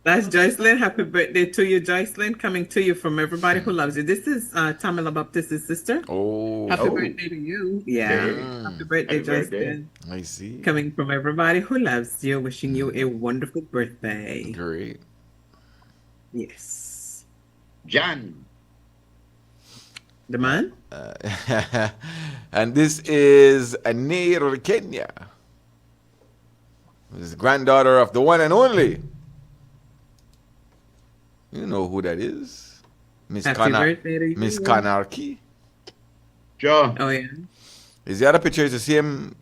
That's Joycelyn. Happy birthday to you, Joycelyn. Coming to you from everybody who loves you. This is Tamila Baptist's sister. Oh. Happy birthday to you. Yeah. Okay. Happy birthday, Happy birthday. Joycelyn. I see. Coming from everybody who loves you. Wishing you a wonderful birthday. Great. Yes. John. The man? And this is Anir Kenya. This is the granddaughter of the one and only. You know who that is. Miss Happy birthday to you. Miss Kanarki. Joe. Oh, yeah. Is the other picture is the same?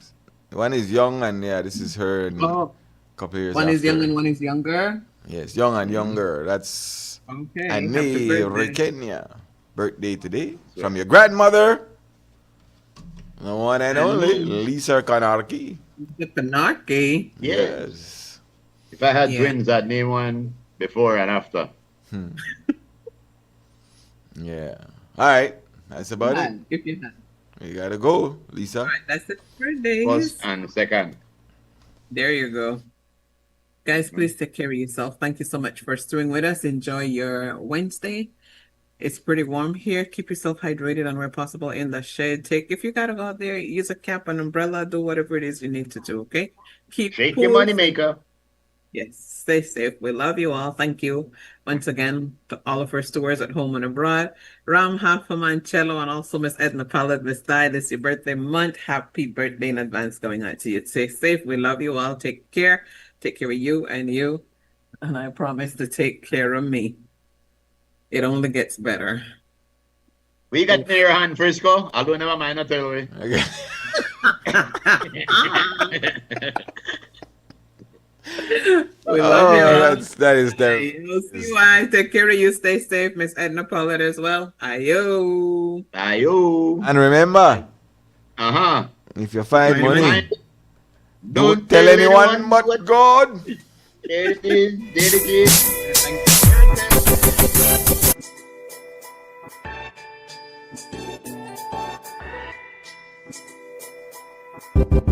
One is young and yeah, this is her. And Oh, couple years one is after. young and one is younger. Yes, young and younger. That's Okay. Happy Anir birthday. Kenya. Birthday today from your grandmother. The one and only Lisa Kanarki. The Kanarki. Yes. If I had Yeah. twins, I'd name one before and after. Yeah. All right. That's about it. If you have. You gotta go, Lisa. All right, that's it for birthdays. First and second. There you go. Guys, please take care of yourself. Thank you so much for staying with us. Enjoy your Wednesday. It's pretty warm here. Keep yourself hydrated and where possible in the shade. If you gotta go out there, use a cap, an umbrella, do whatever it is you need to do, okay? Keep Shake cool. your money maker. Yes, stay safe. We love you all. Thank you once again to all of our stewards at home and abroad. Ram Haffaman Cello and also Miss Edna Pollard, Miss Di, this is your birthday month. Happy birthday in advance going out to you. Stay safe. We love you all. Take care. Take care of you and you. And I promise to take care of me. It only gets better. We got in your hand, Frisco. I'll do never mind, I'll tell you. Okay. We love you all. that is that. You'll see why. Take care of you. Stay safe. Miss Edna Pollard as well. Ayo. Ayo. And remember, if you find money, don't tell anyone but God. There it is. There it is. Thank you.